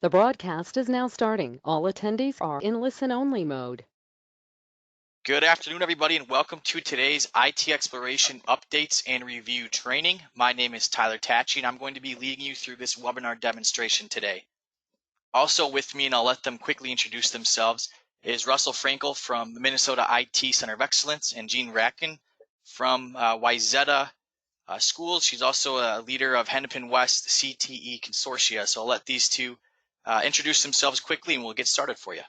The broadcast is now starting. All attendees are in listen-only mode. Good afternoon, everybody, and welcome to today's IT Exploration Updates and Review training. My name is Tyler Tatchy, and I'm going to be leading you through this webinar demonstration today. Also with me, and I'll let them quickly introduce themselves, is Russell Frankel from the Minnesota IT Center of Excellence and Jean Racken from Wayzata Schools. She's also a leader of Hennepin West CTE Consortia. So I'll let these two introduce themselves quickly, and we'll get started for you.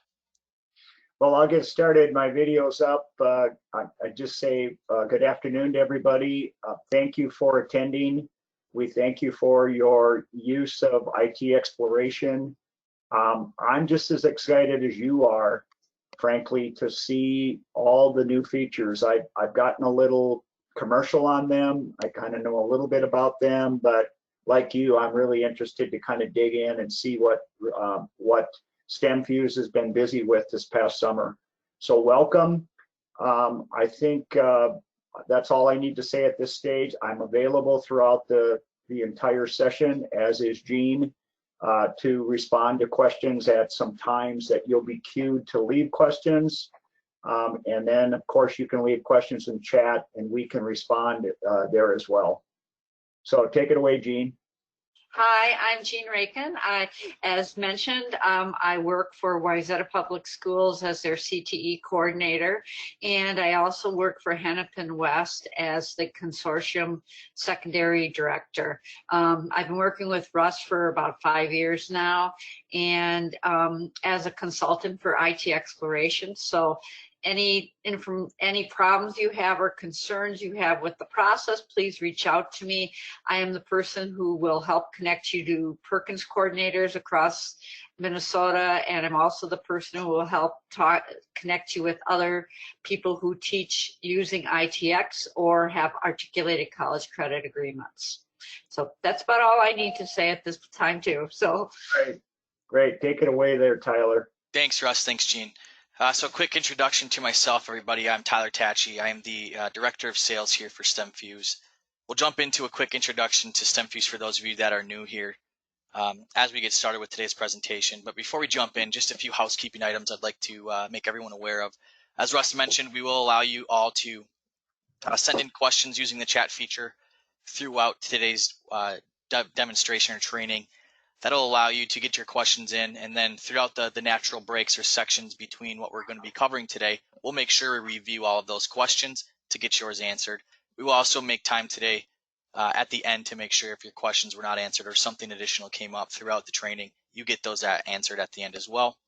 Well, I'll get started. My video's up. I just say good afternoon to everybody. Thank you for attending. We thank you for your use of IT exploration. I'm just as excited as you are, frankly, to see all the new features. I've gotten a little commercial on them. I kind of know a little bit about them, but like you, I'm really interested to kind of dig in and see what STEMFuse has been busy with this past summer. So welcome. I think that's all I need to say at this stage. I'm available throughout the entire session, as is Jean, to respond to questions at some times that you'll be queued to leave questions. And then, of course, you can leave questions in chat and we can respond there as well. So take it away, Jean. Hi, I'm Jean Rakin. As mentioned, I work for Wayzata Public Schools as their CTE coordinator, and I also work for Hennepin West as the consortium secondary director. I've been working with Russ for about 5 years now, and as a consultant for IT exploration. So any problems you have or concerns you have with the process, please reach out to me. I am the person who will help connect you to Perkins coordinators across Minnesota, and I'm also the person who will help connect you with other people who teach using ITX or have articulated college credit agreements. So that's about all I need to say at this time too. So Great. Take it away there, Tyler. Thanks, Russ. Thanks, Jean. So a quick introduction to myself, everybody. I'm Tyler Tatchy. I am the Director of Sales here for STEMFuse. We'll jump into a quick introduction to STEMFuse for those of you that are new here as we get started with today's presentation. But before we jump in, just a few housekeeping items I'd like to make everyone aware of. As Russ mentioned, we will allow you all to send in questions using the chat feature throughout today's demonstration or training. That'll allow you to get your questions in, and then throughout the natural breaks or sections between what we're going to be covering today, we'll make sure we review all of those questions to get yours answered. We will also make time today at the end to make sure if your questions were not answered or something additional came up throughout the training, you get those answered at the end as well.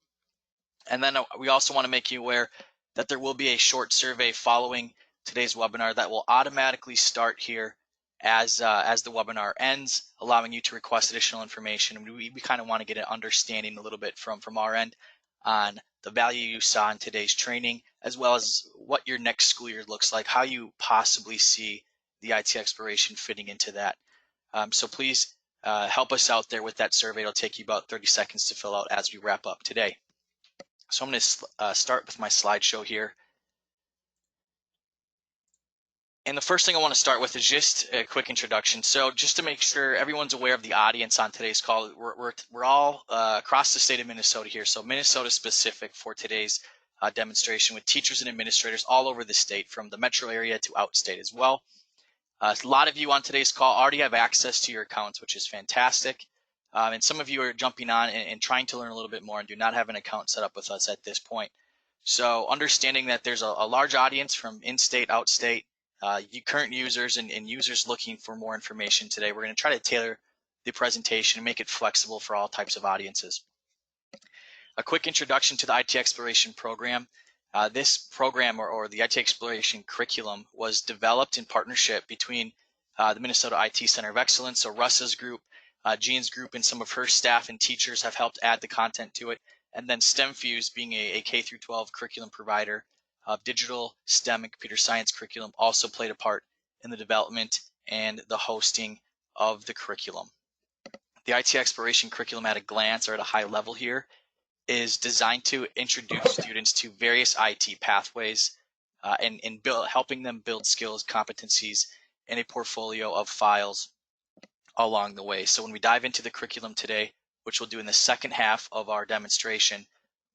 And then we also want to make you aware that there will be a short survey following today's webinar that will automatically start here as the webinar ends, allowing you to request additional information. And we kind of want to get an understanding a little bit from our end on the value you saw in today's training, as well as what your next school year looks like, how you possibly see the IT exploration fitting into that. So please help us out there with that survey. It'll take you about 30 seconds to fill out as we wrap up today. So I'm going to start with my slideshow here. And the first thing I want to start with is just a quick introduction. So just to make sure everyone's aware of the audience on today's call, we're all across the state of Minnesota here. So Minnesota specific for today's demonstration with teachers and administrators all over the state, from the metro area to outstate as well. A lot of you on today's call already have access to your accounts, which is fantastic. And some of you are jumping on and trying to learn a little bit more and do not have an account set up with us at this point. So understanding that there's a large audience from in-state, outstate, you current users and users looking for more information today, we're going to try to tailor the presentation and make it flexible for all types of audiences. A quick introduction to the IT Exploration program. This program or the IT Exploration curriculum was developed in partnership between the Minnesota IT Center of Excellence, so Russ's group, Jean's group, and some of her staff and teachers have helped add the content to it. And then STEMFuse, being a K-12 curriculum provider of digital, STEM, and computer science curriculum, also played a part in the development and the hosting of the curriculum. The IT Exploration curriculum at a glance, or at a high level here, is designed to introduce students to various IT pathways and helping them build skills, competencies, and a portfolio of files along the way. So when we dive into the curriculum today, which we'll do in the second half of our demonstration,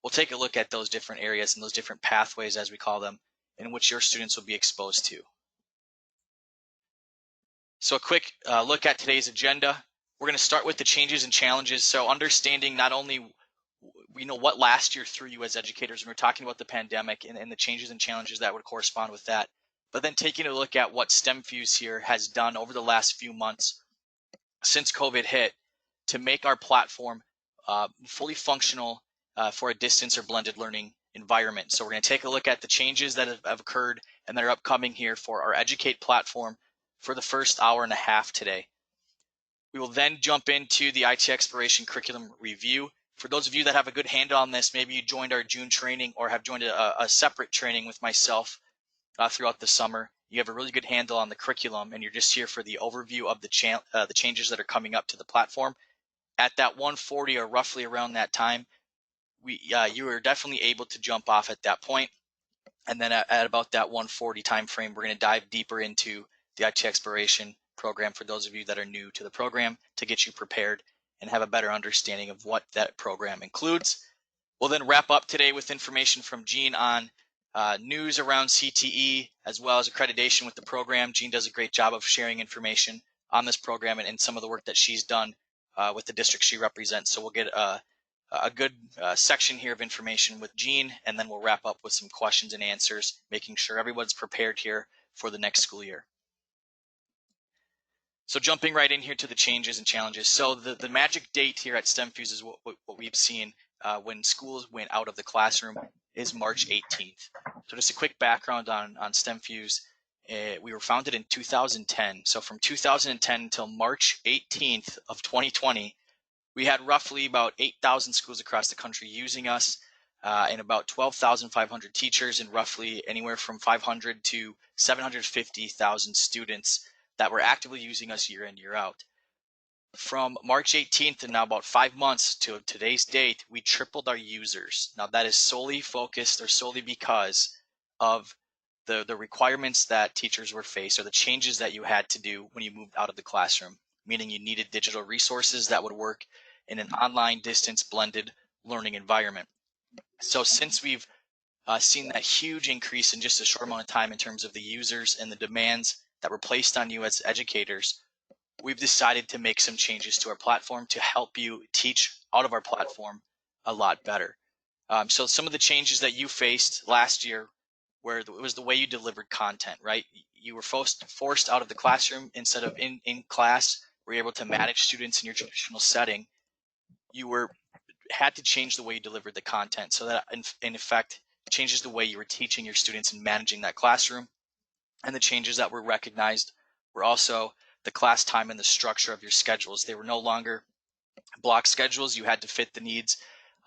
we'll take a look at those different areas and those different pathways, as we call them, in which your students will be exposed to. So a quick look at today's agenda. We're going to start with the changes and challenges. So understanding not only what last year threw you as educators, and we're talking about the pandemic and the changes and challenges that would correspond with that, but then taking a look at what STEMFuse here has done over the last few months since COVID hit to make our platform fully functional for a distance or blended learning environment. So we're going to take a look at the changes that have occurred and that are upcoming here for our Educate platform for the first hour and a half today. We will then jump into the IT Exploration Curriculum Review. For those of you that have a good handle on this, maybe you joined our June training or have joined a separate training with myself throughout the summer. You have a really good handle on the curriculum, and you're just here for the overview of the changes that are coming up to the platform. At that 1:40 or roughly around that time, you are definitely able to jump off at that point. And then at about that 1:40 time frame, we're going to dive deeper into the IT Exploration program for those of you that are new to the program to get you prepared and have a better understanding of what that program includes. We'll then wrap up today with information from Jean on news around CTE as well as accreditation with the program. Jean does a great job of sharing information on this program and some of the work that she's done with the district she represents. So we'll get a good section here of information with Jean, and then we'll wrap up with some questions and answers, making sure everyone's prepared here for the next school year. So jumping right in here to the changes and challenges. So the magic date here at STEMFuse is what we've seen when schools went out of the classroom is March 18th. So just a quick background on STEMFuse. We were founded in 2010. So from 2010 until March 18th of 2020, we had roughly about 8,000 schools across the country using us and about 12,500 teachers and roughly anywhere from 500 to 750,000 students that were actively using us year in, year out. From March 18th and now about 5 months to today's date, we tripled our users. Now that is solely focused or solely because of the requirements that teachers were faced or the changes that you had to do when you moved out of the classroom, meaning you needed digital resources that would work in an online distance blended learning environment. So since we've seen that huge increase in just a short amount of time in terms of the users and the demands that were placed on you as educators, we've decided to make some changes to our platform to help you teach out of our platform a lot better. So some of the changes that you faced last year where it was the way you delivered content, right? You were forced out of the classroom instead of in class, were able to manage students in your traditional setting. You had to change the way you delivered the content so that in effect changes the way you were teaching your students and managing that classroom. And the changes that were recognized were also the class time and the structure of your schedules. They were no longer block schedules. You had to fit the needs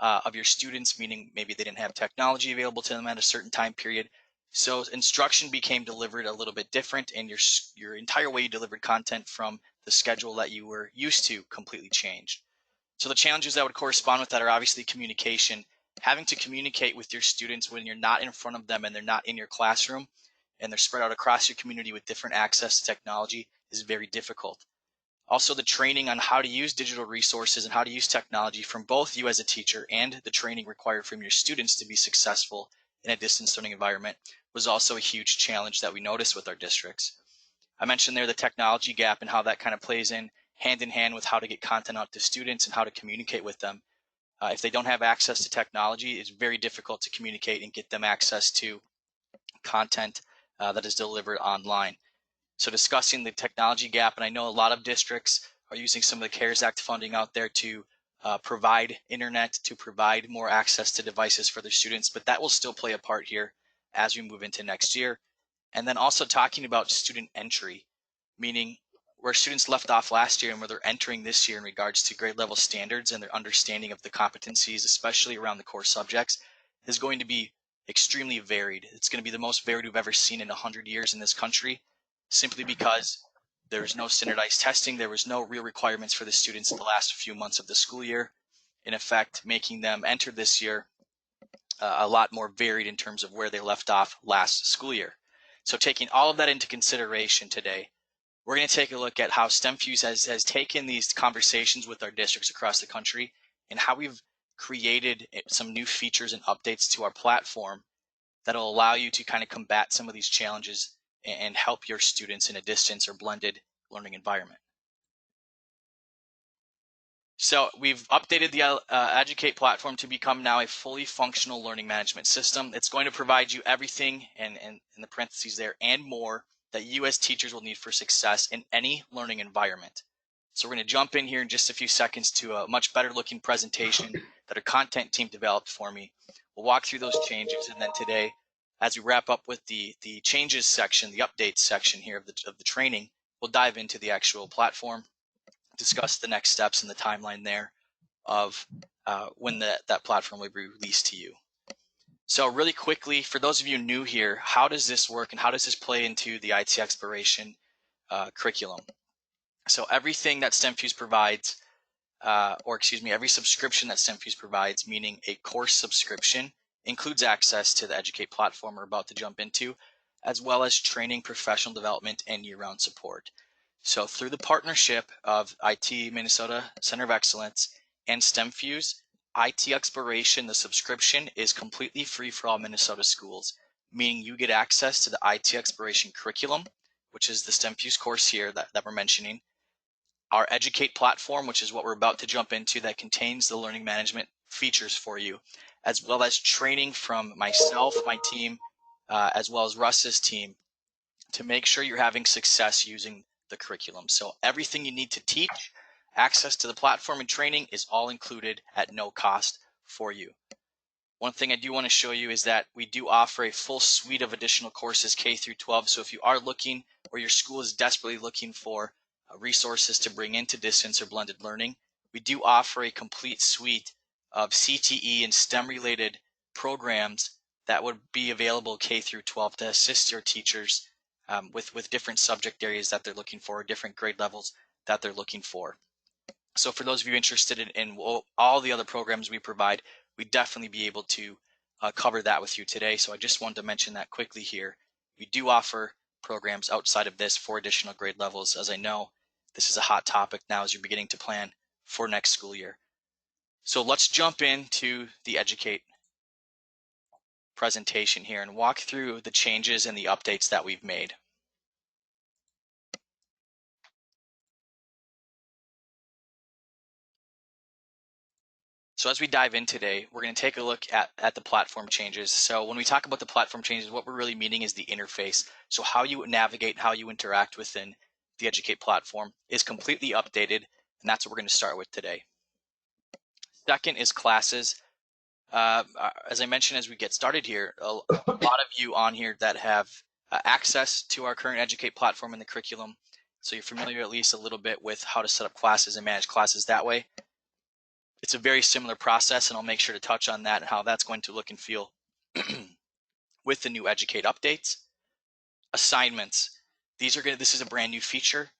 of your students, meaning maybe they didn't have technology available to them at a certain time period. So instruction became delivered a little bit different, and your entire way you delivered content from the schedule that you were used to completely changed. So the challenges that would correspond with that are obviously communication. Having to communicate with your students when you're not in front of them and they're not in your classroom and they're spread out across your community with different access to technology is very difficult. Also, the training on how to use digital resources and how to use technology from both you as a teacher and the training required from your students to be successful in a distance learning environment was also a huge challenge that we noticed with our districts. I mentioned there the technology gap and how that kind of plays in hand with how to get content out to students and how to communicate with them. If they don't have access to technology, it's very difficult to communicate and get them access to content that is delivered online. So discussing the technology gap, and I know a lot of districts are using some of the CARES Act funding out there to provide internet, to provide more access to devices for their students, but that will still play a part here as we move into next year. And then also talking about student entry, meaning where students left off last year and where they're entering this year in regards to grade level standards and their understanding of the competencies, especially around the core subjects, is going to be extremely varied. It's going to be the most varied we've ever seen in 100 years in this country, simply because there's no standardized testing. There was no real requirements for the students in the last few months of the school year, in effect making them enter this year a lot more varied in terms of where they left off last school year. So taking all of that into consideration today, we're going to take a look at how STEMFuse has taken these conversations with our districts across the country and how we've created some new features and updates to our platform that'll allow you to kind of combat some of these challenges and help your students in a distance or blended learning environment. So we've updated the Educate platform to become now a fully functional learning management system. It's going to provide you everything, and in the parentheses there, and more that you as teachers will need for success in any learning environment. So we're going to jump in here in just a few seconds to a much better looking presentation that our content team developed for me. We'll walk through those changes, and then today, as we wrap up with the changes section, the updates section here of the training, we'll dive into the actual platform, discuss the next steps and the timeline there of when that platform will be released to you. So really quickly, for those of you new here, how does this work and how does this play into the IT exploration curriculum? So everything that STEMFuse provides, every subscription that STEMFuse provides, meaning a course subscription, includes access to the Educate platform we're about to jump into, as well as training, professional development, and year-round support. So through the partnership of IT Minnesota Center of Excellence and STEMFuse, IT Exploration, the subscription, is completely free for all Minnesota schools, meaning you get access to the IT Exploration curriculum, which is the STEMFuse course here that we're mentioning, our Educate platform, which is what we're about to jump into, that contains the learning management features for you, as well as training from myself, my team, as well as Russ's team, to make sure you're having success using the curriculum. So everything you need to teach, access to the platform and training is all included at no cost for you. One thing I do want to show you is that we do offer a full suite of additional courses K through 12. So if you are looking, or your school is desperately looking for resources to bring into distance or blended learning, we do offer a complete suite of CTE and STEM related programs that would be available K through 12 to assist your teachers with different subject areas that they're looking for, different grade levels that they're looking for. So for those of you interested in all the other programs we provide, we'd definitely be able to cover that with you today. So I just wanted to mention that quickly here. We do offer programs outside of this for additional grade levels, as I know this is a hot topic now as you're beginning to plan for next school year. So let's jump into the Educate presentation here and walk through the changes and the updates that we've made. So as we dive in today, we're going to take a look at the platform changes. So when we talk about the platform changes, what we're really meaning is the interface. So how you navigate, how you interact within the Educate platform is completely updated, and that's what we're going to start with today. Second is classes. As I mentioned as we get started here, a lot of you on here that have access to our current Educate platform and the curriculum, so you're familiar at least a little bit with how to set up classes and manage classes that way. It's a very similar process, and I'll make sure to touch on that and how that's going to look and feel with the new Educate updates. Assignments. This is a brand new feature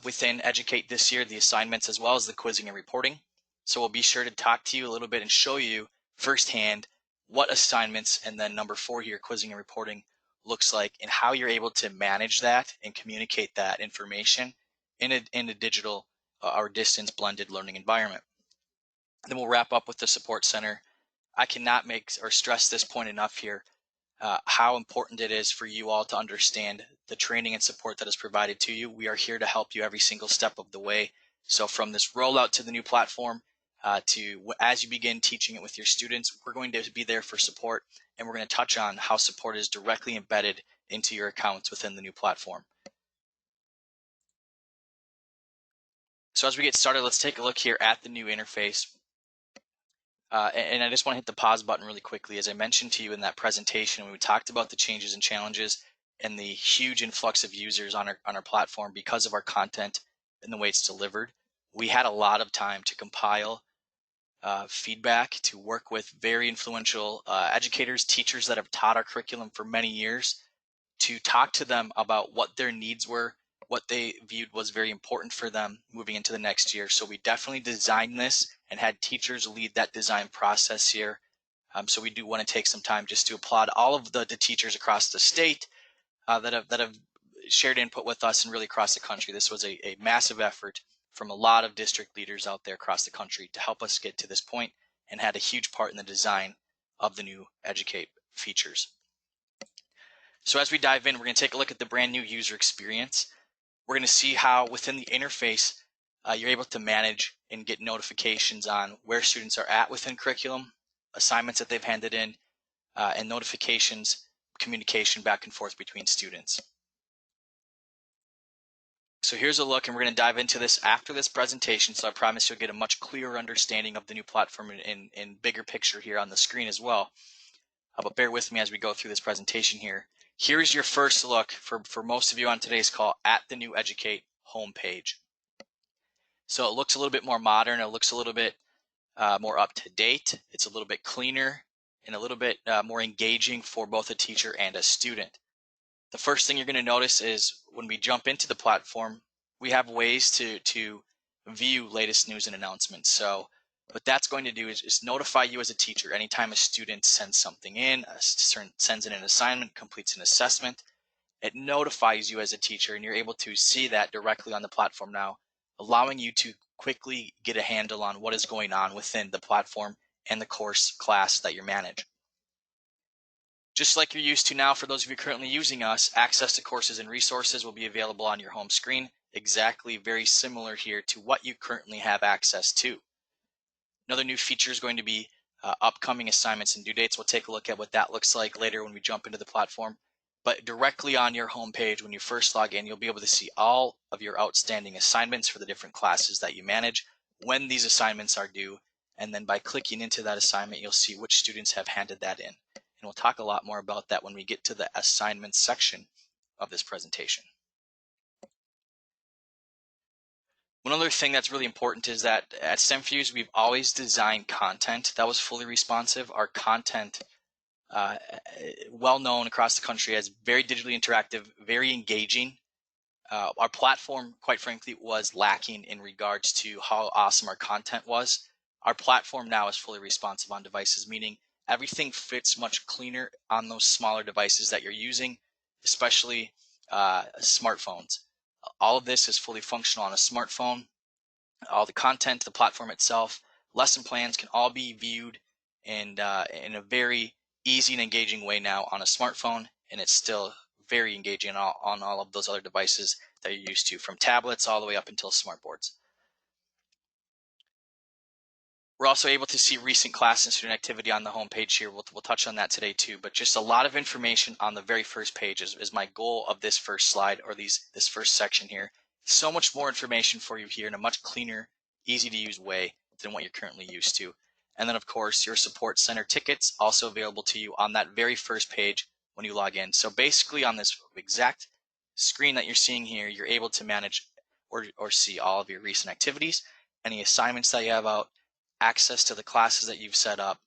within Educate this year, the assignments as well as the quizzing and reporting. So we'll be sure to talk to you a little bit and show you firsthand what assignments, and then number 4 here, quizzing and reporting, looks like, and how you're able to manage that and communicate that information in a digital or distance blended learning environment. Then we'll wrap up with the support center. I cannot make or stress this point enough here, how important it is for you all to understand the training and support that is provided to you. We are here to help you every single step of the way. So from this rollout to the new platform to as you begin teaching it with your students, we're going to be there for support, and we're going to touch on how support is directly embedded into your accounts within the new platform. So as we get started, let's take a look here at the new interface. And I just want to hit the pause button really quickly. As I mentioned to you in that presentation, when we talked about the changes and challenges and the huge influx of users on our platform because of our content and the way it's delivered, we had a lot of time to compile feedback, to work with very influential educators, teachers that have taught our curriculum for many years, to talk to them about what their needs were, what they viewed was very important for them moving into the next year. So we definitely designed this and had teachers lead that design process here. So we do want to take some time just to applaud all of the teachers across the state that have shared input with us and really across the country. This was a massive effort from a lot of district leaders out there across the country to help us get to this point, and had a huge part in the design of the new Educate features. So as we dive in, we're going to take a look at the brand new user experience. We're going to see how within the interface, you're able to manage and get notifications on where students are at within curriculum, assignments that they've handed in, and notifications, communication back and forth between students. So here's a look, and we're going to dive into this after this presentation, so I promise you'll get a much clearer understanding of the new platform in bigger picture here on the screen as well. But bear with me as we go through this presentation here. Here's your first look for most of you on today's call at the new Educate homepage. So it looks a little bit more modern. It looks a little bit more up to date. It's a little bit cleaner and a little bit more engaging for both a teacher and a student. The first thing you're going to notice is when we jump into the platform, we have ways to view latest news and announcements. So what that's going to do is notify you as a teacher anytime a student sends something in, sends in an assignment, completes an assessment. It notifies you as a teacher, and you're able to see that directly on the platform now, allowing you to quickly get a handle on what is going on within the platform and the course class that you manage. Just like you're used to now, for those of you currently using us, access to courses and resources will be available on your home screen, exactly very similar here to what you currently have access to. Another new feature is going to be upcoming assignments and due dates. We'll take a look at what that looks like later when we jump into the platform. But directly on your homepage, when you first log in, you'll be able to see all of your outstanding assignments for the different classes that you manage, when these assignments are due, and then by clicking into that assignment, you'll see which students have handed that in. And we'll talk a lot more about that when we get to the assignments section of this presentation. One other thing that's really important is that at STEMFuse, we've always designed content that was fully responsive. Our content, well known across the country as very digitally interactive, very engaging. Our platform, quite frankly, was lacking in regards to how awesome our content was. Our platform now is fully responsive on devices, meaning everything fits much cleaner on those smaller devices that you're using, especially smartphones. All of this is fully functional on a smartphone. All the content, the platform itself, lesson plans can all be viewed in a very easy and engaging way now on a smartphone, and it's still very engaging on all of those other devices that you're used to, from tablets all the way up until smartboards. We're also able to see recent class and student activity on the home page here. We'll touch on that today too, but just a lot of information on the very first page is my goal of this first slide, or this first section here. So much more information for you here in a much cleaner, easy to use way than what you're currently used to. And then of course, your support center tickets also available to you on that very first page when you log in. So basically on this exact screen that you're seeing here, you're able to manage or see all of your recent activities, any assignments that you have out, access to the classes that you've set up,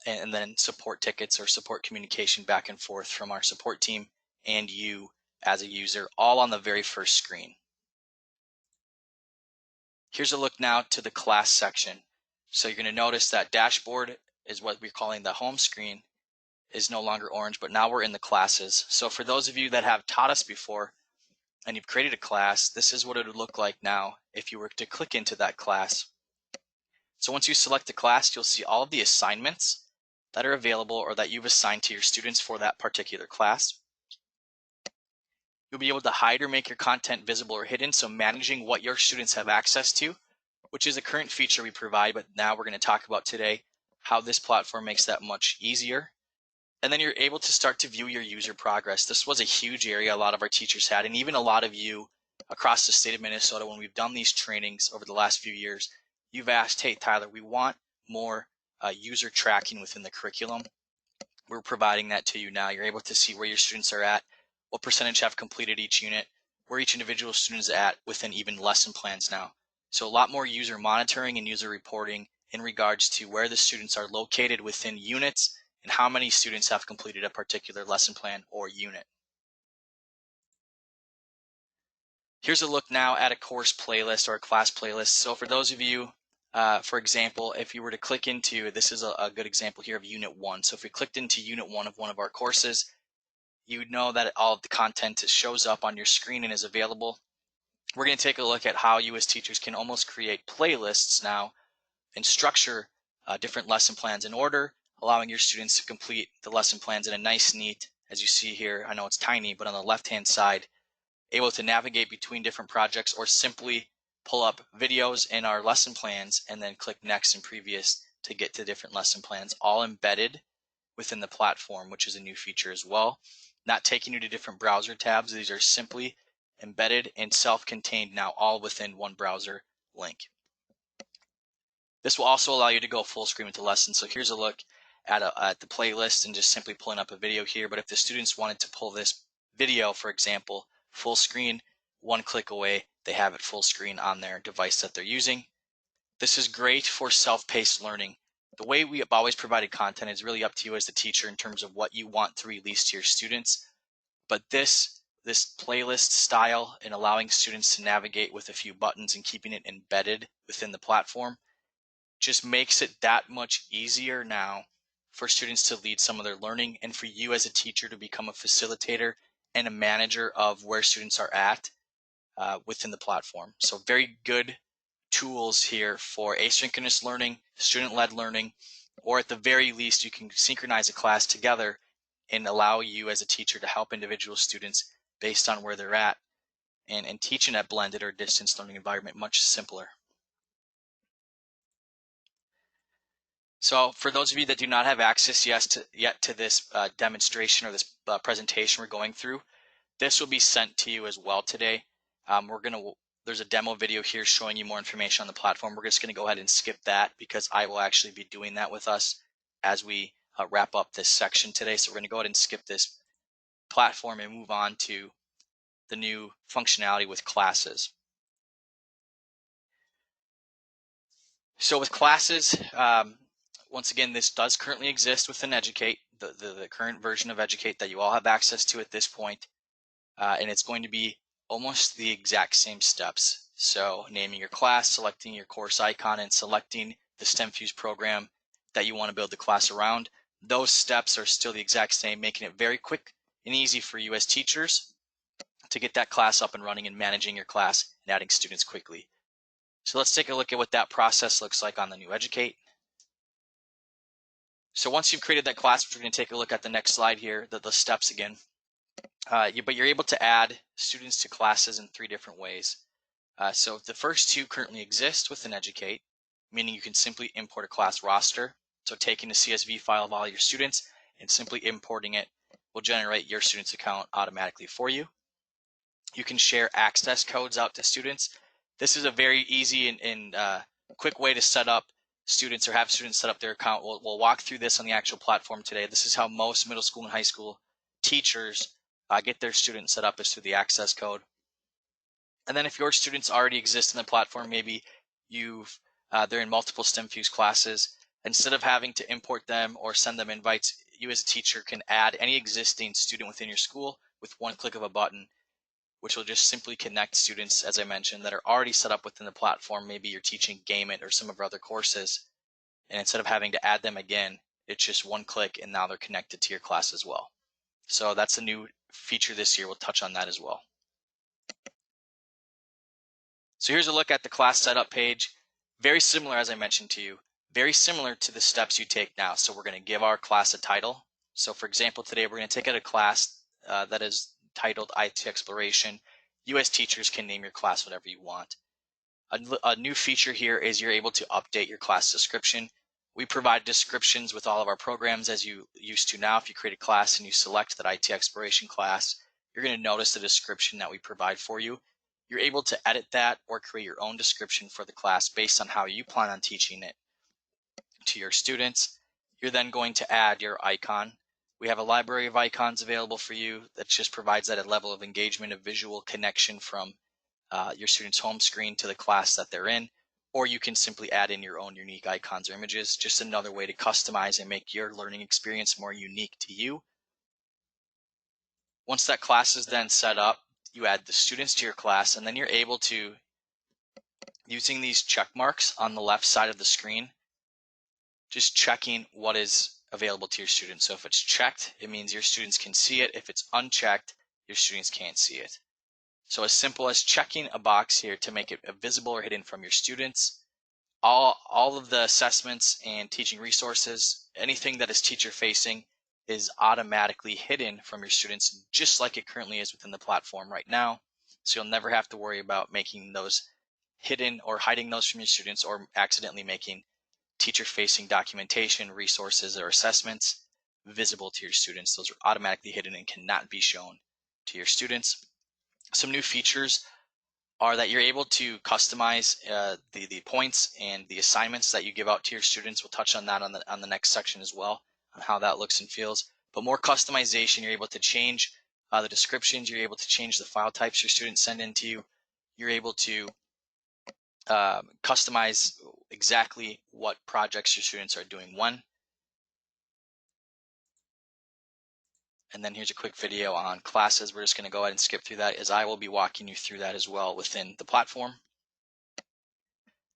and then support tickets or support communication back and forth from our support team and you as a user, all on the very first screen. Here's a look now to the class section. So you're going to notice that dashboard is what we're calling the home screen, is no longer orange, but now we're in the classes. So for those of you that have taught us before and you've created a class, this is what it would look like now if you were to click into that class. So once you select a class, you'll see all of the assignments that are available or that you've assigned to your students for that particular class. You'll be able to hide or make your content visible or hidden, so managing what your students have access to, which is a current feature we provide, but now we're going to talk about today how this platform makes that much easier. And then you're able to start to view your user progress. This was a huge area a lot of our teachers had, and even a lot of you across the state of Minnesota, when we've done these trainings over the last few years, you've asked, hey, Tyler, we want more user tracking within the curriculum. We're providing that to you now. You're able to see where your students are at, what percentage have completed each unit, where each individual student is at within even lesson plans now. So a lot more user monitoring and user reporting in regards to where the students are located within units and how many students have completed a particular lesson plan or unit. Here's a look now at a course playlist or a class playlist. So for those of you, for example, if you were to click into, this is a good example here of Unit 1. So if we clicked into Unit 1 of one of our courses, you would know that all of the content shows up on your screen and is available. we're going to take a look at how you as teachers can almost create playlists now and structure different lesson plans in order, allowing your students to complete the lesson plans in a nice, neat, as you see here, I know it's tiny, but on the left-hand side, able to navigate between different projects or simply pull up videos in our lesson plans and then click next and previous to get to different lesson plans, all embedded within the platform, which is a new feature as well. Not taking you to different browser tabs. These are simply embedded and self-contained now, all within one browser link. This will also allow you to go full screen with the lesson. So here's a look at the playlist and just simply pulling up a video here. But if the students wanted to pull this video, for example, full screen, one click away, they have it full screen on their device that they're using. This is great for self-paced learning. The way we have always provided content is really up to you as the teacher in terms of what you want to release to your students. But this playlist style and allowing students to navigate with a few buttons and keeping it embedded within the platform just makes it that much easier now for students to lead some of their learning and for you as a teacher to become a facilitator and a manager of where students are at within the platform. So very good tools here for asynchronous learning, student-led learning, or at the very least you can synchronize a class together and allow you as a teacher to help individual students based on where they're at and teach in a blended or distance learning environment much simpler. So for those of you that do not have access yet to this demonstration or this presentation we're going through, this will be sent to you as well today. There's a demo video here showing you more information on the platform. We're just going to go ahead and skip that because I will actually be doing that with us as we wrap up this section today. So we're going to go ahead and skip this platform and move on to the new functionality with classes. So with classes, once again, this does currently exist within Educate, the current version of Educate that you all have access to at this point, and it's going to be almost the exact same steps. So naming your class, selecting your course icon, and selecting the STEMFuse program that you want to build the class around. Those steps are still the exact same, making it very quick and easy for you as teachers to get that class up and running and managing your class and adding students quickly. So let's take a look at what that process looks like on the new Educate. So once you've created that class, which we're going to take a look at the next slide here, the steps again. But you're able to add students to classes in 3 different ways. So the first 2 currently exist within Educate, meaning you can simply import a class roster. So taking a CSV file of all your students and simply importing it will generate your student's account automatically for you. You can share access codes out to students. This is a very easy and quick way to set up students or have students set up their account. We'll walk through this on the actual platform today. This is how most middle school and high school teachers get their students set up, is through the access code. And then if your students already exist in the platform, maybe they're in multiple STEMFuse classes, instead of having to import them or send them invites, you as a teacher can add any existing student within your school with one click of a button, which will just simply connect students, as I mentioned, that are already set up within the platform. Maybe you're teaching Game It or some of our other courses, and instead of having to add them again, it's just one click and now they're connected to your class as well. So that's a new feature this year. We'll touch on that as well. So here's a look at the class setup page. Very similar, as I mentioned to you, very similar to the steps you take now. So we're going to give our class a title. So for example, today we're going to take out a class that is titled IT Exploration. You as teachers can name your class whatever you want. A new feature here is you're able to update your class description. We provide descriptions with all of our programs as you used to now. If you create a class and you select that IT Exploration class, you're going to notice the description that we provide for you. You're able to edit that or create your own description for the class based on how you plan on teaching it to your students. You're then going to add your icon. We have a library of icons available for you that just provides that a level of engagement, a visual connection from your student's home screen to the class that they're in, or you can simply add in your own unique icons or images, just another way to customize and make your learning experience more unique to you. Once that class is then set up, you add the students to your class, and then you're able to, using these check marks on the left side of the screen, just checking what is available to your students. So if it's checked, it means your students can see it. If it's unchecked, your students can't see it. So as simple as checking a box here to make it visible or hidden from your students. All of the assessments and teaching resources, anything that is teacher facing, is automatically hidden from your students, just like it currently is within the platform right now. So you'll never have to worry about making those hidden or hiding those from your students, or accidentally making teacher facing documentation, resources, or assessments visible to your students. Those are automatically hidden and cannot be shown to your students. Some new features are that you're able to customize the points and the assignments that you give out to your students. We'll touch on that on the next section as well, on how that looks and feels. But more customization, you're able to change the descriptions, you're able to change the file types your students send into you. You're able to customize exactly what projects your students are doing when. And then here's a quick video on classes. We're just going to go ahead and skip through that, as I will be walking you through that as well within the platform.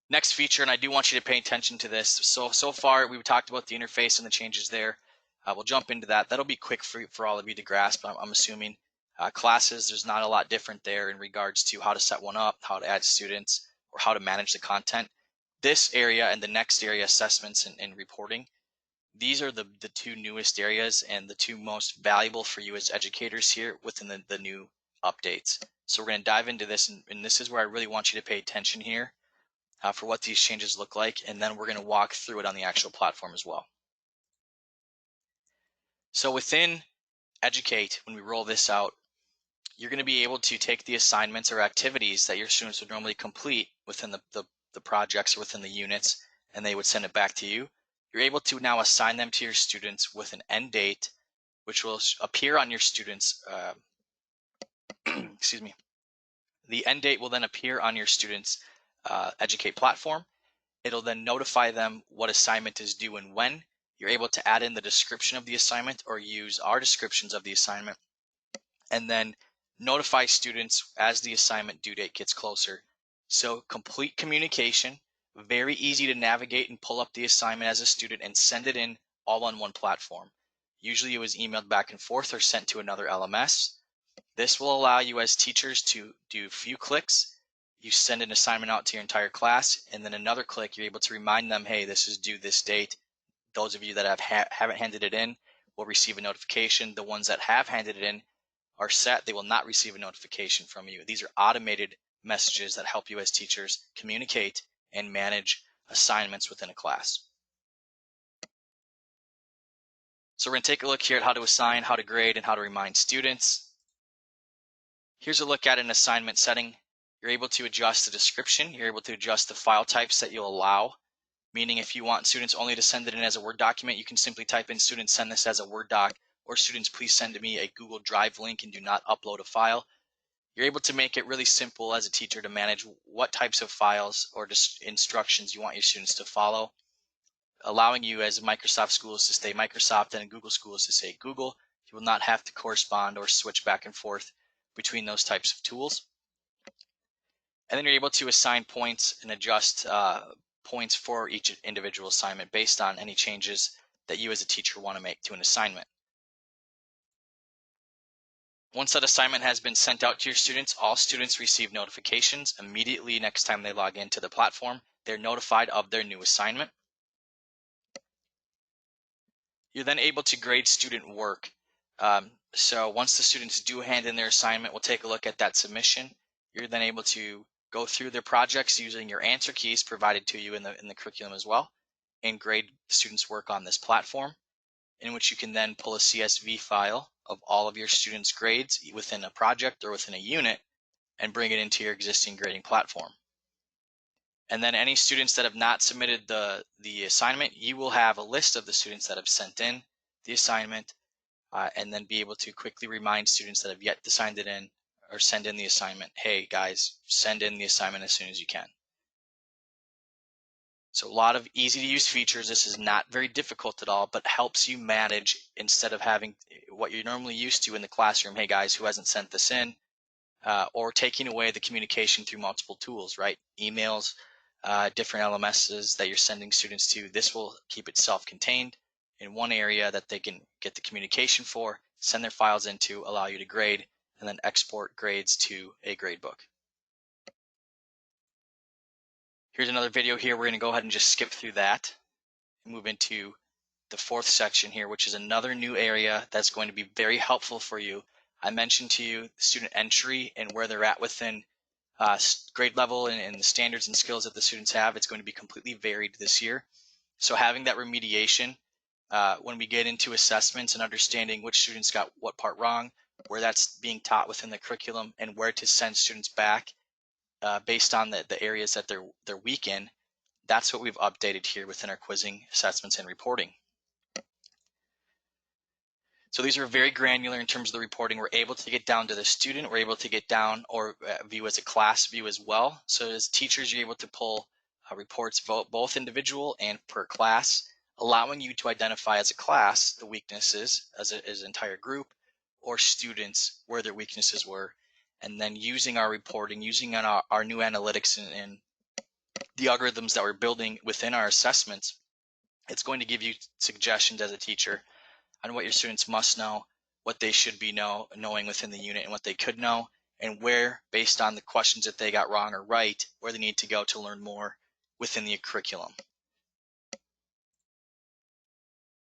Next feature, and I do want you to pay attention to this. So far we've talked about the interface and the changes there. We'll jump into that. That'll be quick for all of you to grasp, I'm assuming. Classes, there's not a lot different there in regards to how to set one up, how to add students, or how to manage the content. This area and the next area, assessments and reporting, these are the two newest areas and the two most valuable for you as educators here within the new updates. So we're going to dive into this, and this is where I really want you to pay attention here. For what these changes look like, and then we're going to walk through it on the actual platform as well. So within Educate, when we roll this out, you're going to be able to take the assignments or activities that your students would normally complete within the projects or within the units, and they would send it back to you. You're able to now assign them to your students with an end date, which will appear on your students. Excuse me. The end date will then appear on your students' Educate platform. It'll then notify them what assignment is due and when. You're able to add in the description of the assignment or use our descriptions of the assignment, and then notify students as the assignment due date gets closer. So complete communication, very easy to navigate and pull up the assignment as a student and send it in all on one platform. Usually it was emailed back and forth or sent to another LMS. This will allow you as teachers to do a few clicks. You send an assignment out to your entire class, and then another click, you're able to remind them, hey, this is due this date. Those of you that haven't handed it in will receive a notification. The ones that have handed it in are set. They will not receive a notification from you. These are automated messages that help you as teachers communicate and manage assignments within a class. So we're going to take a look here at how to assign, how to grade, and how to remind students. Here's a look at an assignment setting. You're able to adjust the description. You're able to adjust the file types that you'll allow, meaning if you want students only to send it in as a Word document, you can simply type in students send this as a Word doc, or students please send to me a Google Drive link and do not upload a file. You're able to make it really simple as a teacher to manage what types of files or just instructions you want your students to follow, allowing you as Microsoft Schools to stay Microsoft and Google Schools to say Google. You will not have to correspond or switch back and forth between those types of tools. And then you're able to assign points and adjust points for each individual assignment based on any changes that you as a teacher want to make to an assignment. Once that assignment has been sent out to your students, all students receive notifications immediately next time they log into the platform. They're notified of their new assignment. You're then able to grade student work. So once the students do hand in their assignment, we'll take a look at that submission. You're then able to go through their projects using your answer keys provided to you in the curriculum as well, and grade the students' work on this platform, in which you can then pull a CSV file of all of your students' grades within a project or within a unit and bring it into your existing grading platform. And then any students that have not submitted the assignment, you will have a list of the students that have sent in the assignment, and then be able to quickly remind students that have yet to send it in or send in the assignment, hey guys, send in the assignment as soon as you can. So a lot of easy to use features. This is not very difficult at all, but helps you manage instead of having what you're normally used to in the classroom. Hey guys, who hasn't sent this in? Or taking away the communication through multiple tools, right? Emails, different LMSs that you're sending students to. This will keep it self-contained in one area that they can get the communication for, send their files into, allow you to grade, and then export grades to a gradebook. Here's another video here. We're going to go ahead and just skip through that and move into the fourth section here, which is another new area that's going to be very helpful for you. I mentioned to you student entry and where they're at within grade level and the standards and skills that the students have. It's going to be completely varied this year. So having that remediation when we get into assessments and understanding which students got what part wrong, where that's being taught within the curriculum, and where to send students back based on the areas that they're weak in, that's what we've updated here within our quizzing, assessments, and reporting. So these are very granular in terms of the reporting. We're able to get down to the student. We're able to get down or view as a class view as well. So as teachers, you're able to pull reports both individual and per class, allowing you to identify as a class the weaknesses as an entire group, or students where their weaknesses were, and then using our reporting, using our new analytics and the algorithms that we're building within our assessments, it's going to give you suggestions as a teacher on what your students must know, what they should be knowing within the unit, and what they could know, and where, based on the questions that they got wrong or right, where they need to go to learn more within the curriculum.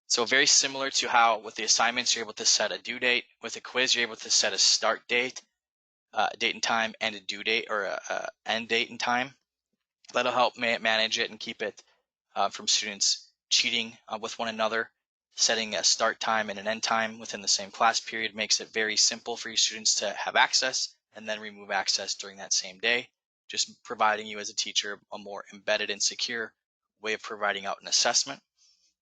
So very similar to how with the assignments you're able to set a due date, with a quiz you're able to set a start date, date and time, and a due date or a end date and time. That'll help manage it and keep it from students cheating with one another. Setting a start time and an end time within the same class period makes it very simple for your students to have access and then remove access during that same day, just providing you as a teacher a more embedded and secure way of providing out an assessment.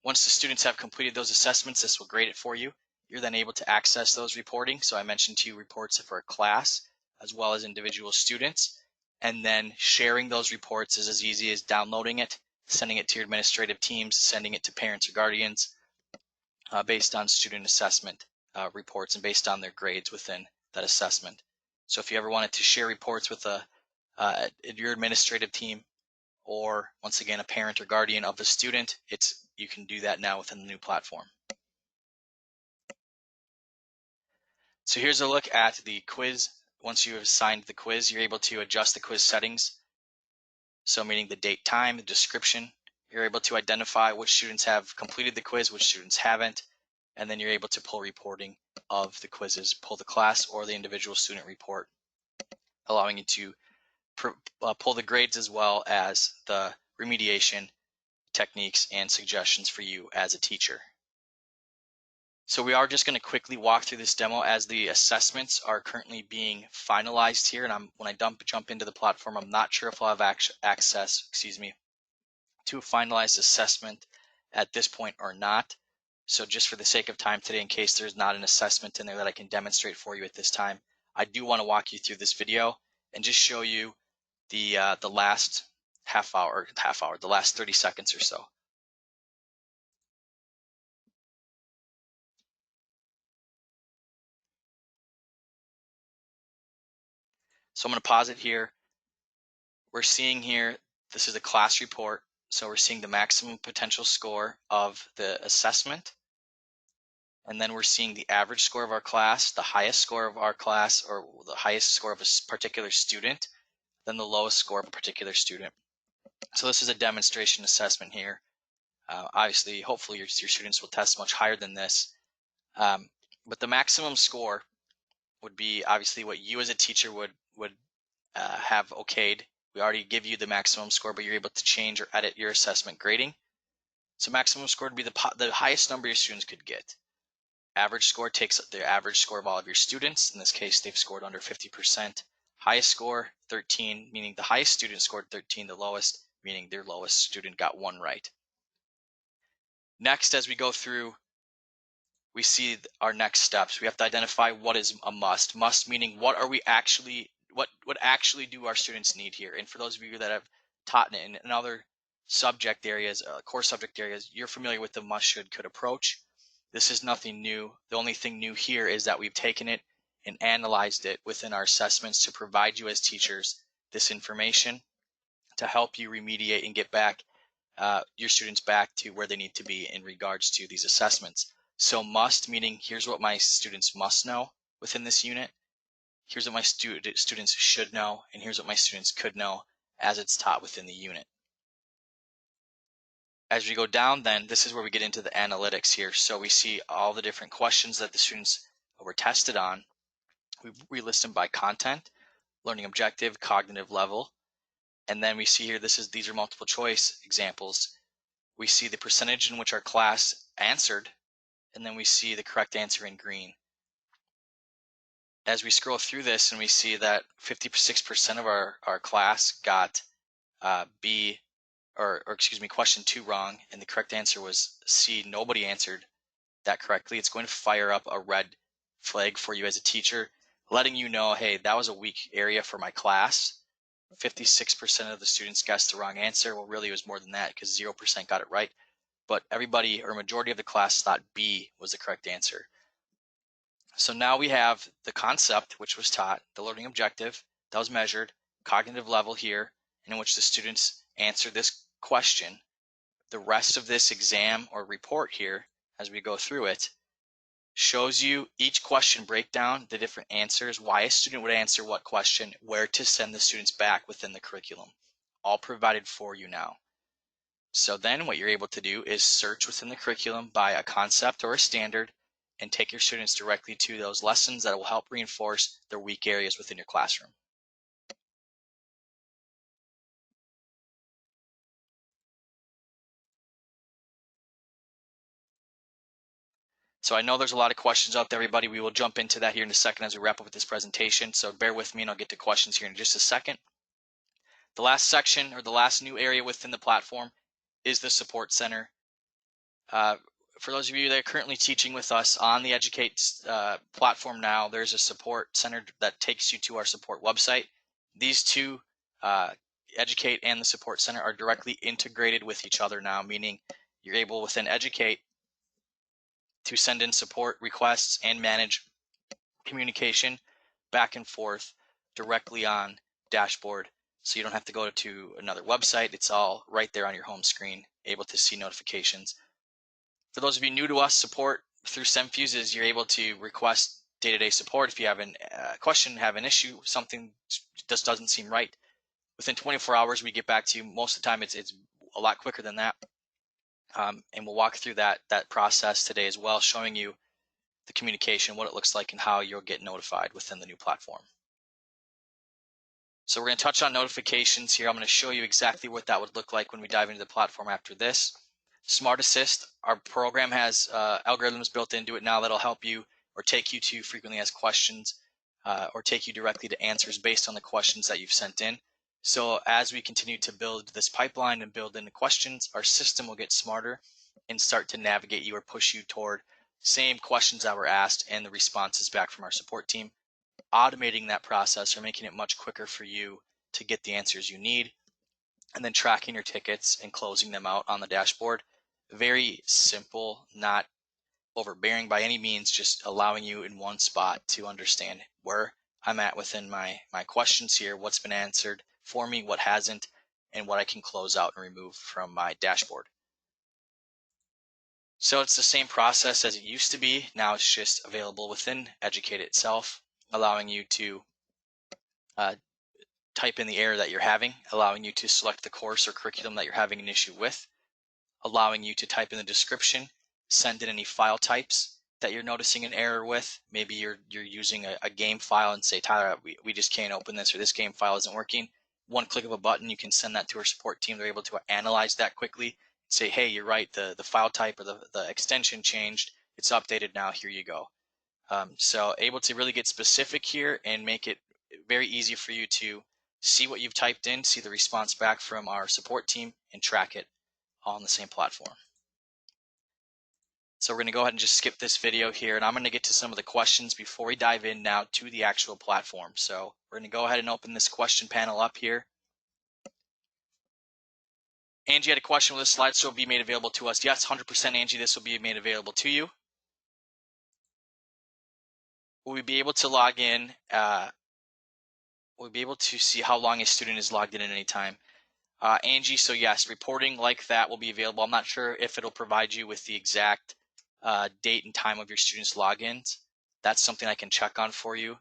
Once the students have completed those assessments, this will grade it for you. You're then able to access those reporting. So I mentioned to you reports for a class as well as individual students, and then sharing those reports is as easy as downloading it, sending it to your administrative teams, sending it to parents or guardians, based on student assessment reports and based on their grades within that assessment. So if you ever wanted to share reports with your administrative team, or once again a parent or guardian of the student, you can do that now within the new platform. So here's a look at the quiz. Once you have assigned the quiz, you're able to adjust the quiz settings. So meaning the date, time, the description. You're able to identify which students have completed the quiz, which students haven't, and then you're able to pull reporting of the quizzes, pull the class or the individual student report, allowing you to pull the grades as well as the remediation techniques and suggestions for you as a teacher. So we are just going to quickly walk through this demo as the assessments are currently being finalized here, and when I jump into the platform, I'm not sure if I'll have access, to a finalized assessment at this point or not. So just for the sake of time today, in case there's not an assessment in there that I can demonstrate for you at this time, I do want to walk you through this video and just show you the last the last 30 seconds or so. So I'm going to pause it here. We're seeing here, this is a class report. So we're seeing the maximum potential score of the assessment. And then we're seeing the average score of our class, the highest score of our class, or the highest score of a particular student, then the lowest score of a particular student. So this is a demonstration assessment here. Obviously, hopefully your students will test much higher than this. But the maximum score would be obviously what you as a teacher would have okayed. We already give you the maximum score, but you're able to change or edit your assessment grading. So maximum score would be the highest number your students could get. Average score takes the average score of all of your students. In this case, they've scored under 50%. Highest score, 13, meaning the highest student scored 13, the lowest, meaning their lowest student got 1 right. Next, as we go through, we see our next steps. We have to identify what is a must. Must meaning what actually do our students need here? And for those of you that have taught in other subject areas, core subject areas, you're familiar with the must, should, could approach. This is nothing new. The only thing new here is that we've taken it and analyzed it within our assessments to provide you as teachers this information to help you remediate and get back your students back to where they need to be in regards to these assessments. So must meaning here's what my students must know within this unit. here's what my students should know, and here's what my students could know as it's taught within the unit. As we go down then, this is where we get into the analytics here. So we see all the different questions that the students were tested on. We list them by content, learning objective, cognitive level. And then we see here, these are multiple choice examples. We see the percentage in which our class answered, and then we see the correct answer in green. As we scroll through this and we see that 56% of our class got B, or excuse me, question 2 wrong, and the correct answer was C. Nobody answered that correctly. It's going to fire up a red flag for you as a teacher, letting you know, hey, that was a weak area for my class. 56% of the students guessed the wrong answer. Well, really it was more than that because 0% got it right. But everybody, or majority of the class, thought B was the correct answer. So now we have the concept, which was taught, the learning objective that was measured, cognitive level here, in which the students answered this question. The rest of this exam or report here, as we go through it, shows you each question breakdown, the different answers, why a student would answer what question, where to send the students back within the curriculum, all provided for you now. So then what you're able to do is search within the curriculum by a concept or a standard and take your students directly to those lessons that will help reinforce their weak areas within your classroom. So I know there's a lot of questions out there, everybody. We will jump into that here in a second as we wrap up with this presentation. So bear with me and I'll get to questions here in just a second. The last section, or the last new area within the platform, is the support center. For those of you that are currently teaching with us on the Educate platform now, there's a support center that takes you to our support website. These two, Educate and the support center, are directly integrated with each other now, meaning you're able within Educate to send in support requests and manage communication back and forth directly on dashboard. So you don't have to go to another website. It's all right there on your home screen, able to see notifications. For those of you new to us, support through STEMFuse is you're able to request day-to-day support. If you have a question, have an issue, something just doesn't seem right, within 24 hours we get back to you. Most of the time it's a lot quicker than that. And we'll walk through that process today as well, showing you the communication, what it looks like, and how you'll get notified within the new platform. So we're going to touch on notifications here. I'm going to show you exactly what that would look like when we dive into the platform after this. Smart Assist, our program has algorithms built into it now that'll help you or take you to frequently asked questions or take you directly to answers based on the questions that you've sent in. So as we continue to build this pipeline and build in the questions, our system will get smarter and start to navigate you or push you toward same questions that were asked and the responses back from our support team, automating that process or making it much quicker for you to get the answers you need, and then tracking your tickets and closing them out on the dashboard. Very simple, not overbearing by any means, just allowing you in one spot to understand where I'm at within my questions here, what's been answered for me, what hasn't, and what I can close out and remove from my dashboard. So it's the same process as it used to be. Now it's just available within Educate itself, allowing you to type in the error that you're having, allowing you to select the course or curriculum that you're having an issue with, allowing you to type in the description, send in any file types that you're noticing an error with. Maybe you're using a game file and say, Tyler, we just can't open this, or this game file isn't working. One click of a button, you can send that to our support team. They're able to analyze that quickly and say, hey, you're right, the file type or the extension changed. It's updated now, here you go. So able to really get specific here and make it very easy for you to see what you've typed in, see the response back from our support team, and track it all on the same platform. So we're going to go ahead and just skip this video here, and I'm going to get to some of the questions before we dive in now to the actual platform. So we're going to go ahead and open this question panel up here. Angie had a question, will this slideshow be made available to us? Yes, 100% Angie, this will be made available to you. Will we be able to log in? We'll be able to see how long a student is logged in at any time. Angie, so yes, reporting like that will be available. I'm not sure if it'll provide you with the exact date and time of your students' logins. That's something I can check on for you.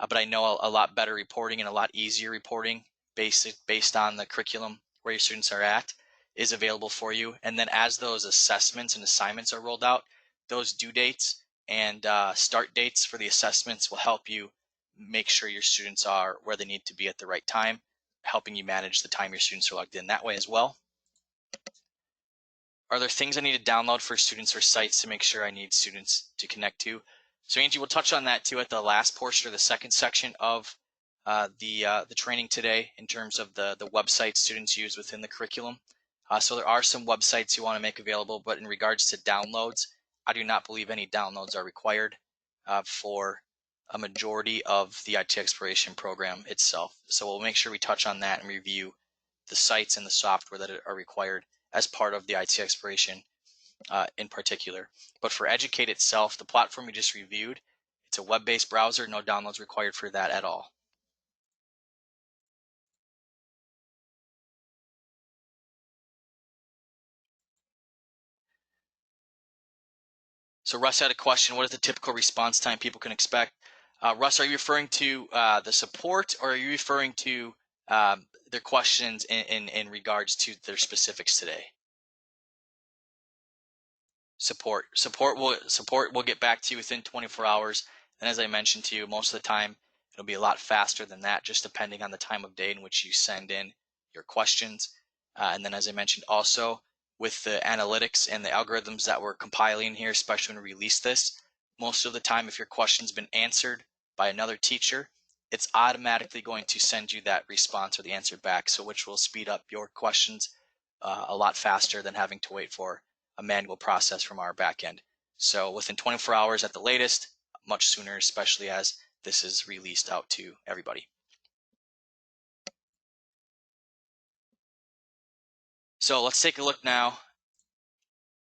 but I know a lot better reporting and a lot easier reporting based on the curriculum where your students are at is available for you. And then as those assessments and assignments are rolled out, those due dates and start dates for the assessments will help you make sure your students are where they need to be at the right time, helping you manage the time your students are logged in that way as well. Are there things I need to download for students or sites to make sure I need students to connect to? So Angie will touch on that too at the last portion or the second section of the training today in terms of the websites students use within the curriculum. So there are some websites you want to make available, but in regards to downloads, I do not believe any downloads are required for a majority of the IT Exploration program itself. So we'll make sure we touch on that and review the sites and the software that are required as part of the IT Exploration in particular. But for Educate itself, the platform we just reviewed, it's a web-based browser, no downloads required for that at all. So Russ had a question, what is the typical response time people can expect? Russ, are you referring to the support, or are you referring to their questions in regards to their specifics today? Support will get back to you within 24 hours. And as I mentioned to you, most of the time it'll be a lot faster than that, just depending on the time of day in which you send in your questions. And then as I mentioned also, with the analytics and the algorithms that we're compiling here, especially when we release this, most of the time if your question's been answered by another teacher, it's automatically going to send you that response or the answer back, so which will speed up your questions a lot faster than having to wait for a manual process from our back end. So within 24 hours at the latest, much sooner, especially as this is released out to everybody. So let's take a look now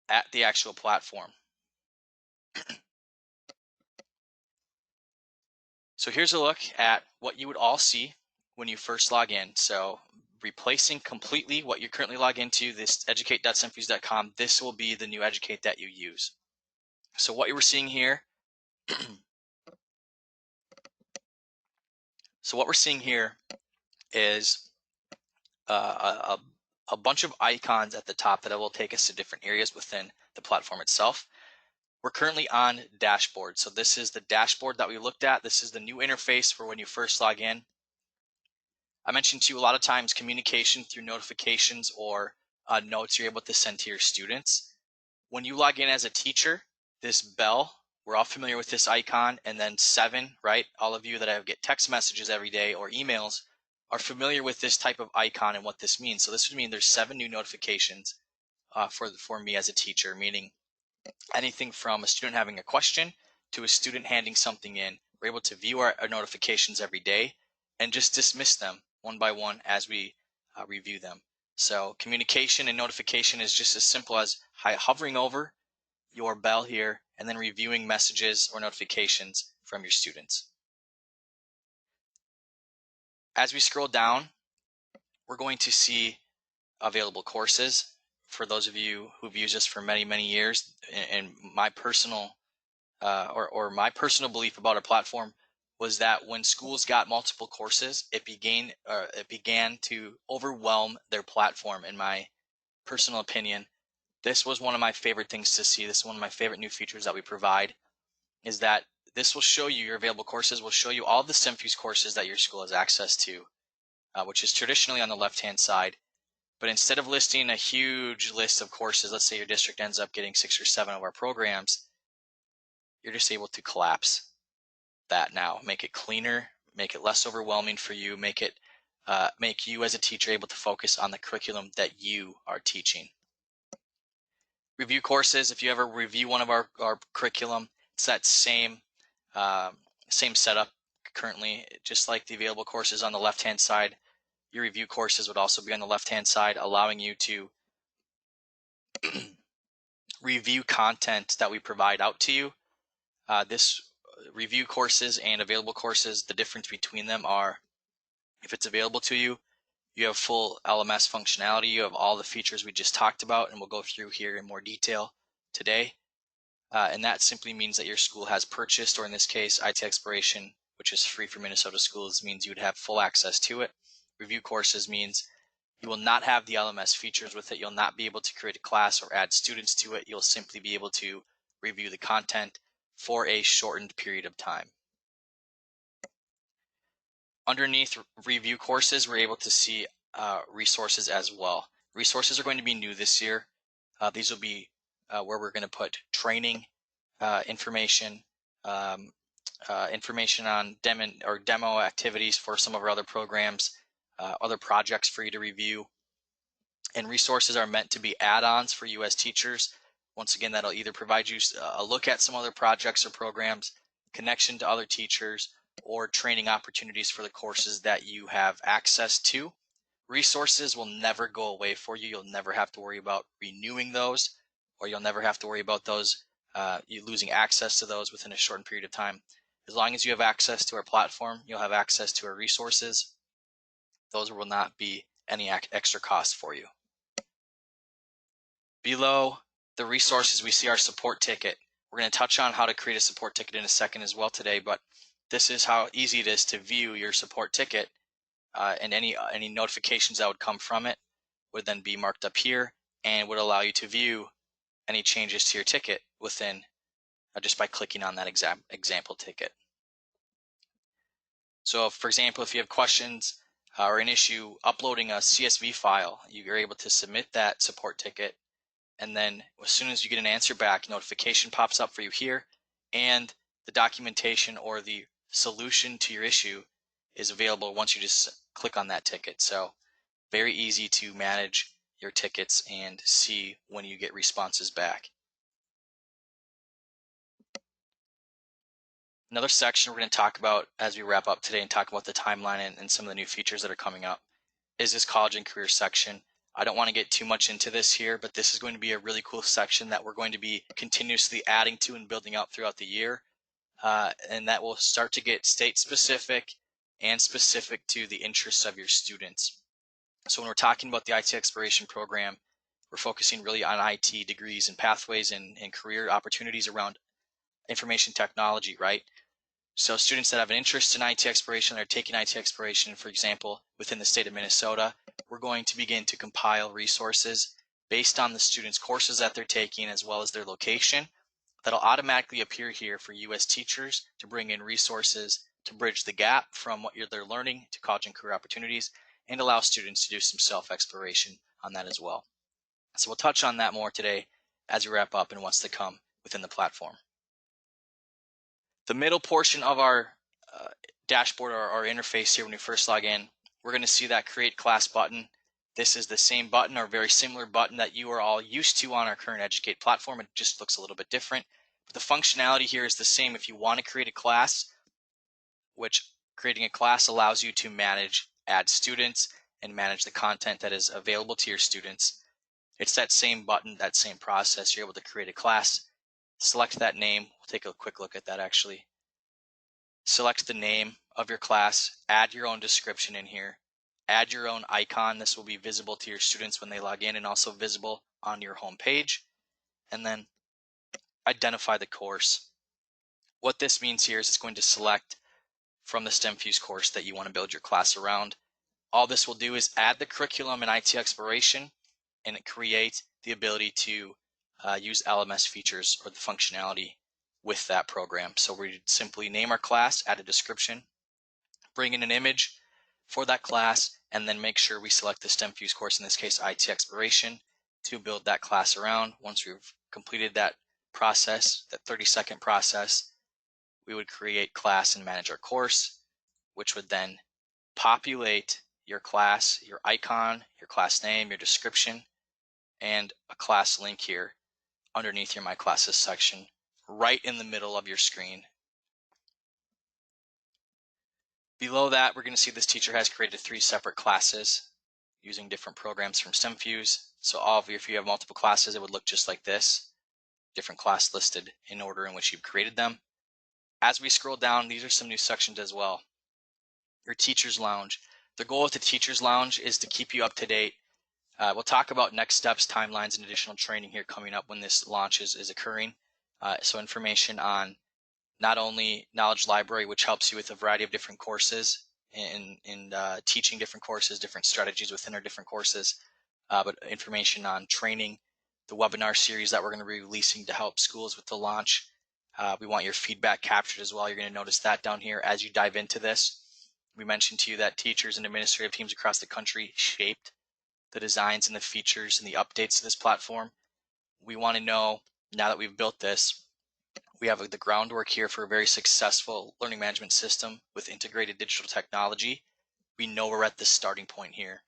at the actual platform. So here's a look at what you would all see when you first log in. So replacing completely what you currently log into, this educate.stemfuse.com, this will be the new Educate that you use. So what you were seeing here, is a bunch of icons at the top that will take us to different areas within the platform itself. We're currently on dashboard. So this is the dashboard that we looked at. This is the new interface for when you first log in. I mentioned to you a lot of times communication through notifications or notes you're able to send to your students. When you log in as a teacher, this bell, we're all familiar with this icon, and then 7, right? All of you that get text messages every day or emails are familiar with this type of icon and what this means. So this would mean there's 7 new notifications for me as a teacher, meaning anything from a student having a question to a student handing something in. We're able to view our notifications every day and just dismiss them one by one as we review them. So communication and notification is just as simple as hovering over your bell here and then reviewing messages or notifications from your students. As we scroll down, we're going to see available courses. For those of you who've used this for many, many years, and my personal my personal belief about our platform was that when schools got multiple courses, it began to overwhelm their platform. In my personal opinion, this was one of my favorite things to see. This is one of my favorite new features that we provide, is that this will show you your available courses, will show you all the STEMFuse courses that your school has access to, which is traditionally on the left-hand side. But instead of listing a huge list of courses, let's say your district ends up getting 6 or 7 of our programs, you're just able to collapse that now, make it cleaner, make it less overwhelming for you, make you as a teacher able to focus on the curriculum that you are teaching. Review courses, if you ever review one of our curriculum, it's that same setup currently, just like the available courses on the left-hand side. Your review courses would also be on the left-hand side, allowing you to review content that we provide out to you. This review courses and available courses, the difference between them are, if it's available to you, you have full LMS functionality, you have all the features we just talked about, and we'll go through here in more detail today. And that simply means that your school has purchased, or in this case, IT Exploration which is free for Minnesota schools, means you would have full access to it. Review courses means you will not have the LMS features with it. You'll not be able to create a class or add students to it. You'll simply be able to review the content for a shortened period of time. Underneath review courses, we're able to see resources as well. Resources are going to be new this year. These will be where we're going to put training information, information on demo activities for some of our other programs, other projects for you to review. And resources are meant to be add-ons for you as teachers. Once again, that'll either provide you a look at some other projects or programs, connection to other teachers, or training opportunities for the courses that you have access to. Resources will never go away for you. You'll never have to worry about renewing those, or you'll never have to worry about those you losing access to those within a shortened period of time. As long as you have access to our platform, you'll have access to our resources. Those will not be any extra cost for you. Below the resources, we see our support ticket. We're going to touch on how to create a support ticket in a second as well today, but this is how easy it is to view your support ticket, and any notifications that would come from it would then be marked up here and would allow you to view any changes to your ticket within just by clicking on that example ticket. So for example, if you have questions or an issue uploading a CSV file, you're able to submit that support ticket, and then as soon as you get an answer back, notification pops up for you here, and the documentation or the solution to your issue is available once you just click on that ticket. So very easy to manage your tickets and see when you get responses back. Another section we're going to talk about as we wrap up today and talk about the timeline and some of the new features that are coming up is this college and career section. I don't want to get too much into this here, but this is going to be a really cool section that we're going to be continuously adding to and building out throughout the year. And that will start to get state specific and specific to the interests of your students. So when we're talking about the IT Exploration program, we're focusing really on IT degrees and pathways and career opportunities around information technology, right? So students that have an interest in IT Exploration, that are taking IT Exploration, for example, within the state of Minnesota, we're going to begin to compile resources based on the students' courses that they're taking as well as their location. That'll automatically appear here for you as teachers to bring in resources to bridge the gap from what they're learning to college and career opportunities, and allow students to do some self-exploration on that as well. So we'll touch on that more today as we wrap up and what's to come within the platform. The middle portion of our dashboard or our interface here when we first log in, we're going to see that Create Class button. This is the same button or very similar button that you are all used to on our current Educate platform. It just looks a little bit different. But the functionality here is the same. If you want to create a class, which creating a class allows you to manage, add students, and manage the content that is available to your students. It's that same button, that same process. You're able to create a class, select that name. We'll take a quick look at that actually. Select the name of your class, add your own description in here, add your own icon. This will be visible to your students when they log in and also visible on your home page. And then identify the course. What this means here is it's going to select from the STEMFuse course that you want to build your class around. All this will do is add the curriculum in IT Exploration and create the ability to use LMS features or the functionality with that program. So we simply name our class, add a description, bring in an image for that class, and then make sure we select the STEMFuse course, in this case IT Exploration, to build that class around. Once we've completed that process, that 30-second process, we would create class and manage our course, which would then populate your class, your icon, your class name, your description, and a class link here underneath your My Classes section, right in the middle of your screen. Below that, we're going to see this teacher has created 3 separate classes using different programs from STEMFuse. So all of you, if you have multiple classes, it would look just like this. Different class listed in order in which you've created them. As we scroll down, these are some new sections as well. Your Teacher's Lounge. The goal with the Teacher's Lounge is to keep you up to date. We'll talk about next steps, timelines, and additional training here coming up when this launch is occurring. So information on not only Knowledge Library, which helps you with a variety of different courses in teaching different courses, different strategies within our different courses, but information on training, the webinar series that we're going to be releasing to help schools with the launch. We want your feedback captured as well. You're going to notice that down here as you dive into this. We mentioned to you that teachers and administrative teams across the country shaped the designs and the features and the updates to this platform. We want to know, now that we've built this, we have the groundwork here for a very successful learning management system with integrated digital technology. We know we're at the starting point here.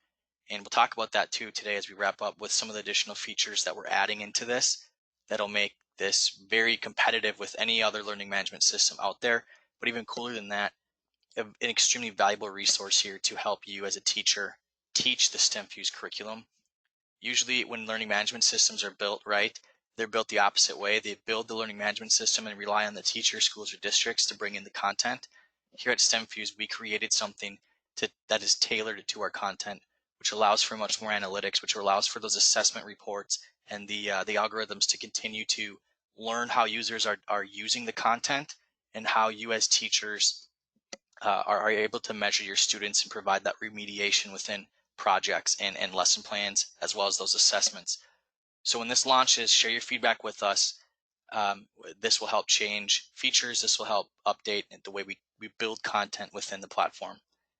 And we'll talk about that too today as we wrap up with some of the additional features that we're adding into this that'll make this very competitive with any other learning management system out there. But even cooler than that, an extremely valuable resource here to help you as a teacher teach the STEMFuse curriculum. Usually when learning management systems are built right, they're built the opposite way. They build the learning management system and rely on the teachers, schools, or districts to bring in the content. Here at STEMFuse, we created something that is tailored to our content, which allows for much more analytics, which allows for those assessment reports and the algorithms to continue to learn how users are using the content and how you as teachers are able to measure your students and provide that remediation within projects and lesson plans, as well as those assessments. So when this launches, share your feedback with us. This will help change features. This will help update the way we build content within the platform.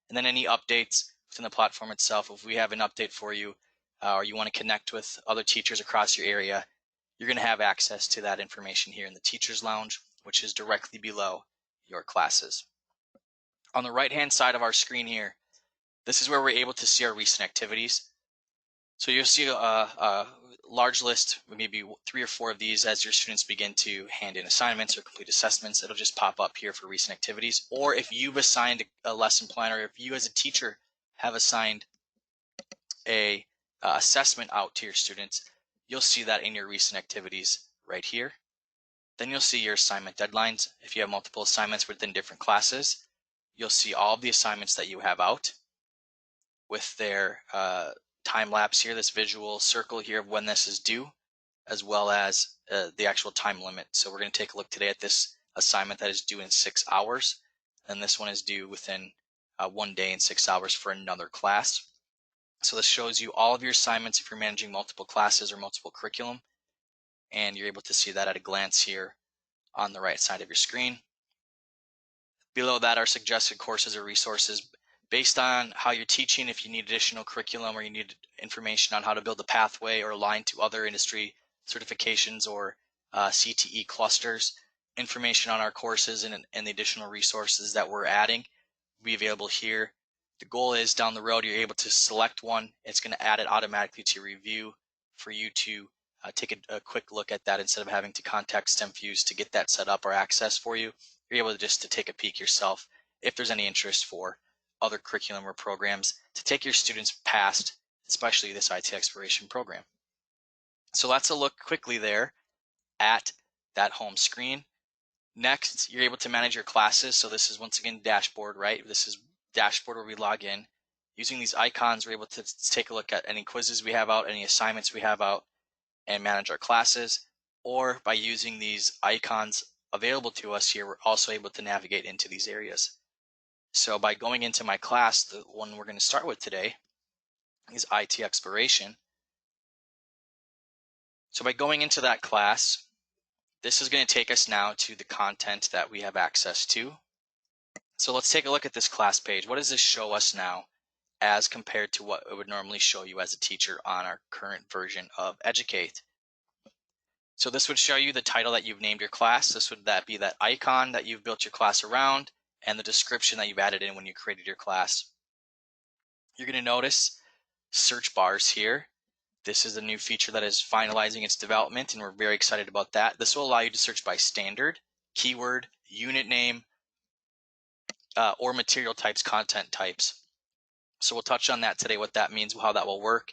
And then any updates within the platform itself, if we have an update for you or you want to connect with other teachers across your area, you're going to have access to that information here in the Teachers Lounge, which is directly below your classes. On the right-hand side of our screen here, this is where we're able to see our recent activities. So you'll see a large list, maybe 3 or 4 of these as your students begin to hand in assignments or complete assessments. It'll just pop up here for recent activities. Or if you've assigned a lesson plan, or if you as a teacher have assigned a assessment out to your students, you'll see that in your recent activities right here. Then you'll see your assignment deadlines. If you have multiple assignments within different classes, you'll see all of the assignments that you have out with their time lapse here, this visual circle here of when this is due, as well as the actual time limit. So we're going to take a look today at this assignment that is due in 6 hours, and this one is due within 1 day and 6 hours for another class. So this shows you all of your assignments if you're managing multiple classes or multiple curriculum, and you're able to see that at a glance here on the right side of your screen. Below that are suggested courses or resources based on how you're teaching. If you need additional curriculum or you need information on how to build a pathway or align to other industry certifications or CTE clusters, information on our courses and the additional resources that we're adding will be available here. The goal is down the road, you're able to select one. It's going to add it automatically to your review for you to take a quick look at that instead of having to contact STEMFuse to get that set up or access for you. You're able to just take a peek yourself if there's any interest for other curriculum or programs to take your students past, especially this IT exploration program. So let's look quickly there at that home screen. Next, you're able to manage your classes. So this is once again dashboard, right? This is dashboard where we log in. Using these icons, we're able to take a look at any quizzes we have out, any assignments we have out, and manage our classes. Or by using these icons available to us here, we're also able to navigate into these areas. So by going into my class, the one we're going to start with today is IT exploration. So by going into that class, this is going to take us now to the content that we have access to. So let's take a look at this class page. What does this show us now as compared to what it would normally show you as a teacher on our current version of Educate? So this would show you the title that you've named your class. This would be that icon that you've built your class around and the description that you've added in when you created your class. You're going to notice search bars here. This is a new feature that is finalizing its development, and we're very excited about that. This will allow you to search by standard, keyword, unit name, or material types, content types. So we'll touch on that today, what that means, how that will work.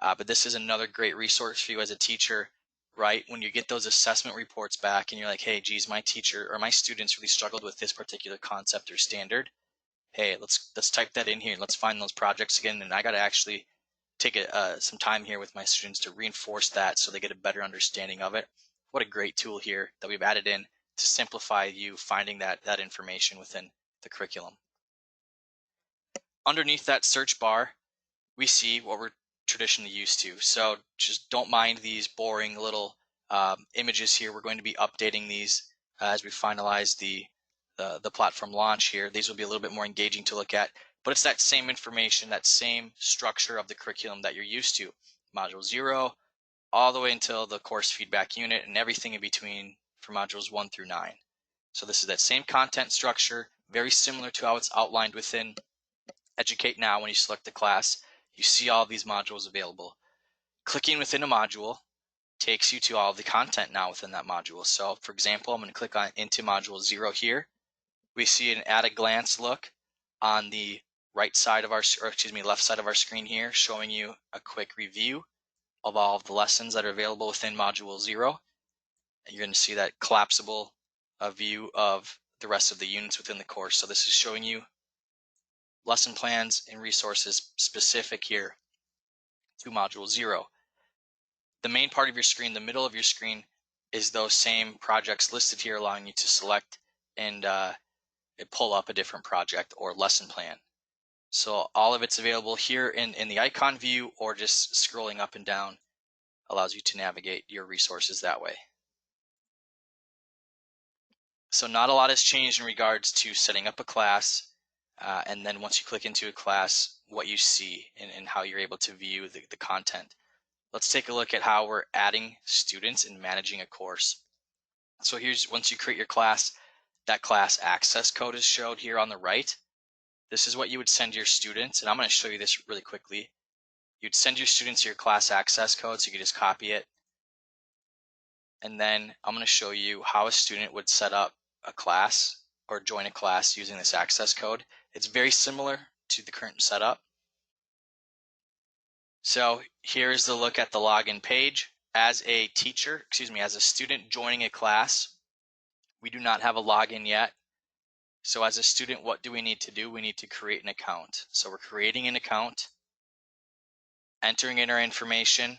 But this is another great resource for you as a teacher, right? When you get those assessment reports back and you're like, hey, geez, my teacher or my students really struggled with this particular concept or standard. Hey, let's type that in here. Let's find those projects again. And I got to actually take some time here with my students to reinforce that so they get a better understanding of it. What a great tool here that we've added in to simplify you finding that information within the curriculum. Underneath that search bar, we see what we're traditionally used to. So just don't mind these boring little images here. We're going to be updating these as we finalize the platform launch here. These will be a little bit more engaging to look at, but it's that same information, that same structure of the curriculum that you're used to. Module 0 all the way until the course feedback unit and everything in between for modules 1 through 9. So this is that same content structure, very similar to how it's outlined within Educate Now. When you select the class, you see all these modules available. Clicking within a module takes you to all the content now within that module. So for example, I'm going to click on into module 0 here. We see an at a glance look on the right side of our, or excuse me, left side of our screen here, showing you a quick review of all of the lessons that are available within module 0. And you're going to see that collapsible view of the rest of the units within the course. So this is showing you lesson plans and resources specific here to module 0. The main part of your screen, the middle of your screen, is those same projects listed here, allowing you to select and pull up a different project or lesson plan. So all of it's available here in the icon view, or just scrolling up and down allows you to navigate your resources that way. So not a lot has changed in regards to setting up a class, and then once you click into a class, what you see and how you're able to view the content. Let's take a look at how we're adding students and managing a course. So here's, once you create your class, that class access code is showed here on the right. This is what you would send your students, and I'm going to show you this really quickly. You'd send your students your class access code, so you can just copy it. And then I'm going to show you how a student would set up a class or join a class using this access code. It's very similar to the current setup. So here's the look at the login page. As a teacher, as a student joining a class, we do not have a login yet. So as a student, what do we need to do? We need to create an account. So we're creating an account, entering in our information,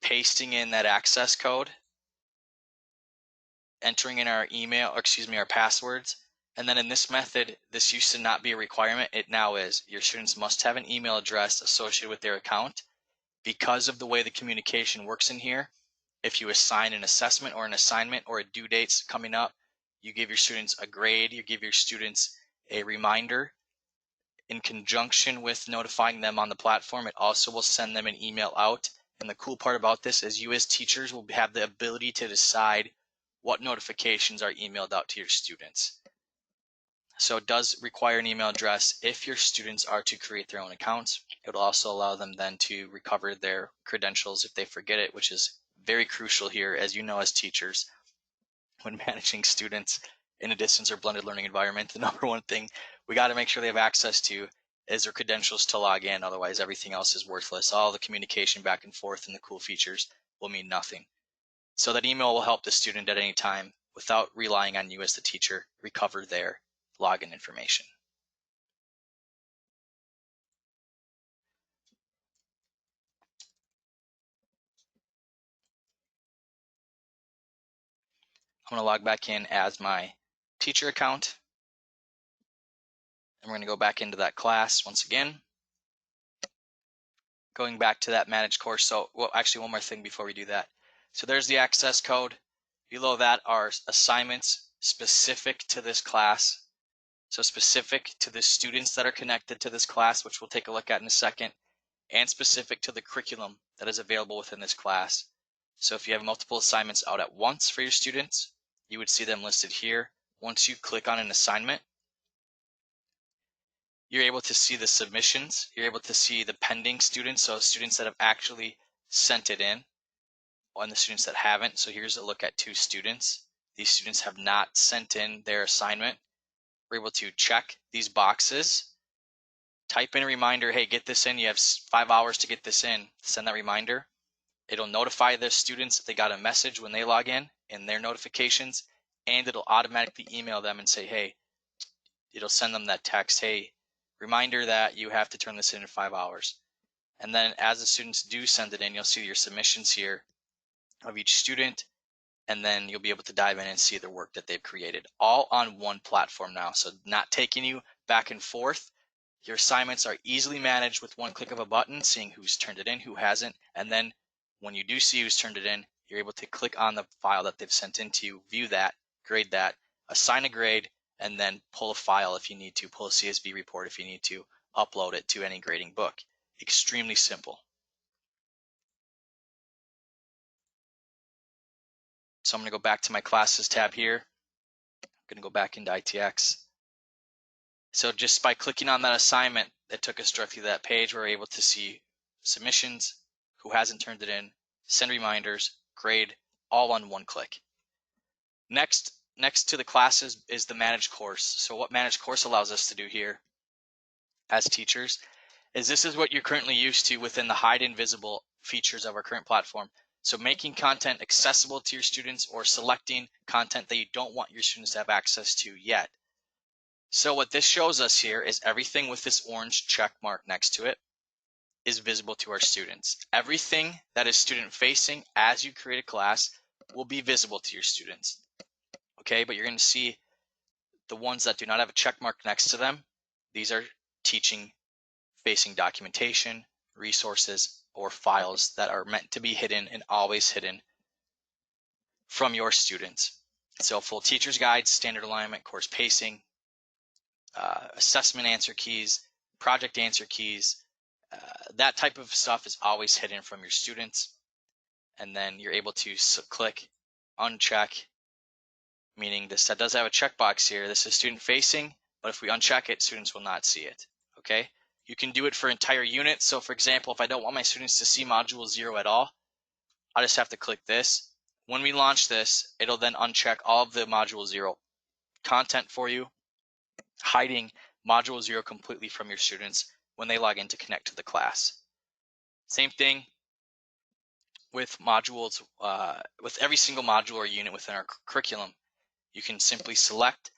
pasting in that access code, entering in our email, or our passwords. And then in this method, this used to not be a requirement. It now is. Your students must have an email address associated with their account. Because of the way the communication works in here, if you assign an assessment or an assignment or a due date's coming up, you give your students a grade, you give your students a reminder. In conjunction with notifying them on the platform, it also will send them an email out. And the cool part about this is you as teachers will have the ability to decide what notifications are emailed out to your students. So it does require an email address if your students are to create their own accounts. It will also allow them then to recover their credentials if they forget it, which is very crucial here, as you know, as teachers, when managing students in a distance or blended learning environment. The number one thing we got to make sure they have access to is their credentials to log in. Otherwise, everything else is worthless. All the communication back and forth and the cool features will mean nothing. So that email will help the student at any time, without relying on you as the teacher, recover their login information. I'm going to log back in as my teacher account. And we're going to go back into that class once again. Going back to that managed course. So, well, actually one more thing before we do that. So there's the access code. Below that are assignments specific to this class. So specific to the students that are connected to this class, which we'll take a look at in a second, and specific to the curriculum that is available within this class. So if you have multiple assignments out at once for your students, you would see them listed here. Once you click on an assignment, you're able to see the submissions. You're able to see the pending students, so students that have actually sent it in, and the students that haven't. So here's a look at 2 students. These students have not sent in their assignment. We're able to check these boxes, type in a reminder, hey, get this in. You have 5 hours to get this in. Send that reminder. It'll notify the students if they got a message when they log in their notifications, and it'll automatically email them and say, hey, it'll send them that text, hey, reminder that you have to turn this in 5 hours. And then as the students do send it in, you'll see your submissions here of each student, and then you'll be able to dive in and see the work that they've created, all on one platform now. So not taking you back and forth. Your assignments are easily managed with one click of a button, seeing who's turned it in, who hasn't. And then when you do see who's turned it in, you're able to click on the file that they've sent in to you, view that, grade that, assign a grade, and then pull a file if you need to, pull a CSV report if you need to, upload it to any grading book. Extremely simple. So I'm going to go back to my classes tab here. I'm going to go back into ITX. So just by clicking on that assignment, it took us directly to that page where we're able to see submissions, who hasn't turned it in, send reminders, grade, all on one click. Next to the classes is the managed course. So what managed course allows us to do here as teachers is this is what you're currently used to within the hide invisible features of our current platform. So making content accessible to your students or selecting content that you don't want your students to have access to yet. So what this shows us here is everything with this orange check mark next to it is visible to our students. Everything that is student facing as you create a class will be visible to your students. Okay, but you're going to see the ones that do not have a check mark next to them. These are teaching facing documentation, resources, or files that are meant to be hidden and always hidden from your students. So full teacher's guide, standard alignment, course pacing, assessment answer keys, project answer keys, that type of stuff is always hidden from your students. And then you're able to click uncheck, meaning this that does have a checkbox here. This is student facing, but if we uncheck it, students will not see it. Okay. You can do it for entire units. So for example, if I don't want my students to see module 0 at all, I just have to click this. When we launch this, it'll then uncheck all of the module 0 content for you, hiding module 0 completely from your students when they log in to connect to the class. Same thing with modules, with every single module or unit within our curriculum. You can simply select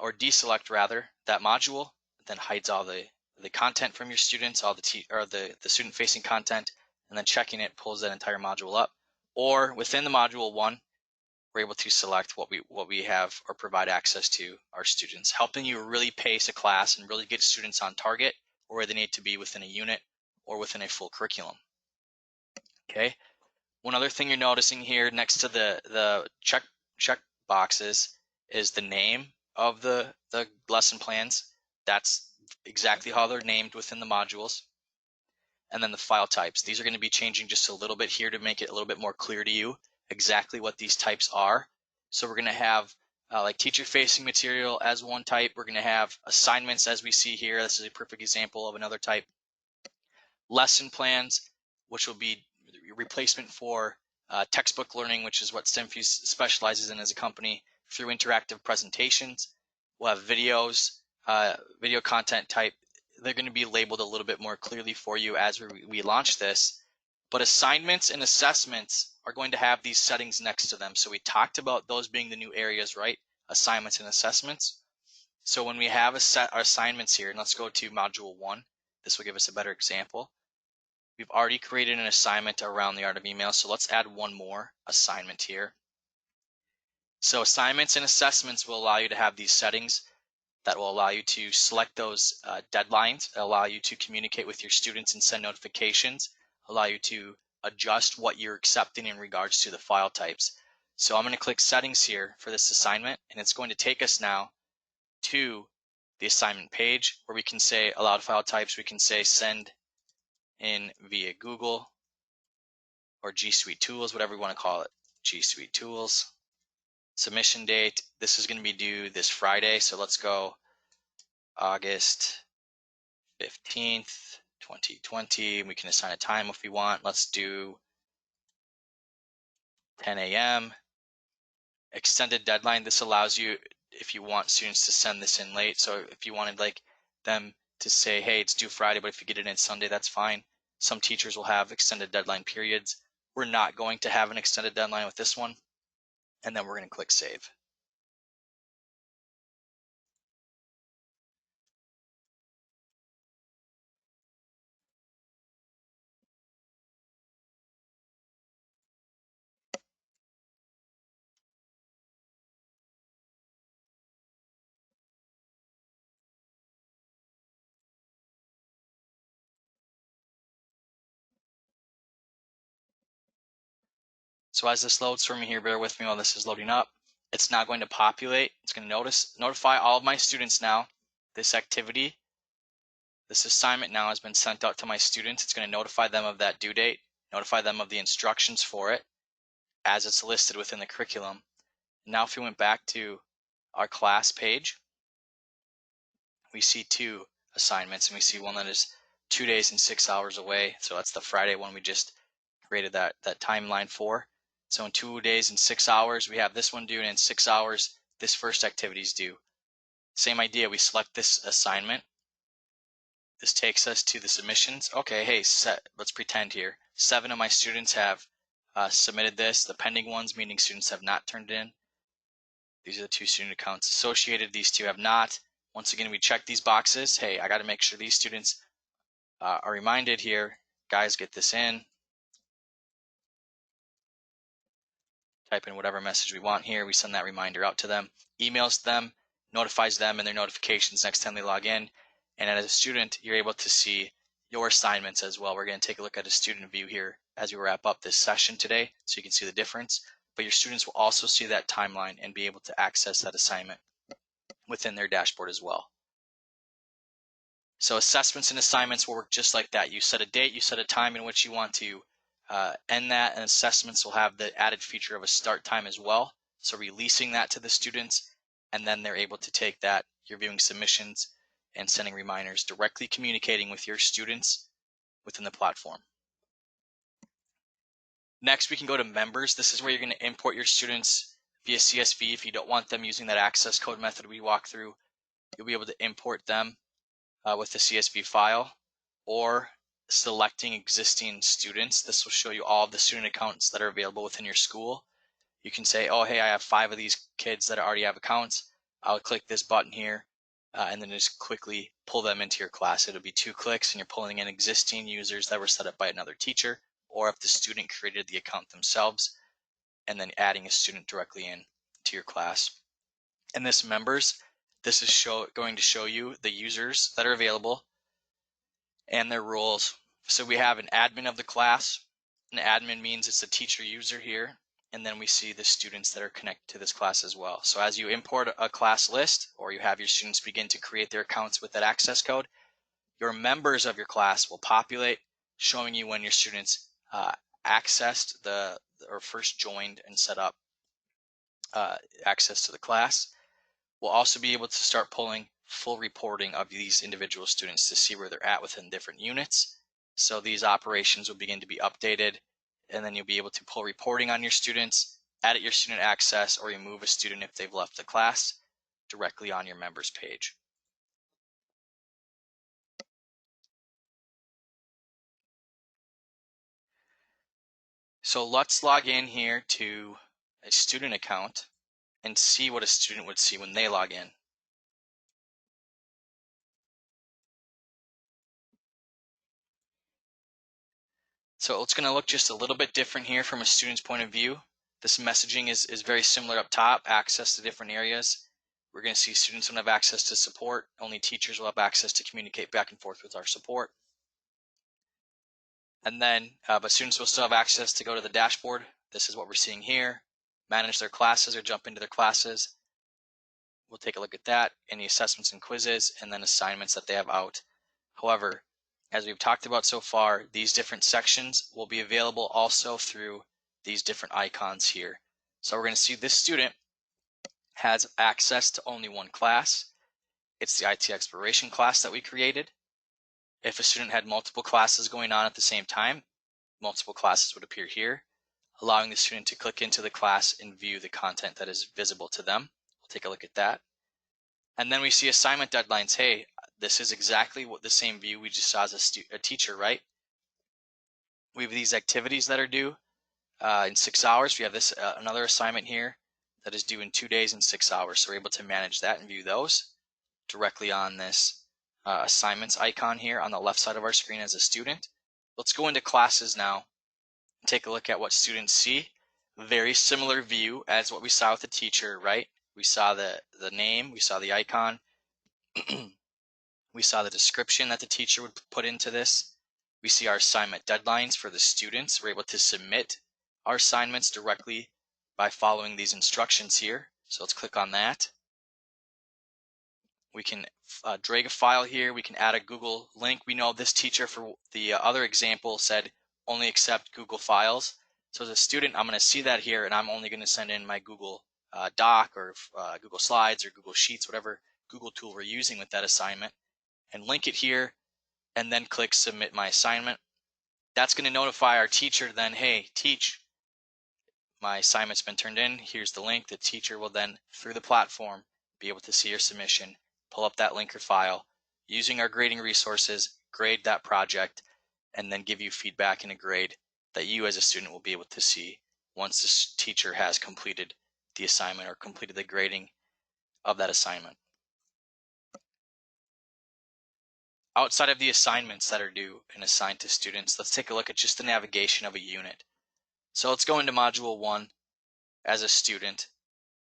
or deselect rather that module, then hides all the content from your students, all the student facing content, and then checking it pulls that entire module up. Or within the module 1, we're able to select what we have or provide access to our students, helping you really pace a class and really get students on target or where they need to be within a unit or within a full curriculum. Okay. One other thing you're noticing here next to the check boxes is the name of the lesson plans. That's exactly how they're named within the modules. And then the file types. These are going to be changing just a little bit here to make it a little bit more clear to you exactly what these types are. So we're going to have like teacher-facing material as one type. We're going to have assignments as we see here. This is a perfect example of another type. Lesson plans, which will be replacement for textbook learning, which is what STEMFuse specializes in as a company, through interactive presentations. We'll have videos, video content type. They're going to be labeled a little bit more clearly for you as we launch this. But assignments and assessments are going to have these settings next to them. So we talked about those being the new areas, right? Assignments and assessments. So when we have our assignments here, and let's go to module 1. This will give us a better example. We've already created an assignment around the art of email, so let's add one more assignment here. So assignments and assessments will allow you to have these settings that will allow you to select those deadlines, allow you to communicate with your students and send notifications, allow you to adjust what you're accepting in regards to the file types. So I'm going to click settings here for this assignment, and it's going to take us now to the assignment page where we can say allowed file types. We can say send in via Google or G Suite Tools, whatever you want to call it. G Suite Tools. Submission date. This is going to be due this Friday. So let's go August 15th, 2020. We can assign a time if we want. Let's do 10 a.m. Extended deadline. This allows you, if you want students to send this in late. So if you wanted like them to say, hey, it's due Friday, but if you get it in Sunday, that's fine. Some teachers will have extended deadline periods. We're not going to have an extended deadline with this one. And then we're going to click save. So as this loads for me here, bear with me while this is loading up. It's now going to populate. It's going to notify all of my students now. This activity, this assignment now has been sent out to my students. It's going to notify them of that due date, notify them of the instructions for it as it's listed within the curriculum. Now if we went back to our class page, we see 2 assignments, and we see one that is 2 days and 6 hours away. So that's the Friday one we just created that timeline for. So in 2 days and 6 hours, we have this one due, and in 6 hours, this first activity is due. Same idea, we select this assignment. This takes us to the submissions. Okay, hey, let's pretend here. 7 of my students have submitted this. The pending ones, meaning students have not turned in. These are the 2 student accounts associated. These 2 have not. Once again, we check these boxes. Hey, I got to make sure these students are reminded here. Guys, get this in. Type in whatever message we want here. We send that reminder out to them, emails them, notifies them in their notifications next time they log in. And as a student, you're able to see your assignments as well. We're going to take a look at a student view here as we wrap up this session today, so you can see the difference. But your students will also see that timeline and be able to access that assignment within their dashboard as well. So assessments and assignments will work just like that. You set a date, you set a time in which you want to end that, and assessments will have the added feature of a start time as well. So releasing that to the students, and then they're able to take that, you're viewing submissions and sending reminders, directly communicating with your students within the platform. Next, we can go to members. This is where you're going to import your students via CSV. If you don't want them using that access code method we walked through, you'll be able to import them with the CSV file, or selecting existing students. This will show you all of the student accounts that are available within your school. You can say, oh, hey, I have 5 of these kids that already have accounts. I'll click this button here and then just quickly pull them into your class. It'll be 2 clicks and you're pulling in existing users that were set up by another teacher, or if the student created the account themselves, and then adding a student directly in to your class. And this members, this is going to show you the users that are available and their roles. So we have an admin of the class. An admin means it's a teacher user here. And then we see the students that are connected to this class as well. So as you import a class list, or you have your students begin to create their accounts with that access code, your members of your class will populate, showing you when your students accessed or first joined and set up access to the class. We'll also be able to start pulling full reporting of these individual students to see where they're at within different units. So these operations will begin to be updated, and then you'll be able to pull reporting on your students, edit your student access, or remove a student if they've left the class directly on your members page. So let's log in here to a student account and see what a student would see when they log in. So it's going to look just a little bit different here from a student's point of view. This messaging is very similar up top, access to different areas. We're going to see students don't have access to support. Only teachers will have access to communicate back and forth with our support. And then, but students will still have access to go to the dashboard. This is what we're seeing here. Manage their classes or jump into their classes. We'll take a look at that, any assessments and quizzes, and then assignments that they have out. However, as we've talked about so far, these different sections will be available also through these different icons here. So we're going to see this student has access to only one class. It's the IT exploration class that we created. If a student had multiple classes going on at the same time, multiple classes would appear here, allowing the student to click into the class and view the content that is visible to them. We'll take a look at that. And then we see assignment deadlines. Hey, this is exactly what the same view we just saw as a teacher, right? We have these activities that are due in 6 hours. We have this another assignment here that is due in 2 days and 6 hours. So we're able to manage that and view those directly on this assignments icon here on the left side of our screen as a student. Let's go into classes now and take a look at what students see. Very similar view as what we saw with the teacher, right? We saw the name, we saw the icon, we saw the description that the teacher would put into this. We see our assignment deadlines for the students. We're able to submit our assignments directly by following these instructions here. So let's click on that. We can drag a file here. We can add a Google link. We know this teacher for the other example said only accept Google files. So as a student, I'm going to see that here, and I'm only going to send in my Google Doc or Google Slides or Google Sheets, whatever Google tool we're using with that assignment, and link it here, and then click Submit My Assignment. That's going to notify our teacher then, hey, teach, my assignment's been turned in. Here's the link. The teacher will then, through the platform, be able to see your submission, pull up that link or file, using our grading resources, grade that project, and then give you feedback and a grade that you as a student will be able to see once this teacher has completed the assignment or completed the grading of that assignment. Outside of the assignments that are due and assigned to students, let's take a look at just the navigation of a unit. So let's go into Module 1 as a student.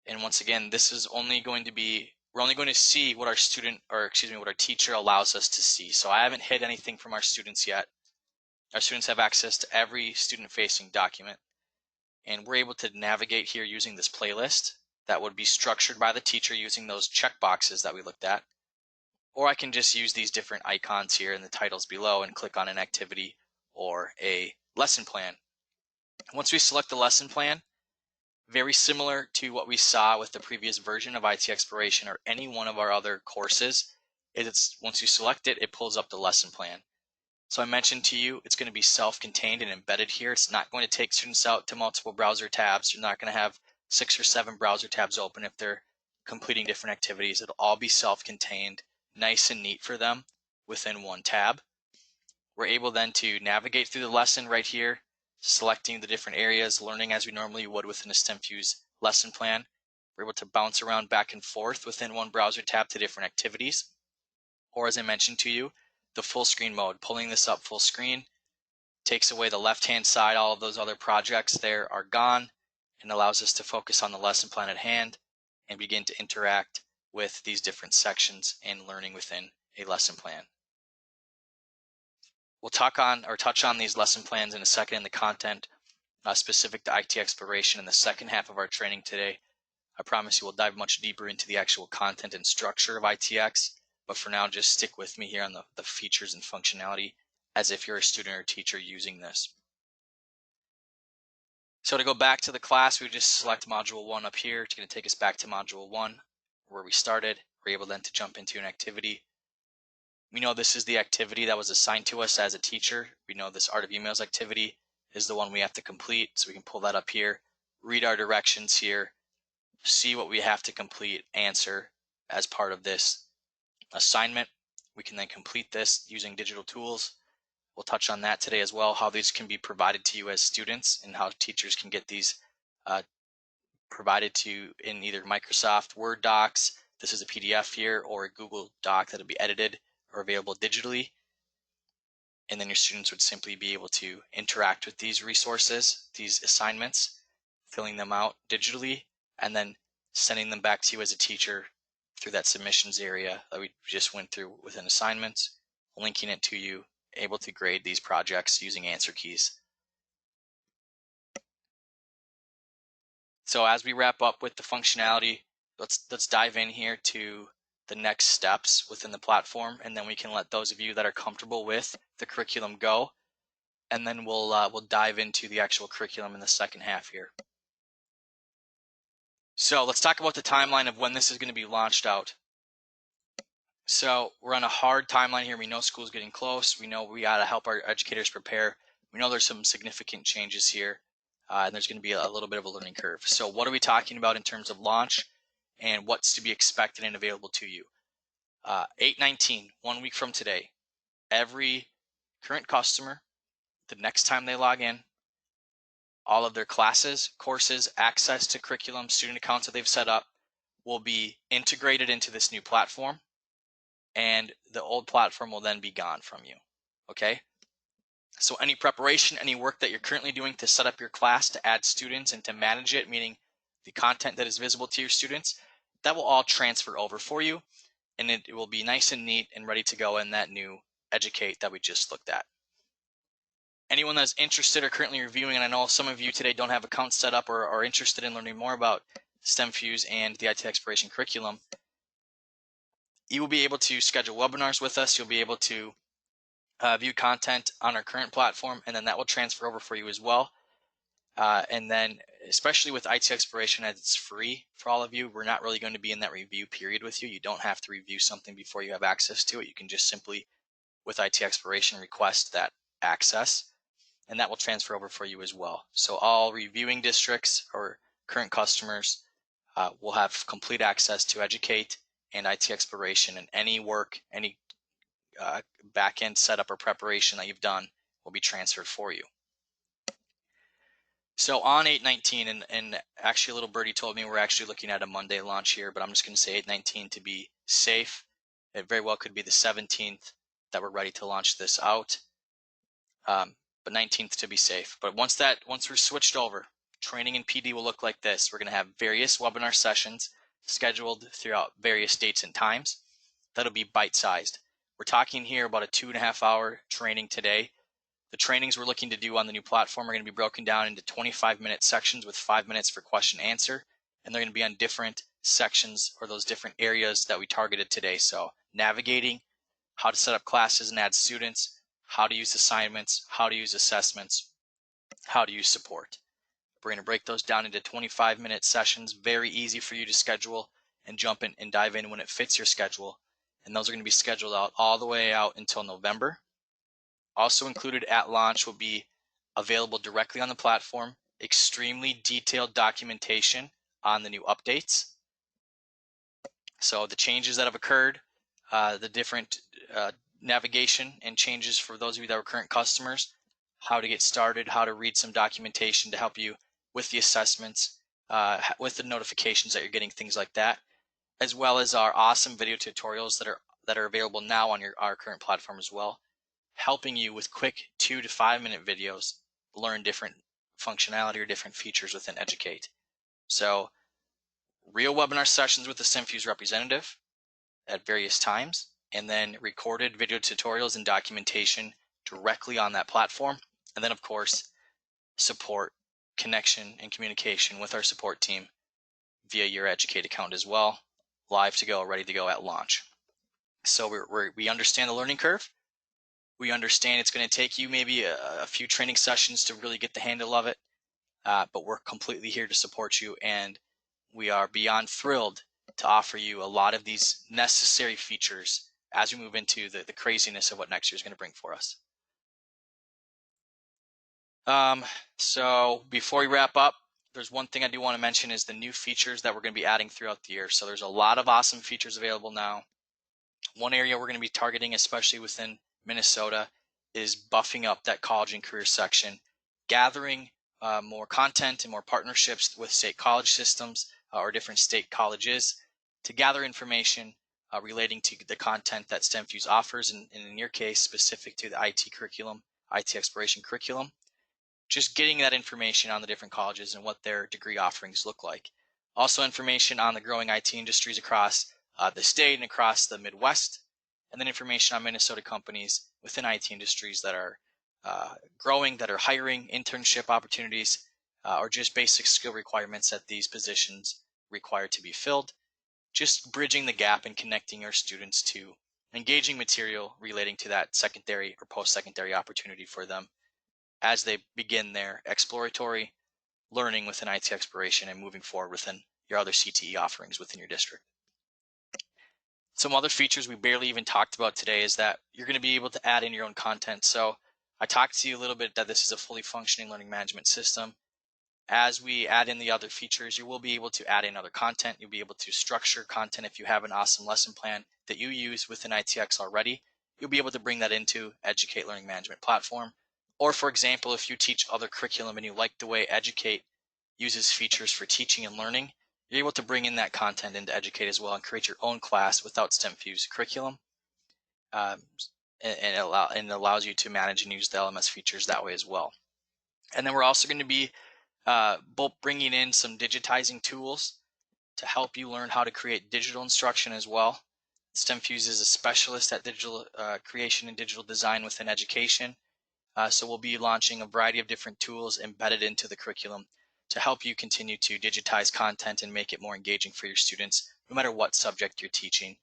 And once again, this is only going to be, we're only going to see what our student, or excuse me, what our teacher allows us to see. So I haven't hid anything from our students yet. Our students have access to every student-facing document. And we're able to navigate here using this playlist that would be structured by the teacher using those checkboxes that we looked at. Or I can just use these different icons here in the titles below and click on an activity or a lesson plan. Once we select the lesson plan, very similar to what we saw with the previous version of IT Exploration or any one of our other courses, is once you select it, it pulls up the lesson plan. So I mentioned to you, it's going to be self-contained and embedded here. It's not going to take students out to multiple browser tabs. You're not going to have 6 or 7 browser tabs open if they're completing different activities. It'll all be self-contained, nice and neat for them within one tab. We're able then to navigate through the lesson right here, selecting the different areas, learning as we normally would within a STEMFuse lesson plan. We're able to bounce around back and forth within one browser tab to different activities. Or as I mentioned to you, the full screen mode, pulling this up full screen, takes away the left-hand side. All of those other projects there are gone and allows us to focus on the lesson plan at hand and begin to interact with these different sections and learning within a lesson plan. We'll touch on these lesson plans in a second in the content specific to IT Exploration in the second half of our training today. I promise you we'll dive much deeper into the actual content and structure of ITX, but for now just stick with me here on the features and functionality as if you're a student or teacher using this. So to go back to the class, we just select Module 1 up here. It's going to take us back to Module 1 where we started. We're able then to jump into an activity. We know this is the activity that was assigned to us as a teacher. We know this Art of Emails activity is the one we have to complete, so we can pull that up here, read our directions here, see what we have to complete, answer as part of this assignment. We can then complete this using digital tools. We'll touch on that today as well, how these can be provided to you as students and how teachers can get these provided to in either Microsoft Word docs. This is a PDF here, or a Google Doc that'll be edited or available digitally. And then your students would simply be able to interact with these resources, these assignments, filling them out digitally, and then sending them back to you as a teacher through that submissions area that we just went through within assignments, linking it to you, able to grade these projects using answer keys. So as we wrap up with the functionality, let's dive in here to the next steps within the platform, and then we can let those of you that are comfortable with the curriculum go, and then we'll dive into the actual curriculum in the second half here. So let's talk about the timeline of when this is going to be launched out. So we're on a hard timeline here. We know school's getting close. We know we got to help our educators prepare. We know there's some significant changes here, and there's going to be a little bit of a learning curve. So what are we talking about in terms of launch and what's to be expected and available to you? 8/19, 1 week from today, every current customer, the next time they log in, all of their classes, courses, access to curriculum, student accounts that they've set up will be integrated into this new platform, and the old platform will then be gone from you. Okay? So any preparation, any work that you're currently doing to set up your class, to add students and to manage it, meaning the content that is visible to your students, that will all transfer over for you, and it will be nice and neat and ready to go in that new Educate that we just looked at. Anyone that's interested or currently reviewing, and I know some of you today don't have accounts set up or are interested in learning more about STEMFuse and the IT Exploration curriculum, you will be able to schedule webinars with us. You'll be able to view content on our current platform, and then that will transfer over for you as well. And then, especially with IT Exploration, as it's free for all of you, we're not really going to be in that review period with you. You don't have to review something before you have access to it. You can just simply, with IT Exploration, request that access, and that will transfer over for you as well. So all reviewing districts or current customers will have complete access to Educate and IT Exploration, and any work, any back-end setup or preparation that you've done will be transferred for you. So on 8/19, and actually a little birdie told me we're actually looking at a Monday launch here, but I'm just going to say 8/19 to be safe. It very well could be the 17th that we're ready to launch this out, but 19th to be safe. But once we're switched over, training and PD will look like this. We're going to have various webinar sessions scheduled throughout various dates and times. That'll be bite-sized. We're talking here about a 2.5-hour training today. The trainings we're looking to do on the new platform are going to be broken down into 25-minute sections with 5 minutes for question and answer, and they're going to be on different sections or those different areas that we targeted today. So navigating, how to set up classes and add students, how to use assignments, how to use assessments, how to use support. We're going to break those down into 25-minute sessions, very easy for you to schedule and jump in and dive in when it fits your schedule. And those are going to be scheduled out all the way out until November. Also included at launch will be available directly on the platform, extremely detailed documentation on the new updates. So the changes that have occurred, the different navigation and changes for those of you that are current customers, how to get started, how to read some documentation to help you with the assessments, with the notifications that you're getting, things like that, as well as our awesome video tutorials that are available now on our current platform as well, helping you with quick 2 to 5 minute videos learn different functionality or different features within Educate. So real webinar sessions with the STEMFuse representative at various times, and then recorded video tutorials and documentation directly on that platform. And then of course, support, connection, and communication with our support team via your Educate account as well, live to go, ready to go at launch. So we understand the learning curve. We understand it's going to take you maybe a few training sessions to really get the handle of it, but we're completely here to support you, and we are beyond thrilled to offer you a lot of these necessary features as we move into the craziness of what next year is going to bring for us. So before we wrap up, there's one thing I do want to mention is the new features that we're going to be adding throughout the year. So there's a lot of awesome features available now. One area we're going to be targeting, especially within Minnesota, is buffing up that college and career section, gathering more content and more partnerships with state college systems or different state colleges to gather information relating to the content that STEMFuse offers, and in your case, specific to the IT curriculum, IT Exploration curriculum. Just getting that information on the different colleges and what their degree offerings look like. Also information on the growing IT industries across the state and across the Midwest, and then information on Minnesota companies within IT industries that are growing, that are hiring, internship opportunities, or just basic skill requirements that these positions require to be filled. Just bridging the gap and connecting your students to engaging material relating to that secondary or post-secondary opportunity for them as they begin their exploratory learning within IT Exploration and moving forward within your other CTE offerings within your district. Some other features we barely even talked about today is that you're going to be able to add in your own content. So I talked to you a little bit that this is a fully functioning learning management system. As we add in the other features, you will be able to add in other content. You'll be able to structure content if you have an awesome lesson plan that you use within ITX already. You'll be able to bring that into Educate Learning Management Platform. Or for example, if you teach other curriculum and you like the way Educate uses features for teaching and learning, you're able to bring in that content into Educate as well and create your own class without STEMFuse curriculum. And it allows you to manage and use the LMS features that way as well. And then we're also going to be both bringing in some digitizing tools to help you learn how to create digital instruction as well. STEMFuse is a specialist at digital creation and digital design within education. So we'll be launching a variety of different tools embedded into the curriculum to help you continue to digitize content and make it more engaging for your students, no matter what subject you're teaching.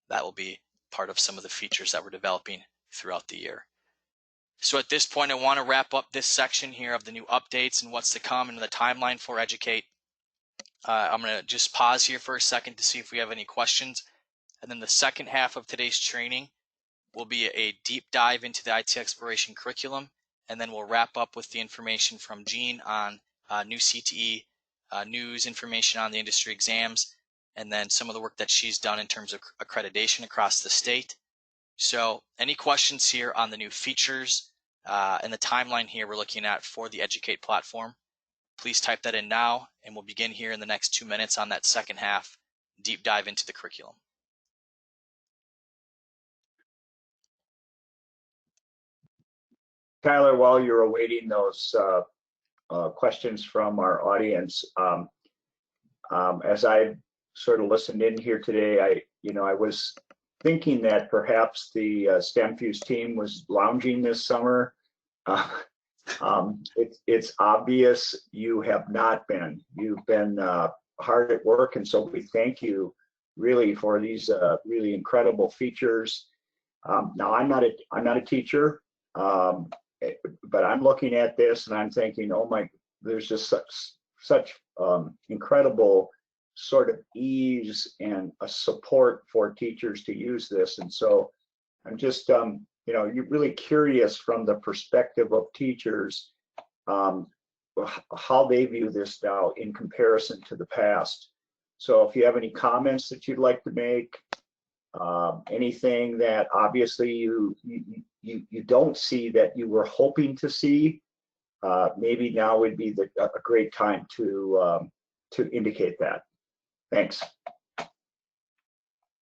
That will be part of some of the features that we're developing throughout the year. So at this point, I want to wrap up this section here of the new updates and what's to come and the timeline for Educate. I'm going to just pause here for a second to see if we have any questions. And then the second half of today's training will be a deep dive into the IT exploration curriculum. And then we'll wrap up with the information from Jean on new CTE, news information on the industry exams, and then some of the work that she's done in terms of accreditation across the state. So any questions here on the new features and the timeline here we're looking at for the Educate platform, please type that in now, and we'll begin here in the next 2 minutes on that second half, deep dive into the curriculum. Tyler, while you're awaiting those questions from our audience, as I sort of listened in here today, I was thinking that perhaps the STEMFuse team was lounging this summer. It's obvious you have not been. You've been hard at work, and so we thank you really for these really incredible features. Now, I'm not a teacher, but I'm looking at this and I'm thinking, oh my, there's just such incredible sort of ease and a support for teachers to use this. And so I'm just, you're really curious from the perspective of teachers, how they view this now in comparison to the past. So if you have any comments that you'd like to make, anything that obviously you don't see that you were hoping to see, maybe now would be a great time to indicate that. Thanks.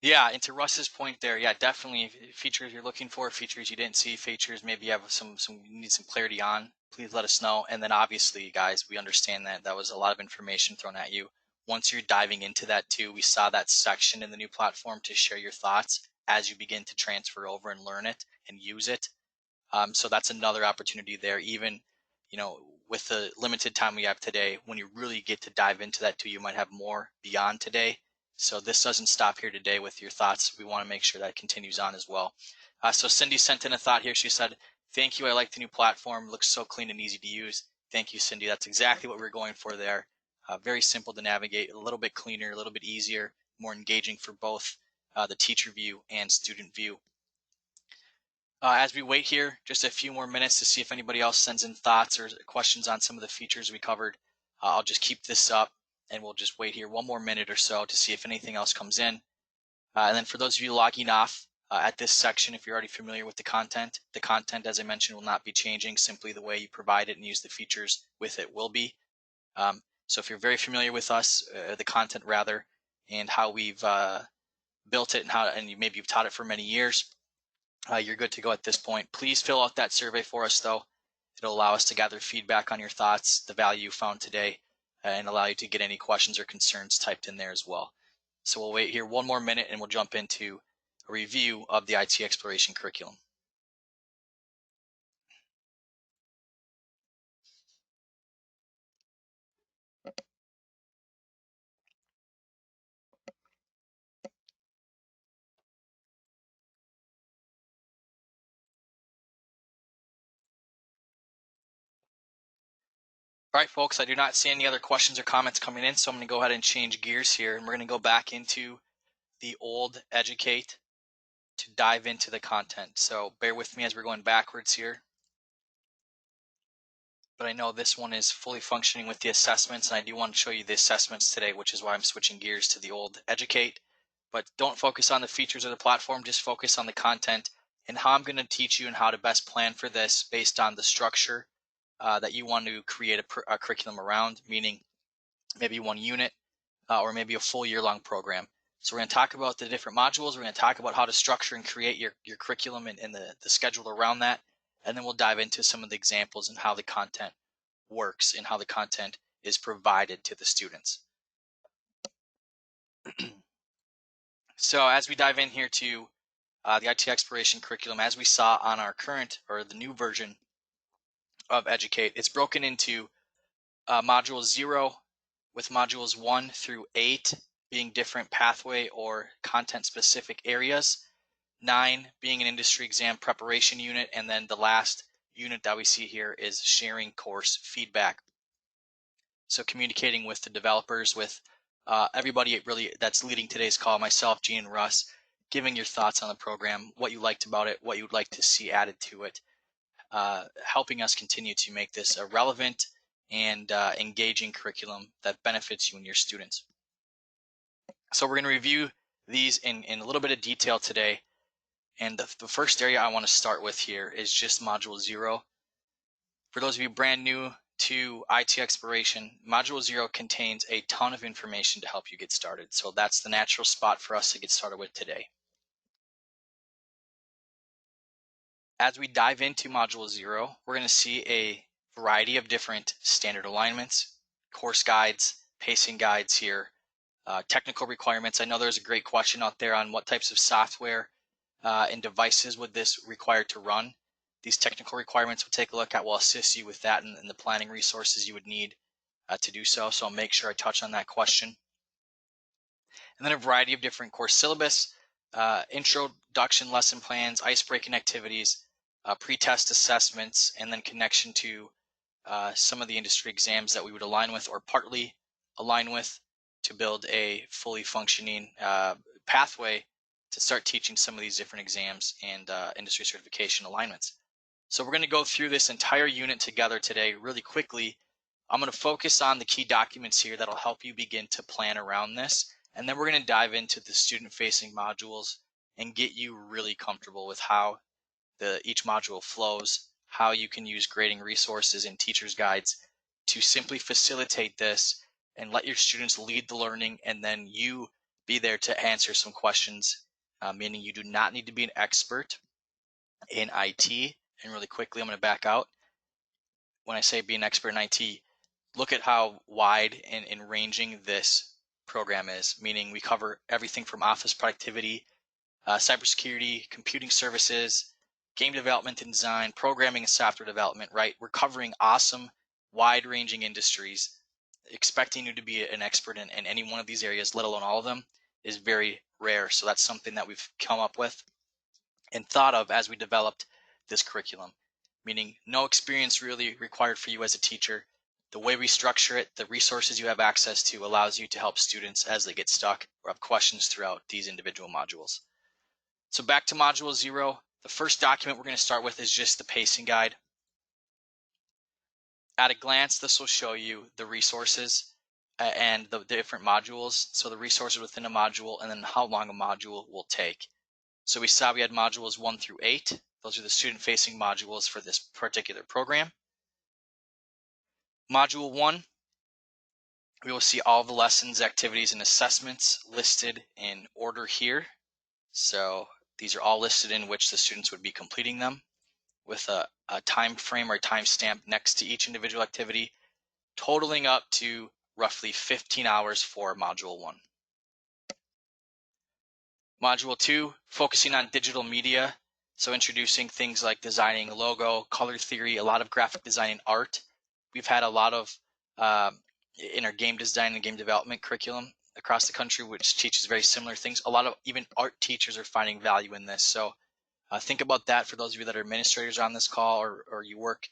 Yeah, and to Russ's point there, yeah, definitely features you're looking for, features you didn't see, features maybe you have you need some clarity on, please let us know. And then obviously, guys, we understand that was a lot of information thrown at you. Once you're diving into that too, we saw that section in the new platform to share your thoughts as you begin to transfer over and learn it and use it. So that's another opportunity there, even, with the limited time we have today, when you really get to dive into that too, you might have more beyond today. So this doesn't stop here today with your thoughts. We want to make sure that continues on as well. So Cindy sent in a thought here. She said, thank you. I like the new platform. It looks so clean and easy to use. Thank you, Cindy. That's exactly what we're going for there. Very simple to navigate, a little bit cleaner, a little bit easier, more engaging for both the teacher view and student view. As we wait here, just a few more minutes to see if anybody else sends in thoughts or questions on some of the features we covered. I'll just keep this up and we'll just wait here one more minute or so to see if anything else comes in. And then for those of you logging off at this section, if you're already familiar with the content, as I mentioned, will not be changing. Simply the way you provide it and use the features with it will be. So if you're very familiar with us, the content rather, and how we've built it and maybe you've taught it for many years, you're good to go at this point. Please fill out that survey for us though. It'll allow us to gather feedback on your thoughts, the value you found today, and allow you to get any questions or concerns typed in there as well. So we'll wait here one more minute and we'll jump into a review of the IT exploration curriculum. All right, folks, I do not see any other questions or comments coming in, so I'm going to go ahead and change gears here, and we're going to go back into the old Educate to dive into the content. So bear with me as we're going backwards here. But I know this one is fully functioning with the assessments, and I do want to show you the assessments today, which is why I'm switching gears to the old Educate. But don't focus on the features of the platform, just focus on the content and how I'm going to teach you and how to best plan for this based on the structure that you want to create a curriculum around, meaning maybe one unit or maybe a full year-long program. So we're going to talk about the different modules. We're going to talk about how to structure and create your curriculum and the schedule around that. And then we'll dive into some of the examples and how the content works and how the content is provided to the students. So as we dive in here to the IT exploration curriculum, as we saw on our current or the new version of Educate. It's broken into Module 0 with Modules 1 through 8 being different pathway or content-specific areas, 9 being an industry exam preparation unit, and then the last unit that we see here is sharing course feedback. So communicating with the developers, with everybody really that's leading today's call, myself, Gene, and Russ, giving your thoughts on the program, what you liked about it, what you would like to see added to it, helping us continue to make this a relevant and engaging curriculum that benefits you and your students. So we're going to review these in a little bit of detail today. And the first area I want to start with here is just Module 0. For those of you brand new to IT exploration, Module 0 contains a ton of information to help you get started. So that's the natural spot for us to get started with today. As we dive into Module 0, we're going to see a variety of different standard alignments, course guides, pacing guides here, technical requirements. I know there's a great question out there on what types of software and devices would this require to run. These technical requirements we'll take a look at. Will assist you with that and the planning resources you would need to do so. So I'll make sure I touch on that question. And then a variety of different course syllabus, introduction lesson plans, icebreaking activities, pre-test assessments, and then connection to some of the industry exams that we would align with or partly align with to build a fully functioning pathway to start teaching some of these different exams and industry certification alignments. So we're going to go through this entire unit together today really quickly. I'm going to focus on the key documents here that'll help you begin to plan around this. And then we're going to dive into the student-facing modules and get you really comfortable with how each module flows, how you can use grading resources and teacher's guides to simply facilitate this and let your students lead the learning, and then you be there to answer some questions, meaning you do not need to be an expert in IT. And really quickly, I'm going to back out. When I say be an expert in IT, look at how wide and ranging this program is, meaning we cover everything from office productivity, cybersecurity, computing services, game development and design, programming and software development, right? We're covering awesome, wide-ranging industries. Expecting you to be an expert in any one of these areas, let alone all of them, is very rare. So that's something that we've come up with and thought of as we developed this curriculum, meaning no experience really required for you as a teacher. The way we structure it, the resources you have access to allows you to help students as they get stuck or have questions throughout these individual modules. So back to Module 0, the first document we're going to start with is just the pacing guide. At a glance, this will show you the resources and the different modules. So the resources within a module and then how long a module will take. So we saw we had modules 1 through 8. Those are the student-facing modules for this particular program. Module 1, we will see all the lessons, activities, and assessments listed in order here. So these are all listed in which the students would be completing them with a time frame or time stamp next to each individual activity, totaling up to roughly 15 hours for Module 1. Module 2, focusing on digital media, so introducing things like designing a logo, color theory, a lot of graphic design and art. We've had a lot of in our game design and game development curriculum across the country, which teaches very similar things. A lot of even art teachers are finding value in this. So think about that for those of you that are administrators on this call, or you work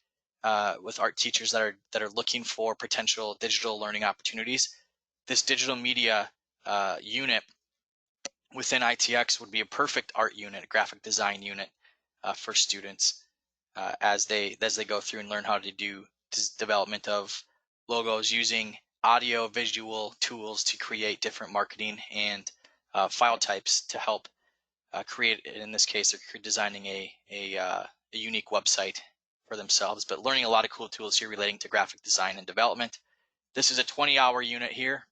with art teachers that are looking for potential digital learning opportunities. This digital media unit within ITX would be a perfect art unit, graphic design unit for students as they go through and learn how to do this development of logos using audio visual tools to create different marketing and file types to help create, in this case, they're designing a unique website for themselves, but learning a lot of cool tools here relating to graphic design and development. This is a 20-hour unit here.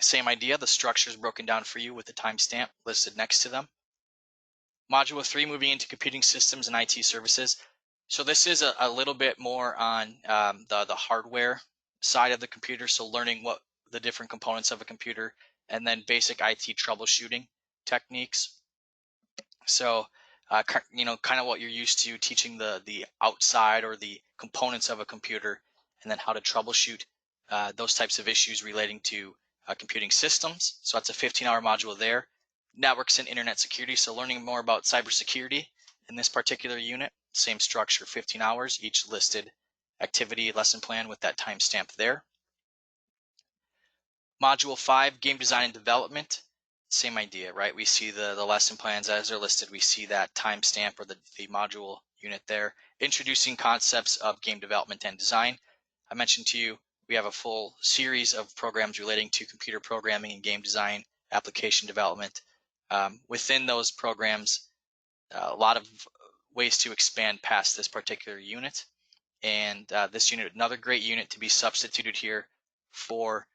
Same idea, the structure is broken down for you with the timestamp listed next to them. Module 3, moving into computing systems and IT services. So this is a little bit more on the hardware side of the computer, so learning what the different components of a computer, and then basic IT troubleshooting techniques. So kind of what you're used to teaching the outside or the components of a computer, and then how to troubleshoot those types of issues relating to computing systems. So that's a 15-hour module there. Networks and internet security, so learning more about cybersecurity in this particular unit. Same structure, 15 hours, each listed activity lesson plan with that timestamp there. Module 5, game design and development. Same idea, right? We see the lesson plans as they're listed. We see that timestamp or the module unit there. Introducing concepts of game development and design. I mentioned to you, we have a full series of programs relating to computer programming and game design, application development. Within those programs, a lot of ways to expand past this particular unit. And this unit, another great unit to be substituted here for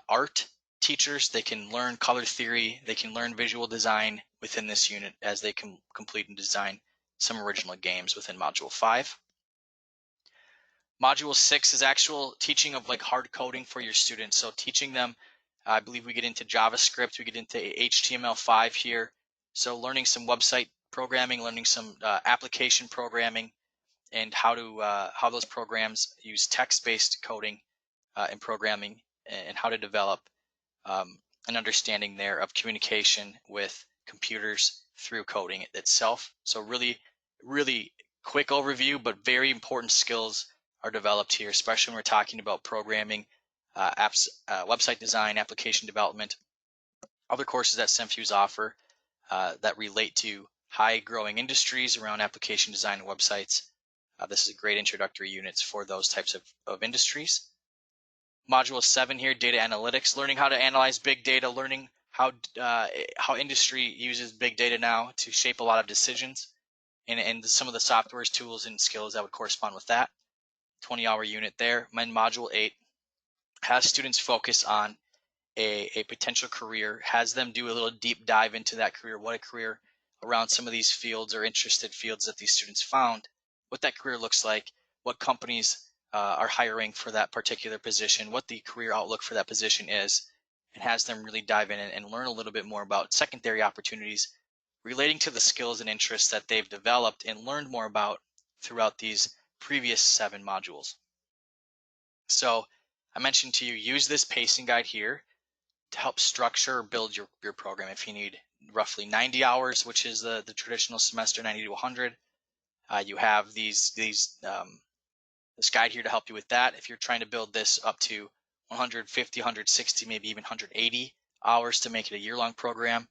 art teachers. They can learn color theory, they can learn visual design within this unit as they can complete and design some original games within Module 5. Module 6 is actual teaching of like hard coding for your students. So teaching them, I believe we get into JavaScript, we get into HTML5 here. So learning some website programming, learning some application programming, and how those programs use text-based coding and programming, and how to develop an understanding there of communication with computers through coding itself. So really, really quick overview, but very important skills are developed here, especially when we're talking about programming, apps, website design, application development, other courses that STEMFuse offer that relate to high growing industries around application design and websites. This is a great introductory units for those types of industries. Module 7 here, data analytics, learning how to analyze big data, learning how industry uses big data now to shape a lot of decisions, and some of the softwares, tools, and skills that would correspond with that. 20-hour unit there. Module 8 has students focus on a potential career, has them do a little deep dive into that career, what a career around some of these fields or interested fields that these students found, what that career looks like, what companies are hiring for that particular position, what the career outlook for that position is, and has them really dive in and learn a little bit more about secondary opportunities relating to the skills and interests that they've developed and learned more about throughout these previous 7 modules. So I mentioned to you, use this pacing guide here to help structure or build your program. If you need roughly 90 hours, which is the traditional semester, 90 to 100, you have this guide here to help you with that. If you're trying to build this up to 150, 160, maybe even 180 hours to make it a year-long program,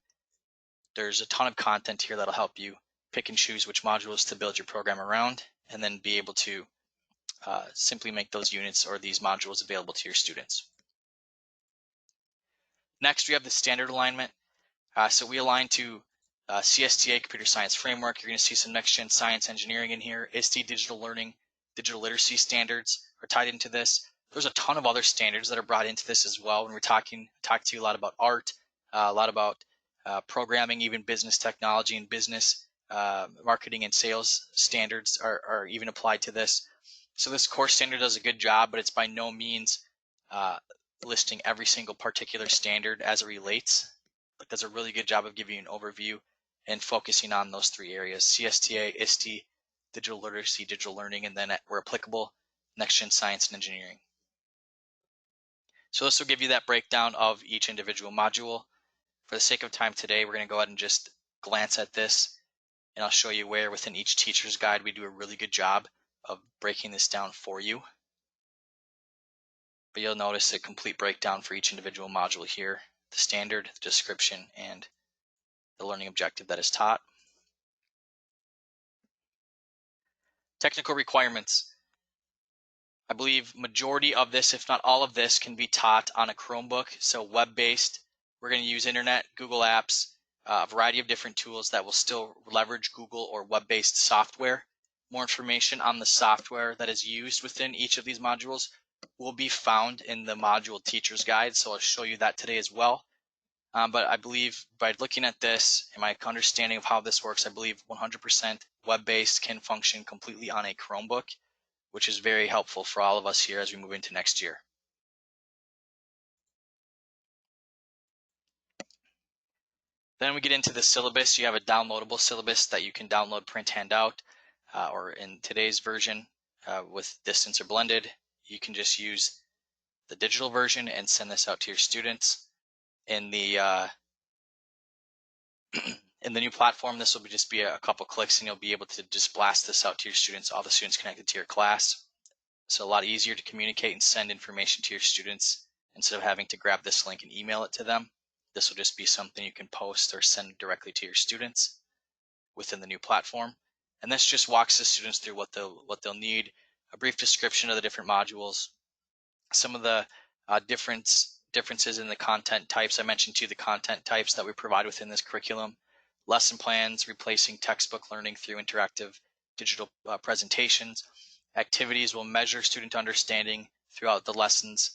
there's a ton of content here that'll help you pick and choose which modules to build your program around, and then be able to simply make those units or these modules available to your students. Next, we have the standard alignment. So we align to CSTA, Computer Science Framework. You're going to see some next-gen science engineering in here. ISTE, digital learning, digital literacy standards are tied into this. There's a ton of other standards that are brought into this as well. When we're talking to you a lot about art, a lot about programming, even business technology and business marketing and sales standards are even applied to this. So this course standard does a good job, but it's by no means listing every single particular standard as it relates. It does a really good job of giving you an overview and focusing on those 3 areas: CSTA, ISTE, digital literacy, digital learning, and then where applicable, next-gen science and engineering. So this will give you that breakdown of each individual module. For the sake of time today, we're going to go ahead and just glance at this, and I'll show you where within each teacher's guide we do a really good job of breaking this down for you. But you'll notice a complete breakdown for each individual module here: the standard, the description, and the learning objective that is taught. Technical requirements. I believe majority of this, if not all of this, can be taught on a Chromebook, so web-based. We're going to use internet, Google Apps, a variety of different tools that will still leverage Google or web-based software. More information on the software that is used within each of these modules will be found in the module teacher's guide, so I'll show you that today as well. But I believe by looking at this and my understanding of how this works, I believe 100% web-based can function completely on a Chromebook, which is very helpful for all of us here as we move into next year. Then we get into the syllabus. You have a downloadable syllabus that you can download, print, hand out, or in today's version with distance or blended, you can just use the digital version and send this out to your students. In the in the new platform, this will just be a couple clicks and you'll be able to just blast this out to your students, all the students connected to your class. So a lot easier to communicate and send information to your students instead of having to grab this link and email it to them. This will just be something you can post or send directly to your students within the new platform. And this just walks the students through what they'll need, a brief description of the different modules, some of the differences in the content types. I mentioned the content types that we provide within this curriculum, lesson plans, replacing textbook learning through interactive digital presentations. Activities will measure student understanding throughout the lessons.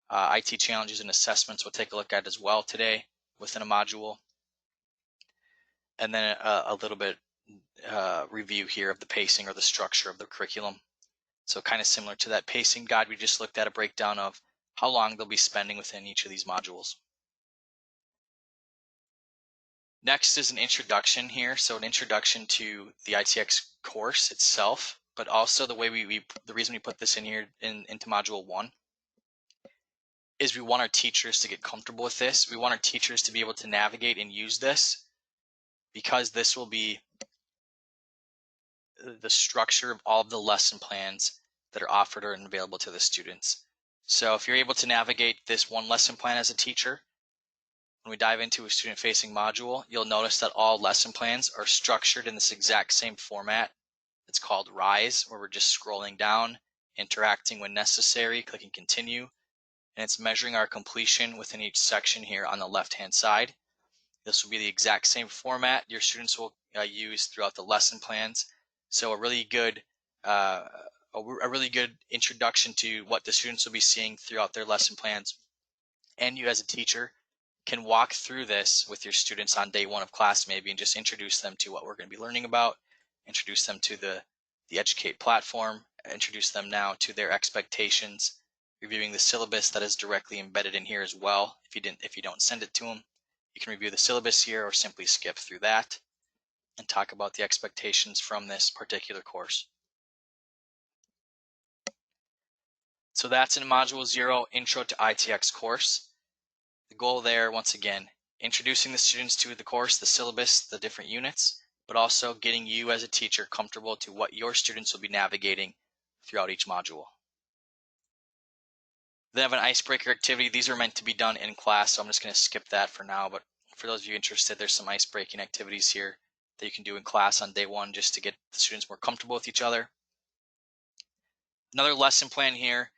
IT challenges and assessments we'll take a look at as well today within a module. And then a little bit review here of the pacing or the structure of the curriculum. So kind of similar to that pacing guide, we just looked at a breakdown of how long they'll be spending within each of these modules. Next is an introduction here. So an introduction to the ITX course itself, but also the way the reason we put this in here into module 1 is we want our teachers to get comfortable with this. We want our teachers to be able to navigate and use this, because this will be the structure of all of the lesson plans that are offered and available to the students. So if you're able to navigate this one lesson plan as a teacher, when we dive into a student-facing module, you'll notice that all lesson plans are structured in this exact same format. It's called Rise, where we're just scrolling down, interacting when necessary, clicking continue, and it's measuring our completion within each section here on the left-hand side. This will be the exact same format your students will use throughout the lesson plans. So a really good introduction to what the students will be seeing throughout their lesson plans. And you as a teacher can walk through this with your students on day 1 of class maybe and just introduce them to what we're going to be learning about, introduce them to the Educate platform, introduce them now to their expectations, reviewing the syllabus that is directly embedded in here as well. If you don't send it to them, you can review the syllabus here or simply skip through that and talk about the expectations from this particular course. So that's in Module 0, Intro to ITX course. The goal there, once again, introducing the students to the course, the syllabus, the different units, but also getting you as a teacher comfortable to what your students will be navigating throughout each module. Then have an icebreaker activity. These are meant to be done in class, so I'm just going to skip that for now, but for those of you interested, there's some ice-breaking activities here that you can do in class on day 1 just to get the students more comfortable with each other. Another lesson plan here,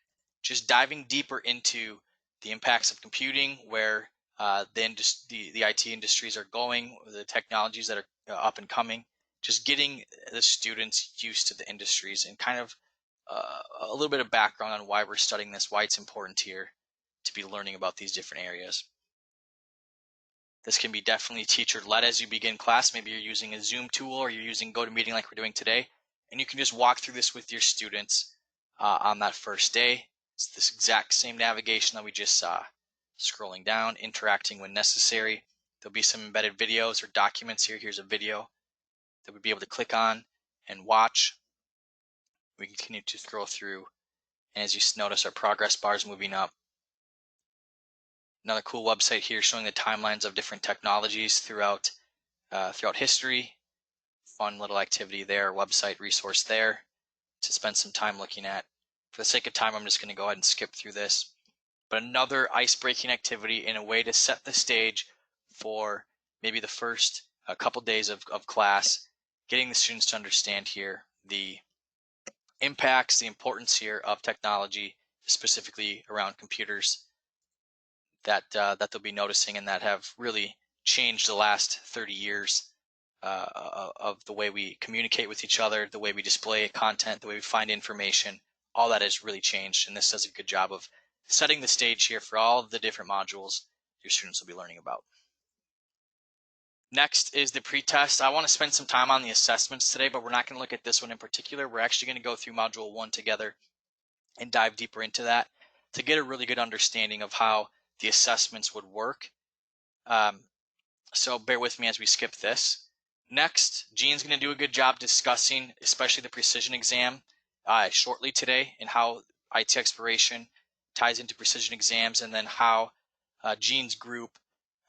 just diving deeper into the impacts of computing, where the IT industries are going, the technologies that are up and coming, just getting the students used to the industries and kind of a little bit of background on why we're studying this, why it's important here to be learning about these different areas. This can be definitely teacher-led as you begin class. Maybe you're using a Zoom tool or you're using GoToMeeting like we're doing today, and you can just walk through this with your students on that first day. It's this exact same navigation that we just saw. Scrolling down, interacting when necessary. There'll be some embedded videos or documents here. Here's a video that we'll be able to click on and watch. We can continue to scroll through, and as you notice, our progress bar is moving up. Another cool website here showing the timelines of different technologies throughout history. Fun little activity there, website resource there to spend some time looking at. For the sake of time, I'm just going to go ahead and skip through this. But another ice-breaking activity in a way to set the stage for maybe the first couple days of class, getting the students to understand here the impacts, the importance here of technology, specifically around computers, that they'll be noticing and that have really changed the last 30 years of the way we communicate with each other, the way we display content, the way we find information. All that has really changed, and this does a good job of setting the stage here for all of the different modules your students will be learning about. Next is the pretest. I want to spend some time on the assessments today, but we're not going to look at this one in particular. We're actually going to go through Module 1 together and dive deeper into that to get a really good understanding of how the assessments would work. So bear with me as we skip this. Next, Gene's going to do a good job discussing, especially the precision exam, shortly today, and how IT exploration ties into precision exams, and then how Gene's group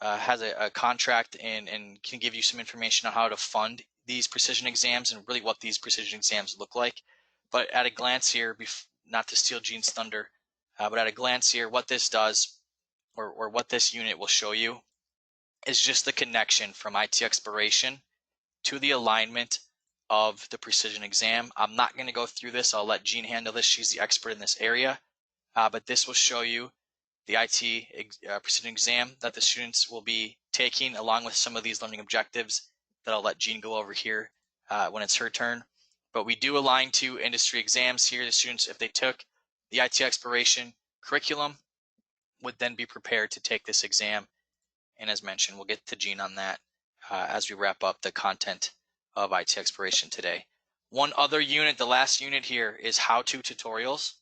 has a contract and can give you some information on how to fund these precision exams and really what these precision exams look like. But at a glance here, not to steal Gene's thunder, but at a glance here, what this does, or what this unit will show you, is just the connection from IT exploration to the alignment of the precision exam. I'm not going to go through this. I'll let Jean handle this. She's the expert in this area. But this will show you the IT precision exam that the students will be taking, along with some of these learning objectives that I'll let Jean go over here when it's her turn. But we do align to industry exams here. The students, if they took the IT exploration curriculum, would then be prepared to take this exam. And as mentioned, we'll get to Jean on that as we wrap up the content of IT exploration today. One other unit, the last unit here, is how-to tutorials.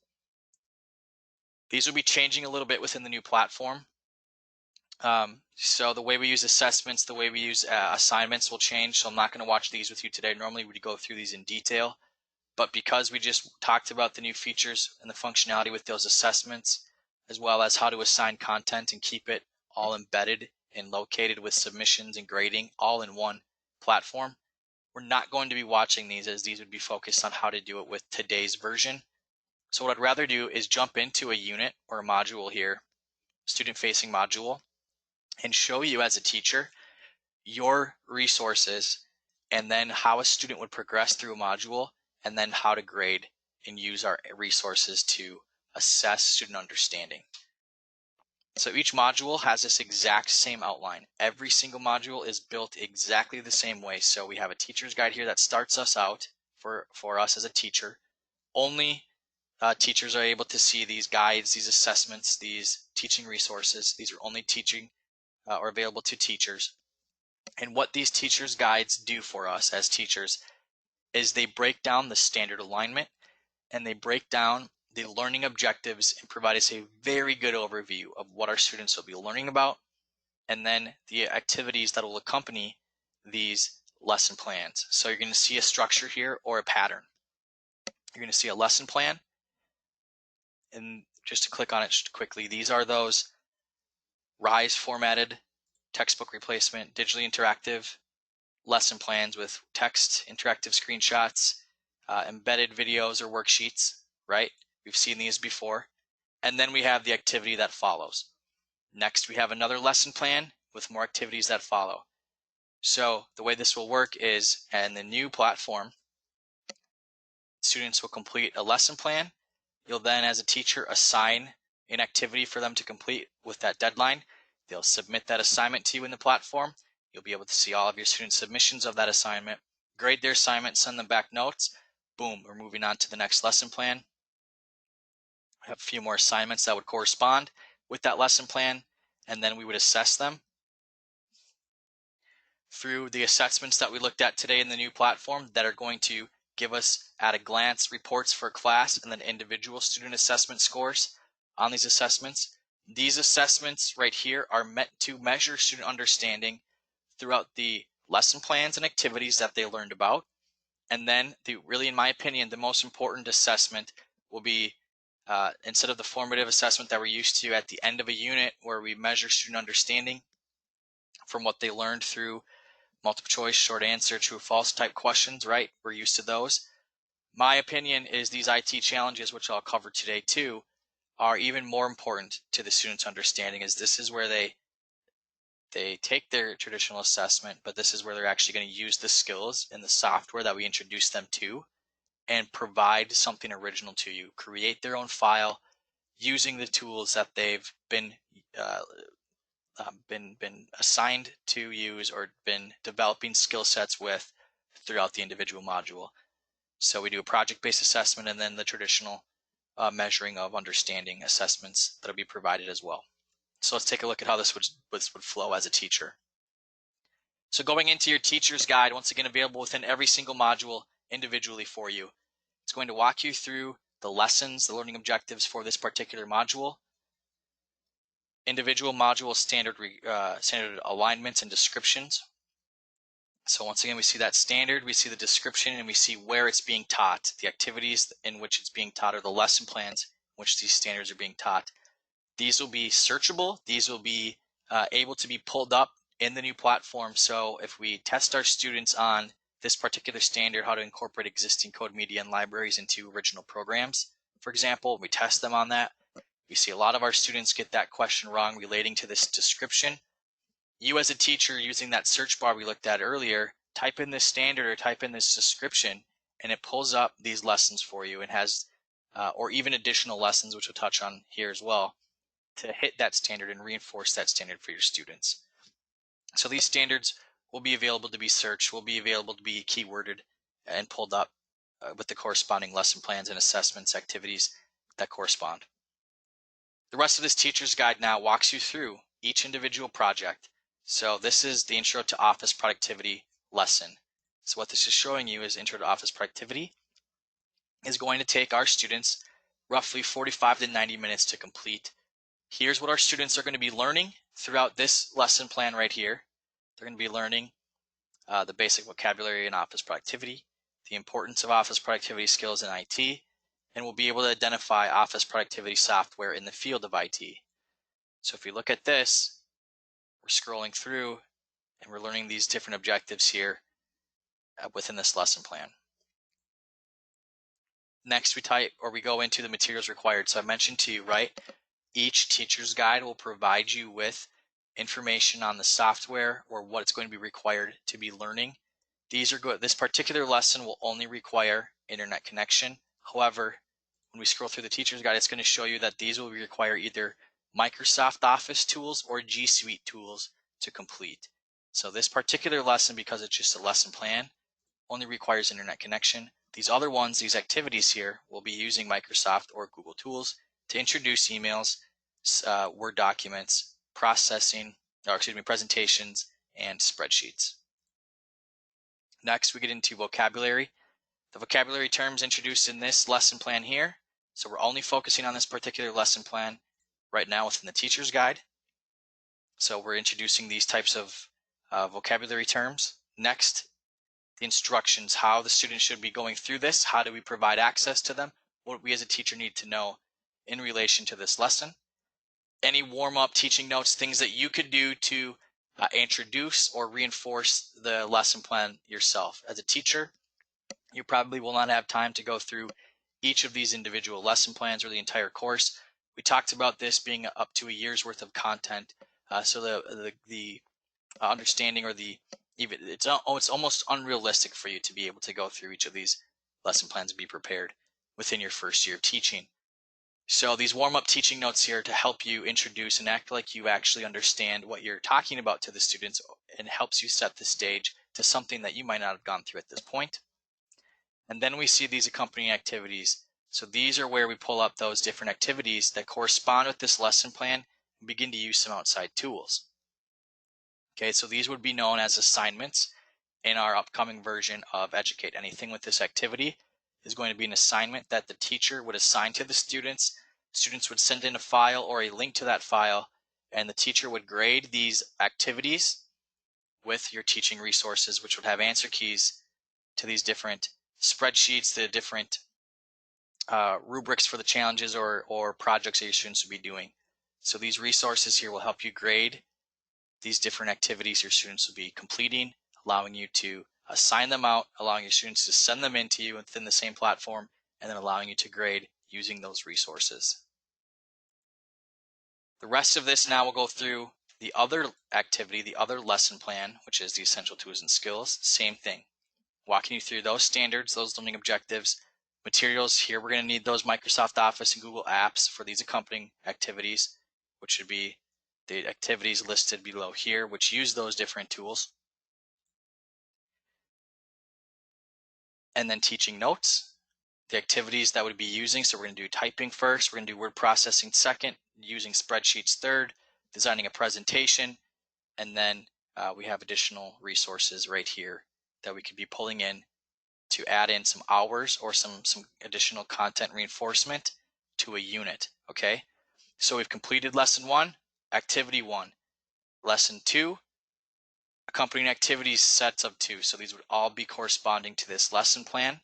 These will be changing a little bit within the new platform. So the way we use assessments, the way we use assignments will change. So I'm not going to watch these with you today. Normally we'd go through these in detail, but because we just talked about the new features and the functionality with those assessments, as well as how to assign content and keep it all embedded and located with submissions and grading all in one platform, we're not going to be watching these, as these would be focused on how to do it with today's version. So what I'd rather do is jump into a unit or a module here, student-facing module, and show you as a teacher your resources, and then how a student would progress through a module, and then how to grade and use our resources to assess student understanding. So each module has this exact same outline. Every single module is built exactly the same way. So we have a teacher's guide here that starts us out for us as a teacher. Only teachers are able to see these guides, these assessments, these teaching resources. These are only teaching or available to teachers. And what these teachers' guides do for us as teachers is they break down the standard alignment, and they break down the learning objectives and provide us a very good overview of what our students will be learning about, and then the activities that will accompany these lesson plans. So you're going to see a structure here or a pattern. You're going to see a lesson plan, and just to click on it quickly, these are those RISE formatted textbook replacement, digitally interactive lesson plans with text, interactive screenshots, embedded videos or worksheets, right? We've seen these before. And then we have the activity that follows. Next, we have another lesson plan with more activities that follow. So the way this will work is, in the new platform, students will complete a lesson plan. You'll then, as a teacher, assign an activity for them to complete with that deadline. They'll submit that assignment to you in the platform. You'll be able to see all of your student submissions of that assignment, grade their assignment, send them back notes. Boom, we're moving on to the next lesson plan. I have a few more assignments that would correspond with that lesson plan, and then we would assess them through the assessments that we looked at today in the new platform that are going to give us at a glance reports for class and then individual student assessment scores on these assessments. These assessments right here are meant to measure student understanding throughout the lesson plans and activities that they learned about. And then really, in my opinion, the most important assessment will be instead of the formative assessment that we're used to at the end of a unit where we measure student understanding from what they learned through multiple choice, short answer, true or false type questions, right? We're used to those. My opinion is these IT challenges, which I'll cover today too, are even more important to the students' understanding, as this is where they take their traditional assessment, but this is where they're actually going to use the skills and the software that we introduce them to and provide something original to you, create their own file using the tools that they've been assigned to use or been developing skill sets with throughout the individual module. So we do a project-based assessment and then the traditional measuring of understanding assessments that will be provided as well. So let's take a look at how this would flow as a teacher. So going into your teacher's guide, once again available within every single module individually for you. It's going to walk you through the lessons, the learning objectives for this particular module. individual module standard alignments and descriptions. So once again, we see that standard, we see the description, and we see where it's being taught, the activities in which it's being taught, or the lesson plans in which these standards are being taught. These will be searchable. These will be able to be pulled up in the new platform. So if we test our students on this particular standard, how to incorporate existing code media and libraries into original programs, for example, we test them on that. We see a lot of our students get that question wrong relating to this description. You as a teacher, using that search bar we looked at earlier, type in this standard or type in this description, and it pulls up these lessons for you and has, or even additional lessons, which we'll touch on here as well, to hit that standard and reinforce that standard for your students. So these standards will be available to be searched, will be available to be keyworded and pulled up with the corresponding lesson plans and assessments activities that correspond. The rest of this teacher's guide now walks you through each individual project. So this is the Intro to Office Productivity lesson. So what this is showing you is Intro to Office Productivity is going to take our students roughly 45 to 90 minutes to complete. Here's what our students are going to be learning throughout this lesson plan right here. They're going to be learning the basic vocabulary in office productivity, the importance of office productivity skills in IT, and we'll be able to identify office productivity software in the field of IT. So if we look at this, we're scrolling through and we're learning these different objectives here within this lesson plan. Next, we go into the materials required. So I mentioned to you, right? Each teacher's guide will provide you with information on the software or what it's going to be required to be learning. These are good. This particular lesson will only require internet connection. However, when we scroll through the teacher's guide, it's going to show you that these will require either Microsoft Office tools or G Suite tools to complete. So this particular lesson, because it's just a lesson plan, only requires internet connection. These other ones, these activities here, will be using Microsoft or Google tools to introduce emails, Word documents, presentations, and spreadsheets. Next, we get into vocabulary. The vocabulary terms introduced in this lesson plan here. So we're only focusing on this particular lesson plan right now within the teacher's guide. So we're introducing these types of vocabulary terms. Next, the instructions, how the student should be going through this, how do we provide access to them, what we as a teacher need to know in relation to this lesson. Any warm-up teaching notes, things that you could do to introduce or reinforce the lesson plan yourself. As a teacher, you probably will not have time to go through each of these individual lesson plans or the entire course. We talked about this being up to a year's worth of content. So the understanding or it's almost unrealistic for you to be able to go through each of these lesson plans and be prepared within your first year of teaching. So these warm-up teaching notes here to help you introduce and act like you actually understand what you're talking about to the students, and helps you set the stage to something that you might not have gone through at this point. And then we see these accompanying activities. So these are where we pull up those different activities that correspond with this lesson plan and begin to use some outside tools. Okay, so these would be known as assignments in our upcoming version of Educate. Anything with this activity is going to be an assignment that the teacher would assign to the students. Students would send in a file or a link to that file, and the teacher would grade these activities with your teaching resources, which would have answer keys to these different spreadsheets, the different rubrics for the challenges or projects that your students will be doing. So these resources here will help you grade these different activities your students will be completing, allowing you to assign them out, allowing your students to send them in to you within the same platform, and then allowing you to grade using those resources. The rest of this now will go through the other activity, the other lesson plan, which is the essential tools and skills. Same thing, walking you through those standards, those learning objectives, materials. Here we're going to need those Microsoft Office and Google Apps for these accompanying activities, which should be the activities listed below here, which use those different tools. And then teaching notes, the activities that we'd be using. So we're going to do typing first, we're going to do word processing second, using spreadsheets third, designing a presentation, and then we have additional resources right here that we could be pulling in to add in some hours or some additional content reinforcement to a unit. Okay, so we've completed lesson 1. Activity 1, Lesson 2, accompanying activities sets of 2. So these would all be corresponding to this lesson plan,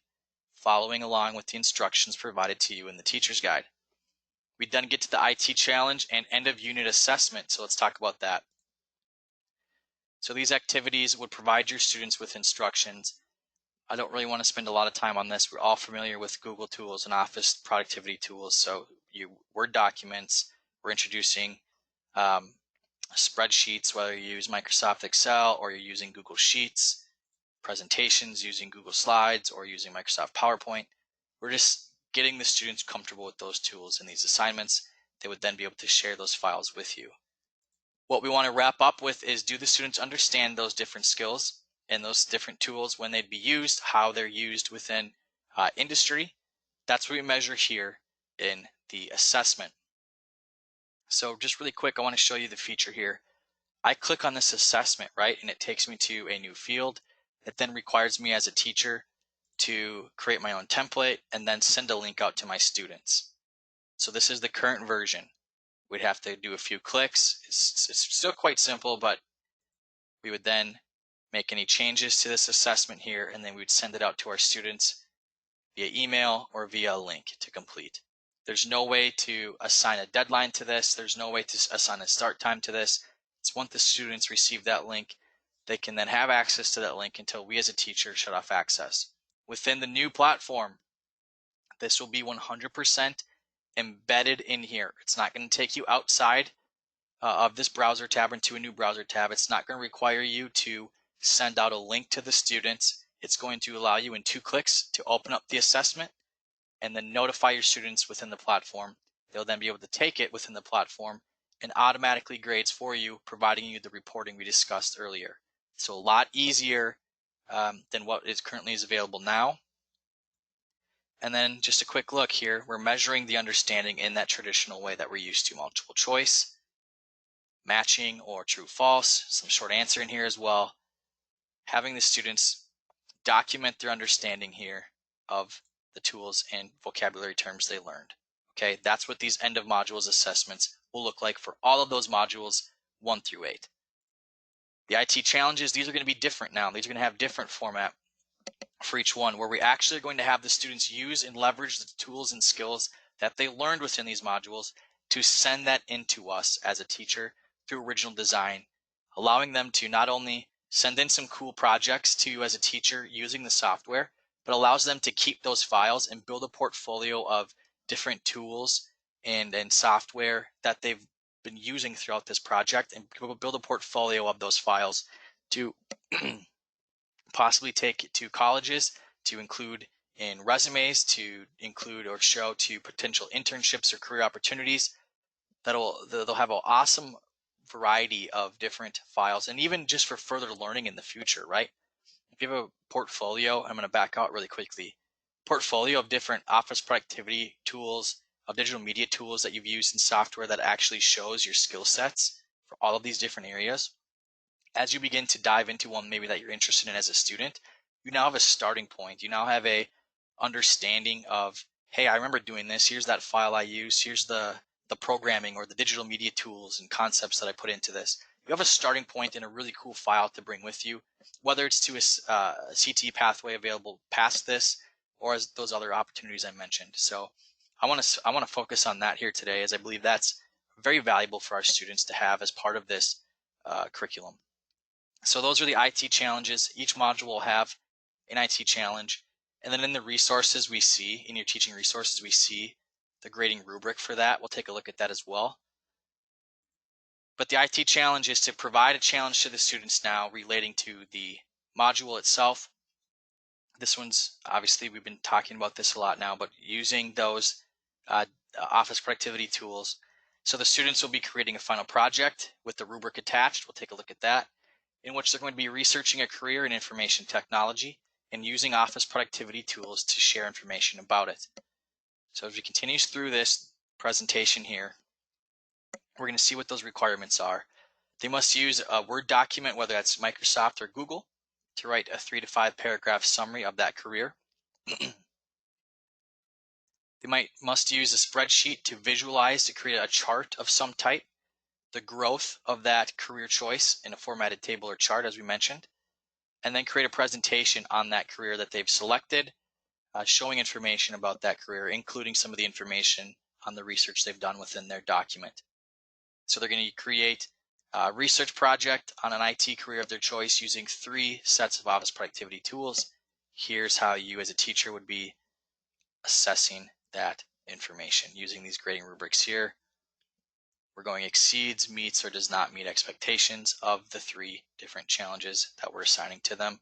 following along with the instructions provided to you in the teacher's guide. We then get to the IT challenge and end of unit assessment. So let's talk about that. So these activities would provide your students with instructions. I don't really want to spend a lot of time on this. We're all familiar with Google tools and Office productivity tools. So Word documents, we're introducing spreadsheets, whether you use Microsoft Excel or you're using Google Sheets, presentations using Google Slides or using Microsoft PowerPoint. We're just getting the students comfortable with those tools and these assignments. They would then be able to share those files with you. What we want to wrap up with is, do the students understand those different skills and those different tools when they'd be used, how they're used within industry? That's what we measure here in the assessment. So just really quick, I want to show you the feature here. I click on this assessment, right, and it takes me to a new field. It then requires me as a teacher to create my own template and then send a link out to my students. So this is the current version. We'd have to do a few clicks. It's still quite simple, but we would then make any changes to this assessment here, and then we would send it out to our students via email or via a link to complete. There's no way to assign a deadline to this. There's no way to assign a start time to this. It's once the students receive that link, they can then have access to that link until we as a teacher shut off access. Within the new platform, this will be 100% embedded in here. It's not going to take you outside of this browser tab into a new browser tab. It's not going to require you to send out a link to the students. It's going to allow you in 2 clicks to open up the assessment and then notify your students within the platform. They'll then be able to take it within the platform and automatically grades for you, providing you the reporting we discussed earlier. So a lot easier than what is currently available now. And then just a quick look here, we're measuring the understanding in that traditional way that we're used to: multiple choice, matching or true false, some short answer in here as well. Having the students document their understanding here of the tools and vocabulary terms they learned. Okay, that's what these end of modules assessments will look like for all of those modules 1 through 8. The IT challenges, these are going to be different now. These are going to have different format for each one, where we actually are going to have the students use and leverage the tools and skills that they learned within these modules to send that into us as a teacher through original design, allowing them to not only send in some cool projects to you as a teacher using the software, but allows them to keep those files and build a portfolio of different tools and software that they've been using throughout this project, and build a portfolio of those files to possibly take it to colleges, to include in resumes, to include or show to potential internships or career opportunities. They'll have an awesome variety of different files, and even just for further learning in the future, right? If you have a portfolio, I'm going to back out really quickly, portfolio of different office productivity tools, of digital media tools that you've used in software that actually shows your skill sets for all of these different areas. As you begin to dive into one maybe that you're interested in as a student, you now have a starting point. You now have a understanding of, hey, I remember doing this. Here's that file I use. Here's the programming or the digital media tools and concepts that I put into this. You have a starting point and a really cool file to bring with you, whether it's to a CTE pathway available past this or as those other opportunities I mentioned. So I want to focus on that here today, as I believe that's very valuable for our students to have as part of this curriculum. So those are the IT challenges. Each module will have an IT challenge. And then in the resources we see, in your teaching resources, we see the grading rubric for that. We'll take a look at that as well. But the IT challenge is to provide a challenge to the students now relating to the module itself. This one's, obviously, we've been talking about this a lot now, but using those office productivity tools. So the students will be creating a final project with the rubric attached. We'll take a look at that, in which they're going to be researching a career in information technology and using office productivity tools to share information about it. So as we continue through this presentation here, we're going to see what those requirements are. They must use a Word document, whether that's Microsoft or Google, to write a 3 to 5 paragraph summary of that career. They must use a spreadsheet to visualize, to create a chart of some type the growth of that career choice in a formatted table or chart, as we mentioned, and then create a presentation on that career that they've selected, showing information about that career, including some of the information on the research they've done within their document. So they're going to create a research project on an IT career of their choice using 3 sets of office productivity tools. Here's how you as a teacher would be assessing that information using these grading rubrics here. We're going exceeds, meets, or does not meet expectations of the 3 different challenges that we're assigning to them.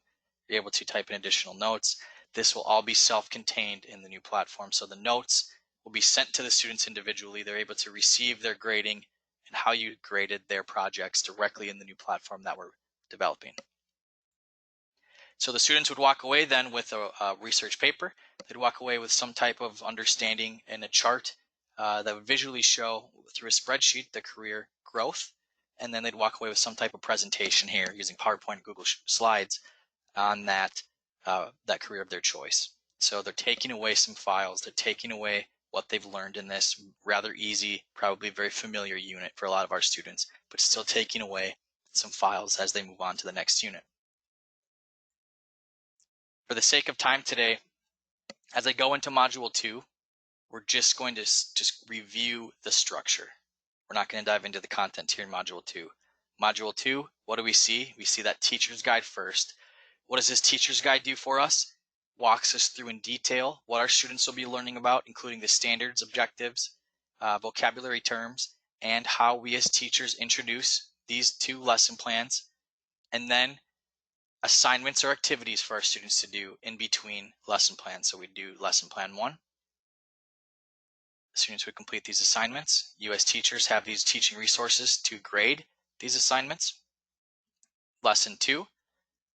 You're able to type in additional notes. This will all be self-contained in the new platform. So the notes will be sent to the students individually. They're able to receive their grading and how you graded their projects directly in the new platform that we're developing. So the students would walk away then with a research paper. They'd walk away with some type of understanding and a chart that would visually show through a spreadsheet the career growth, and then they'd walk away with some type of presentation here using PowerPoint, Google Slides on that career of their choice. So they're taking away some files. They're taking away what they've learned in this rather easy, probably very familiar unit for a lot of our students, but still taking away some files as they move on to the next unit. For the sake of time today, as I go into Module 2, we're just going to just review the structure. We're not going to dive into the content here in Module 2. Module 2, what do we see? We see that teacher's guide first. What does this teacher's guide do for us? Walks us through in detail what our students will be learning about, including the standards, objectives, vocabulary terms, and how we as teachers introduce these 2 lesson plans, and then assignments or activities for our students to do in between lesson plans. So we do lesson plan 1. The students would complete these assignments. You as teachers have these teaching resources to grade these assignments. Lesson 2,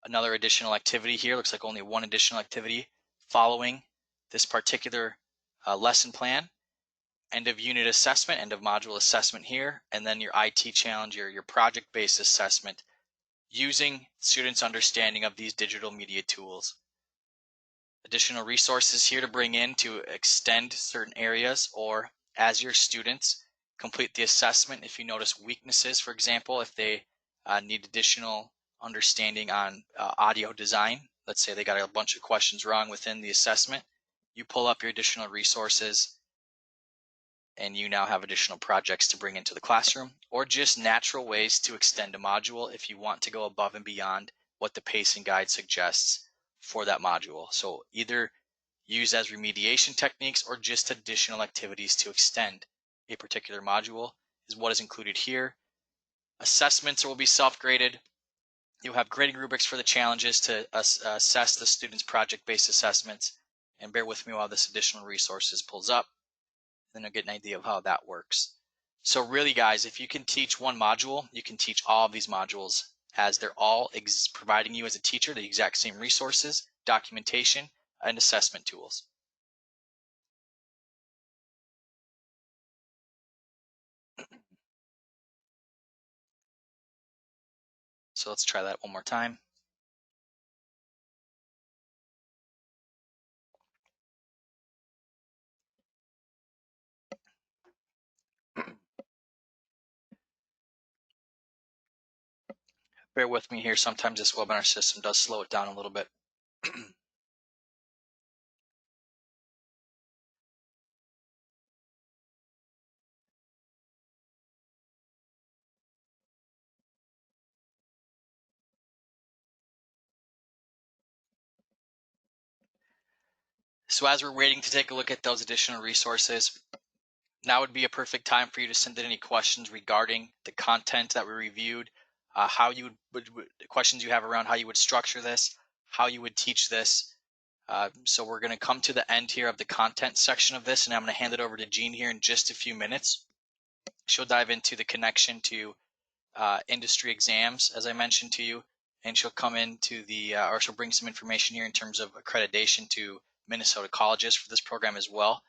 another additional activity here. Looks like only 1 additional activity following this particular lesson plan. End of unit assessment, end of module assessment here, and then your IT challenge, your project-based assessment using students' understanding of these digital media tools. Additional resources here to bring in to extend certain areas, or as your students complete the assessment, if you notice weaknesses, for example, if they need additional understanding on audio design, let's say they got a bunch of questions wrong within the assessment, you pull up your additional resources and you now have additional projects to bring into the classroom, or just natural ways to extend a module if you want to go above and beyond what the pacing guide suggests for that module. So either use as remediation techniques or just additional activities to extend a particular module is what is included here. Assessments will be self-graded. You'll have grading rubrics for the challenges to assess the students' project-based assessments, and bear with me while this additional resources pulls up. Then you'll get an idea of how that works. So really, guys, if you can teach 1 module, you can teach all of these modules, as they're all providing you as a teacher the exact same resources, documentation, and assessment tools. So let's try that one more time. Bear with me here. Sometimes this webinar system does slow it down a little bit. So as we're waiting to take a look at those additional resources, now would be a perfect time for you to send in any questions regarding the content that we reviewed, how you would questions you have around how you would structure this, how you would teach this. So we're going to come to the end here of the content section of this, and I'm going to hand it over to Jean here in just a few minutes. She'll dive into the connection to industry exams, as I mentioned to you, and she'll come into or she'll bring some information here in terms of accreditation to Minnesota colleges for this program as well.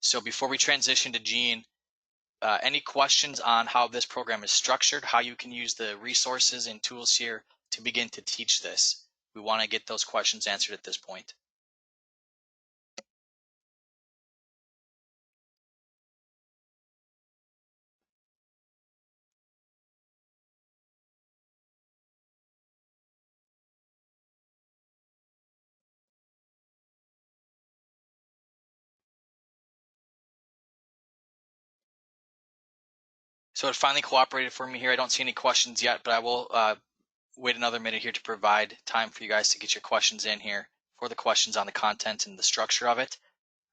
So before we transition to Jean, any questions on how this program is structured, how you can use the resources and tools here to begin to teach this? We want to get those questions answered at this point. So it finally cooperated for me here. I don't see any questions yet, but I will wait another minute here to provide time for you guys to get your questions in here for the questions on the content and the structure of it.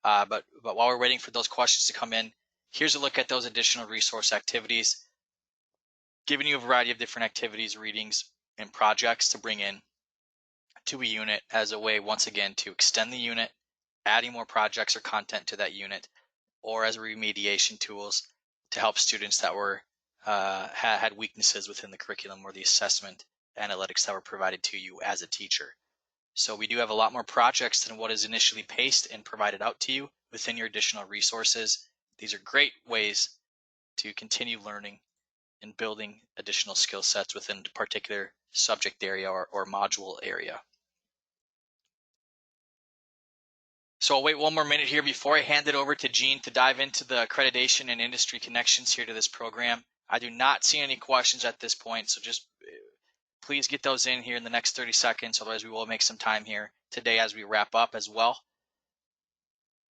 But while we're waiting for those questions to come in, here's a look at those additional resource activities, giving you a variety of different activities, readings, and projects to bring in to a unit as a way, once again, to extend the unit, adding more projects or content to that unit, or as remediation tools to help students that were had weaknesses within the curriculum or the assessment analytics that were provided to you as a teacher. So we do have a lot more projects than what is initially paced and provided out to you within your additional resources. These are great ways to continue learning and building additional skill sets within a particular subject area or module area. So I'll wait one more minute here before I hand it over to Jean to dive into the accreditation and industry connections here to this program. I do not see any questions at this point, so just please get those in here in the next 30 seconds. Otherwise, we will make some time here today as we wrap up as well.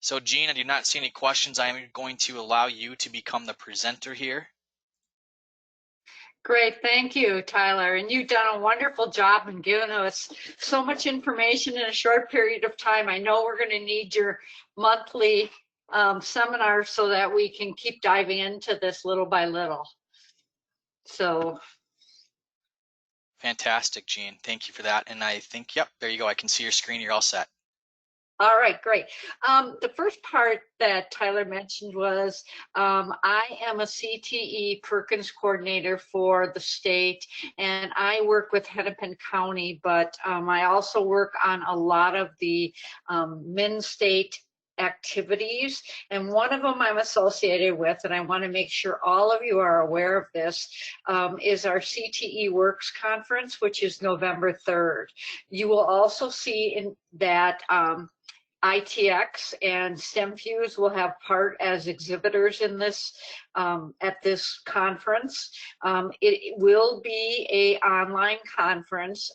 So Jean, I do not see any questions. I am going to allow you to become the presenter here. Great, thank you, Tyler. And you've done a wonderful job in giving us so much information in a short period of time. I know we're going to need your monthly seminar so that we can keep diving into this little by little. So. Fantastic, Jean. Thank you for that. And I think, yep, there you go. I can see your screen. You're all set. All right, great. The first part that Tyler mentioned was I am a CTE Perkins coordinator for the state, and I work with Hennepin County, but I also work on a lot of the Min-State activities, and one of them I'm associated with, and I want to make sure all of you are aware of this, is our CTE Works Conference, which is November 3rd. You will also see in that ITX and STEMFuse will have part as exhibitors in this at this conference. It will be an online conference.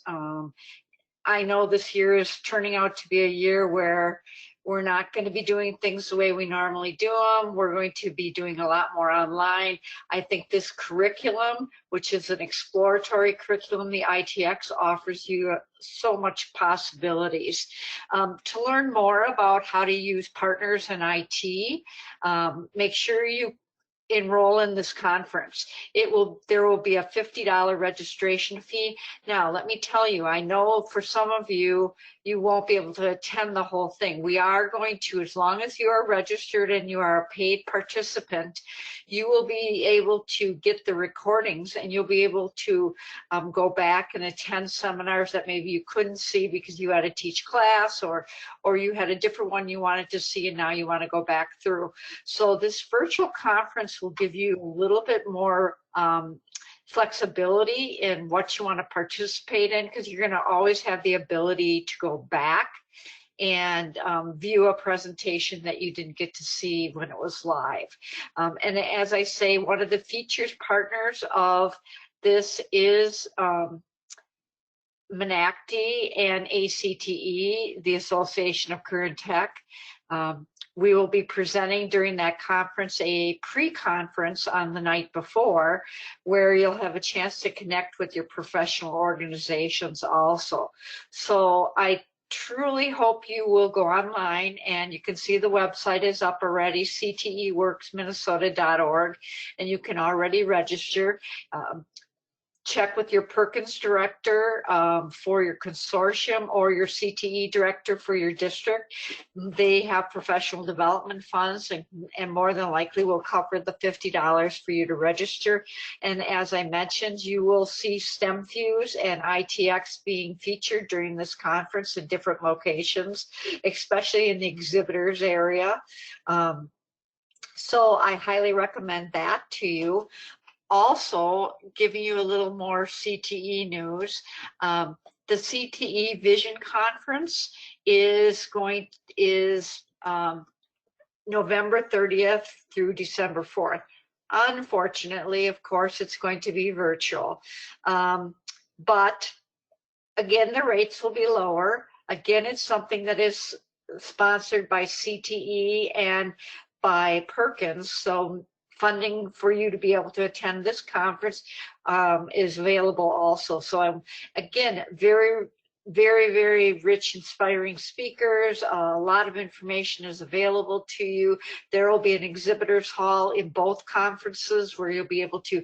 I know this year is turning out to be a year where we're not going to be doing things the way we normally do them. We're going to be doing a lot more online. I think this curriculum, which is an exploratory curriculum, the ITX offers you so much possibilities. To learn more about how to use partners in IT, make sure you enroll in this conference. There will be a $50 registration fee. Now, let me tell you, I know for some of you, you won't be able to attend the whole thing. We are going to, as long as you are registered and you are a paid participant, you will be able to get the recordings, and you'll be able to go back and attend seminars that maybe you couldn't see because you had to teach class, or you had a different one you wanted to see and now you want to go back through. So this virtual conference will give you a little bit more flexibility in what you want to participate in, because you're going to always have the ability to go back and view a presentation that you didn't get to see when it was live. And as I say, one of the features partners of this is MNACTE and ACTE, the Association of Career and Tech. We will be presenting during that conference a pre-conference on the night before, where you'll have a chance to connect with your professional organizations also. So I truly hope you will go online, and you can see the website is up already, cteworksminnesota.org, and you can already register. Check with your Perkins director for your consortium, or your CTE director for your district. They have professional development funds, and more than likely will cover the $50 for you to register. And as I mentioned, you will see STEMFuse and ITX being featured during this conference in different locations, especially in the exhibitors area. So I highly recommend that to you. Also, giving you a little more CTE news, the CTE Vision Conference is November 30th through December 4th. Unfortunately, of course, it's going to be virtual. But again, the rates will be lower. Again, it's something that is sponsored by CTE and by Perkins. So funding for you to be able to attend this conference is available also. So I'm, again, very, very rich, inspiring speakers. A lot of information is available to you. There will be an exhibitors hall in both conferences where you'll be able to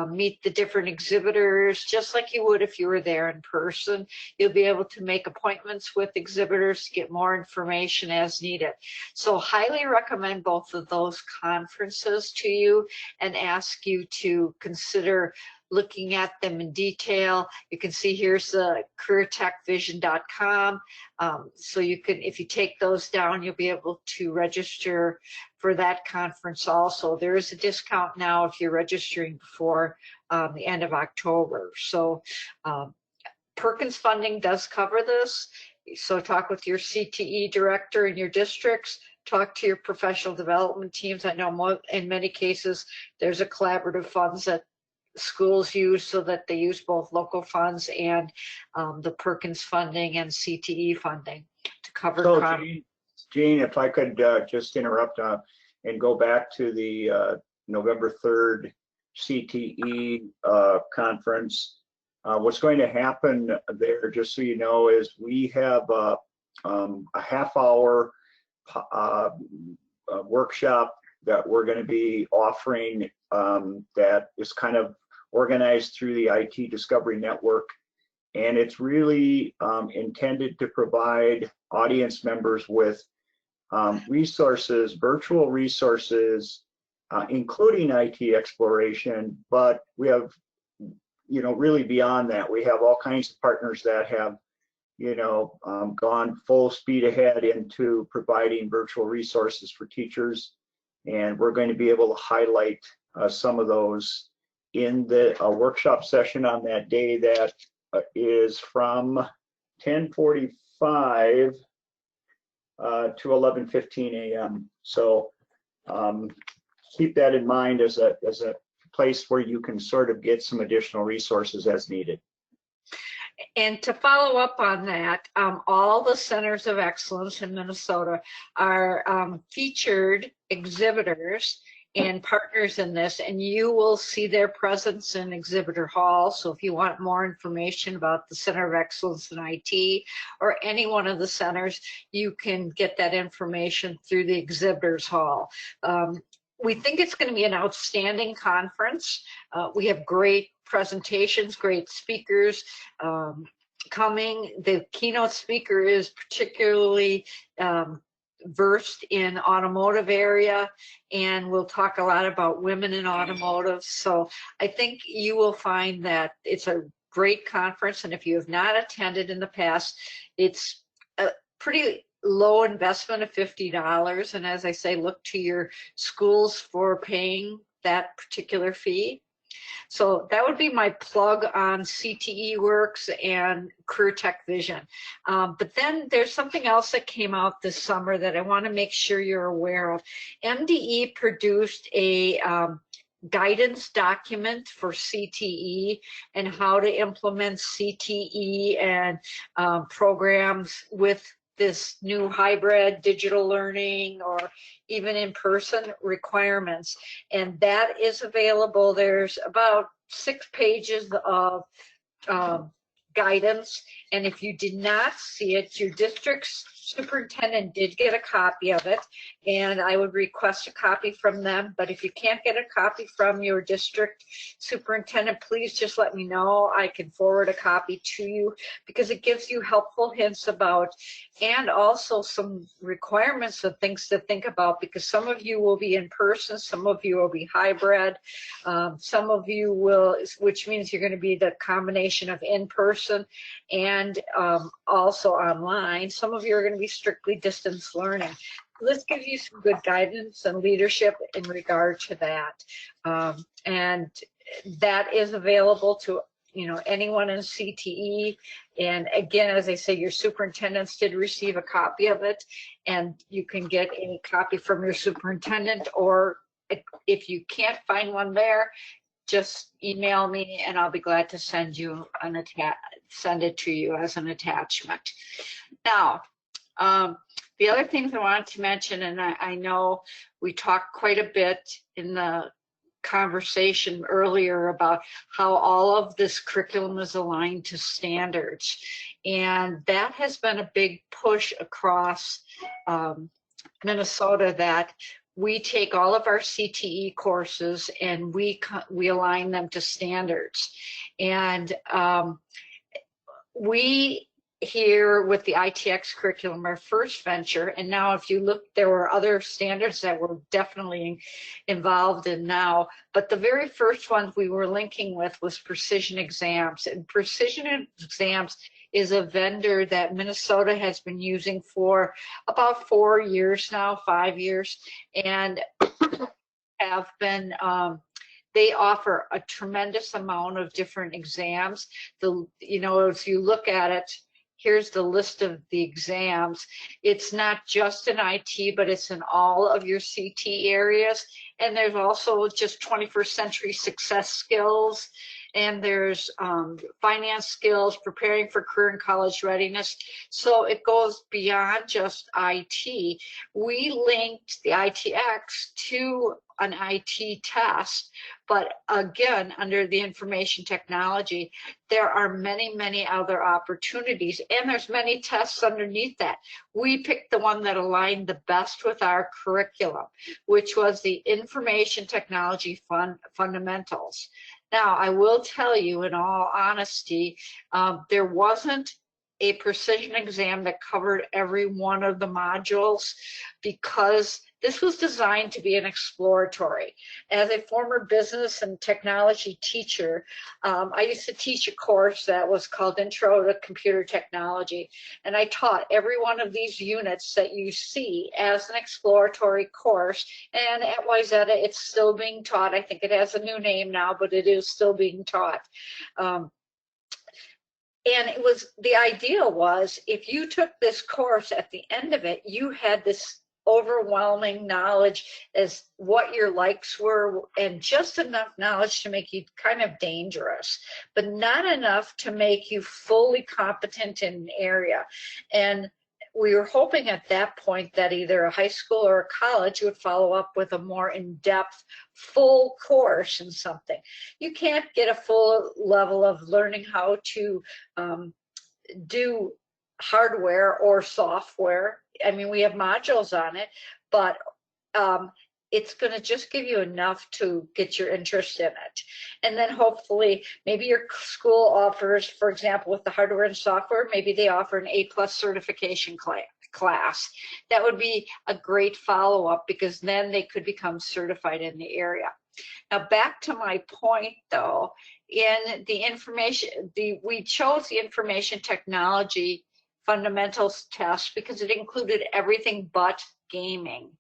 meet the different exhibitors, just like you would if you were there in person. You'll be able to make appointments with exhibitors to get more information as needed. So highly recommend both of those conferences to you and ask you to consider looking at them in detail. You can see here's the careertechvision.com. So you can, if you take those down, you'll be able to register for that conference also. There is a discount now if you're registering before the end of October. So Perkins funding does cover this. So talk with your CTE director in your districts, talk to your professional development teams. I know in many cases, there's a collaborative funds that schools use, so that they use both local funds and the Perkins funding and CTE funding to cover. So Jean, if I could just interrupt and go back to the November 3rd CTE conference. What's going to happen there, just so you know, is we have a half-hour workshop that we're going to be offering that is kind of organized through the IT Discovery Network. And it's really intended to provide audience members with resources, virtual resources, including IT exploration, but we have, you know, really beyond that, we have all kinds of partners that have, you know, gone full speed ahead into providing virtual resources for teachers. And we're going to be able to highlight some of those in the workshop session on that day that is from 10:45 to 11:15 a.m. So keep that in mind as a place where you can sort of get some additional resources as needed. And to follow up on that, all the centers of excellence in Minnesota are featured exhibitors and partners in this, and you will see their presence in exhibitor hall. So if you want more information about the Center of Excellence in IT or any one of the centers, you can get that information through the exhibitors hall. We think it's going to be an outstanding conference. We have great presentations, great speakers coming. The keynote speaker is particularly versed in automotive area, and we'll talk a lot about women in automotive. So I think you will find that it's a great conference, and if you have not attended in the past, it's a pretty low investment of $50. And as I say, look to your schools for paying that particular fee. So that would be my plug on CTE Works and Career Tech Vision. But then there's something else that came out this summer that I want to make sure you're aware of. MDE produced a guidance document for CTE and how to implement CTE and programs with this new hybrid digital learning or even in-person requirements. And that is available. There's about 6 pages of guidance. And if you did not see it, your district's superintendent did get a copy of it, and I would request a copy from them. But if you can't get a copy from your district superintendent, please just let me know. I can forward a copy to you, because it gives you helpful hints about, and also some requirements of things to think about, because some of you will be in person, some of you will be hybrid, some of you will, which means you're going to be the combination of in person and also online. Some of you are going to be strictly distance learning. This gives you some good guidance and leadership in regard to that. And that is available to, you know, anyone in CTE. And again, as I say, your superintendents did receive a copy of it, and you can get a copy from your superintendent, or if you can't find one there, just email me and I'll be glad to send you send it to you as an attachment. Now, The other things I wanted to mention, and I know we talked quite a bit in the conversation earlier about how all of this curriculum is aligned to standards. And that has been a big push across Minnesota, that we take all of our CTE courses and we align them to standards. And we here with the ITX curriculum, our first venture, and now if you look, there were other standards that we're definitely involved in now, but the very first one we were linking with was Precision Exams. And Precision Exams is a vendor that Minnesota has been using for about 4 years now, 5 years, and have been they offer a tremendous amount of different exams. If you look at it, here's the list of the exams. It's not just in IT, but it's in all of your CT areas. And there's also just 21st century success skills. And there's finance skills, preparing for career and college readiness. So it goes beyond just IT. We linked the ITX to an IT test, but again, under the information technology, there are many, many other opportunities, and there's many tests underneath that. We picked the one that aligned the best with our curriculum, which was the information technology fundamentals. Now, I will tell you, in all honesty, there wasn't a precision exam that covered every one of the modules, because this was designed to be an exploratory. As a former business and technology teacher, I used to teach a course that was called Intro to Computer Technology, and I taught every one of these units that you see as an exploratory course. And at Wayzata, it's still being taught. I think it has a new name now, but it is still being taught. And the idea was, if you took this course, at the end of it, you had this overwhelming knowledge as what your likes were, and just enough knowledge to make you kind of dangerous, but not enough to make you fully competent in an area. And we were hoping at that point that either a high school or a college would follow up with a more in-depth full course in something. You can't get a full level of learning how to do hardware or software. I mean, we have modules on it, but it's going to just give you enough to get your interest in it. And then hopefully maybe your school offers, for example, with the hardware and software, maybe they offer an A+ certification class. That would be a great follow-up, because then they could become certified in the area. Now, back to my point though, in the information, we chose the information technology fundamentals test because it included everything but gaming.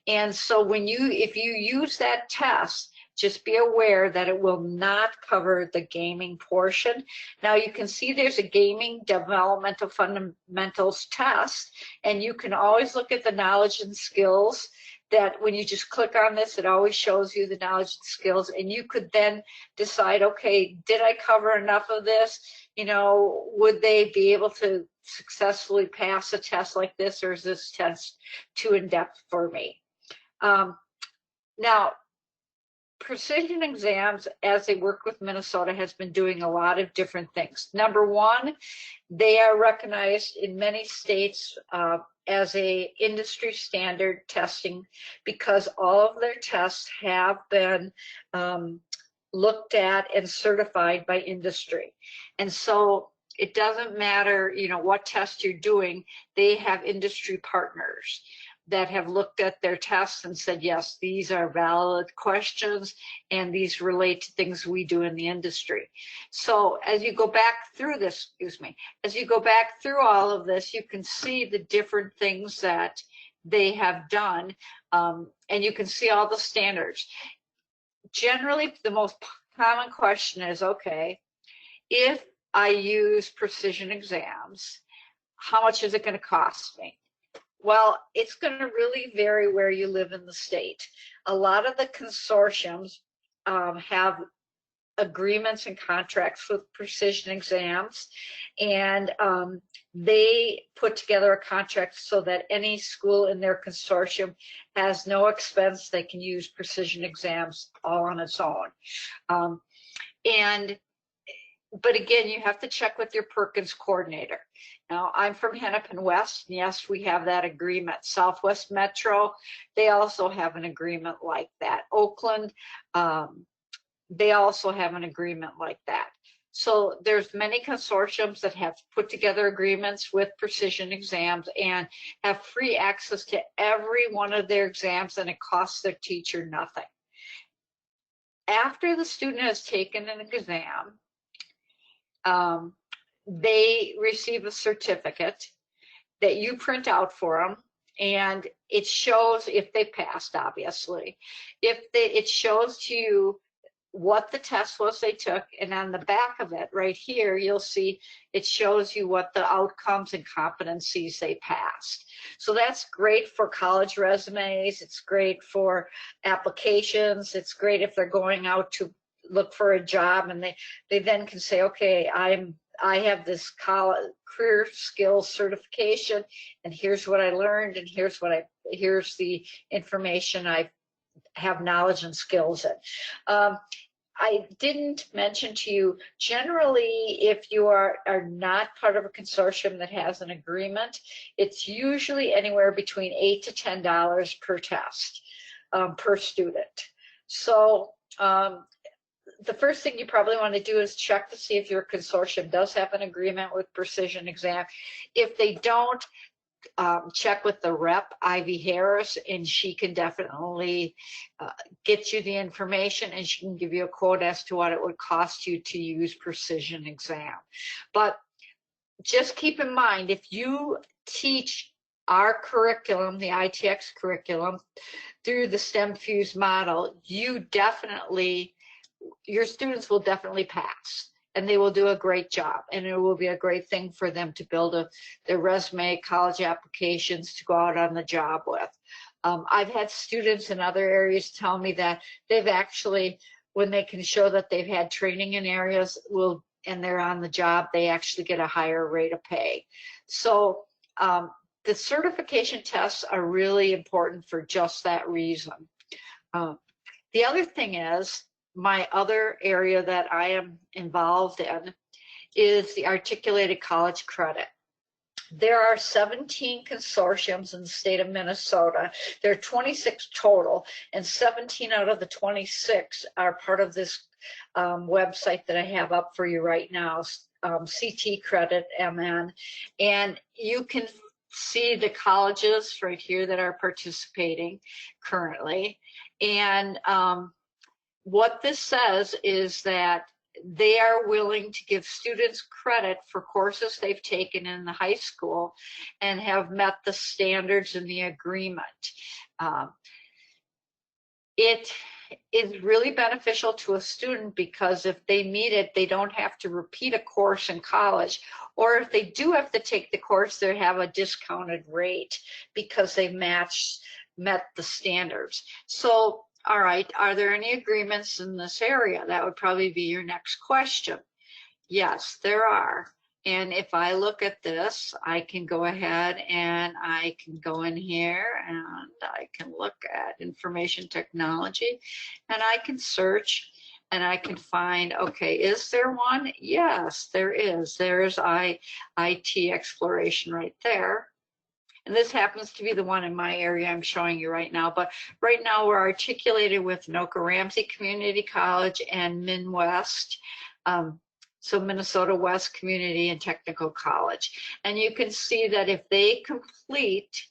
And so if you use that test, just be aware that it will not cover the gaming portion. Now you can see there's a gaming developmental fundamentals test, and you can always look at the knowledge and skills. That when you just click on this, it always shows you the knowledge and skills, and you could then decide, okay, did I cover enough of this? Would they be able to successfully pass a test like this, or is this test too in-depth for me? Now, Precision Exams, as they work with Minnesota, has been doing a lot of different things. Number one, they are recognized in many states as a industry standard testing, because all of their tests have been looked at and certified by industry. And so it doesn't matter, what test you're doing, they have industry partners that have looked at their tests and said, yes, these are valid questions and these relate to things we do in the industry. So as you go back through this, as you go back through all of this, you can see the different things that they have done, and you can see all the standards. Generally, the most common question is, okay, if I use Precision Exams, how much is it going to cost me? Well, it's going to really vary where you live in the state. A lot of the consortiums have agreements and contracts with Precision Exams, and they put together a contract so that any school in their consortium has no expense. They can use Precision Exams all on its own. But again, you have to check with your Perkins coordinator. Now, I'm from Hennepin West, and yes, we have that agreement. Southwest Metro, they also have an agreement like that. Oakland, they also have an agreement like that. So there's many consortiums that have put together agreements with Precision Exams and have free access to every one of their exams, and it costs their teacher nothing. After the student has taken an exam, they receive a certificate that you print out for them, and it shows if they passed, obviously. It shows to you what the test was they took, and on the back of it right here, you'll see it shows you what the outcomes and competencies they passed. So that's great for college resumes. It's great for applications. It's great if they're going out to look for a job, and they then can say, okay, I have this career skills certification, and here's what I learned, and here's the information I have knowledge and skills in. I didn't mention to you, generally, if you are not part of a consortium that has an agreement, it's usually anywhere between $8 to $10 per test, per student. So the first thing you probably want to do is check to see if your consortium does have an agreement with Precision Exam. If they don't, check with the rep, Ivy Harris, and she can definitely get you the information, and she can give you a quote as to what it would cost you to use Precision Exam. But just keep in mind, if you teach our curriculum, the ITX curriculum, through the STEM Fuse model, your students will definitely pass, and they will do a great job, and it will be a great thing for them to build their resume, college applications to go out on the job with. I've had students in other areas tell me that they've actually, when they can show that they've had training in areas, and they're on the job, they actually get a higher rate of pay. So the certification tests are really important for just that reason. The other thing is, my other area that I am involved in is the articulated college credit. There are 17 consortiums in the state of Minnesota. There are 26 total, and 17 out of the 26 are part of this website that I have up for you right now, CT Credit MN. And you can see the colleges right here that are participating currently. And what this says is that they are willing to give students credit for courses they've taken in the high school and have met the standards in the agreement. It is really beneficial to a student because if they meet it, they don't have to repeat a course in college, or if they do have to take the course, they have a discounted rate because they met the standards. So, all right, are there any agreements in this area? That would probably be your next question. Yes, there are. And if I look at this, I can go ahead and I can go in here and I can look at information technology, and I can search and I can find, okay, is there one? Yes, there is. There's IT exploration right there. And this happens to be the one in my area I'm showing you right now. But right now we're articulated with Anoka-Ramsey Community College and MinWest, so Minnesota West Community and Technical College. And you can see that if they complete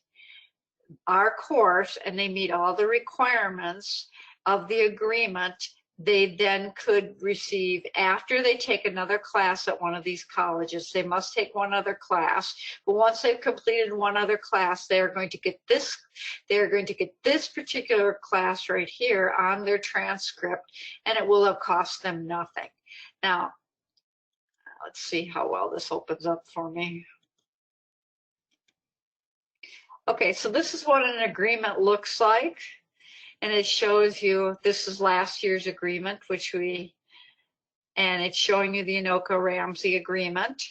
our course and they meet all the requirements of the agreement, they then could receive, after they take another class at one of these colleges, they must take one other class, but once they've completed one other class, they're going to get this particular class right here on their transcript, and it will have cost them nothing. Now, let's see how well this opens up for me. Okay, so this is what an agreement looks like. And it shows you, this is last year's agreement, which we and it's showing you the Anoka-Ramsey agreement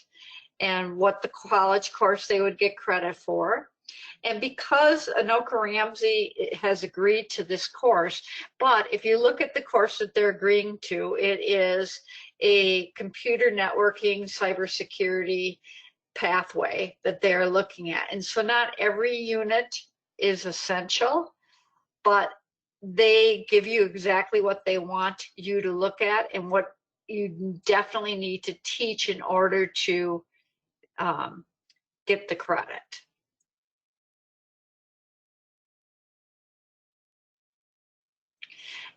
and what the college course they would get credit for. And because Anoka-Ramsey has agreed to this course, but if you look at the course that they're agreeing to, it is a computer networking cybersecurity pathway that they're looking at. And so not every unit is essential, but they give you exactly what they want you to look at and what you definitely need to teach in order to get the credit.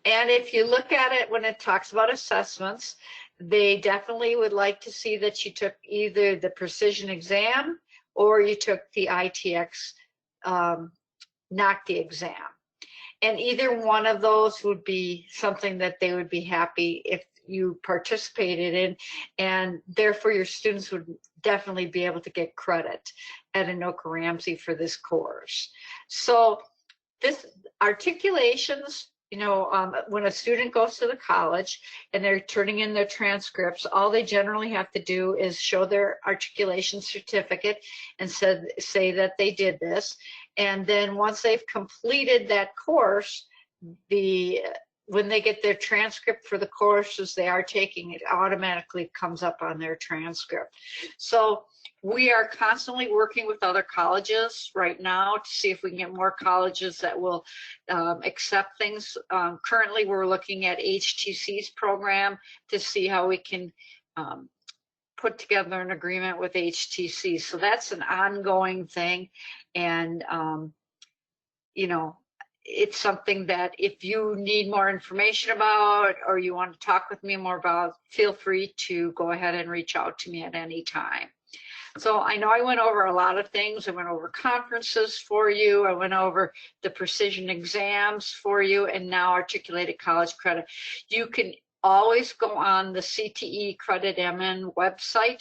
And if you look at it when it talks about assessments, they definitely would like to see that you took either the precision exam or you took the ITX NACTI exam. And either one of those would be something that they would be happy if you participated in, and therefore your students would definitely be able to get credit at Anoka-Ramsey for this course. So this articulations, you know, when a student goes to the college and they're turning in their transcripts, all they generally have to do is show their articulation certificate and say that they did this. And then once they've completed that course, when they get their transcript for the courses they are taking, it automatically comes up on their transcript. So we are constantly working with other colleges right now to see if we can get more colleges that will accept things. Currently, we're looking at HTC's program to see how we can put together an agreement with HTC. So that's an ongoing thing. And, you know, it's something that if you need more information about or you want to talk with me more about, feel free to go ahead and reach out to me at any time. So I know I went over a lot of things. I went over conferences for you. I went over the precision exams for you, and now articulated college credit. You can always go on the CTE Credit MN website.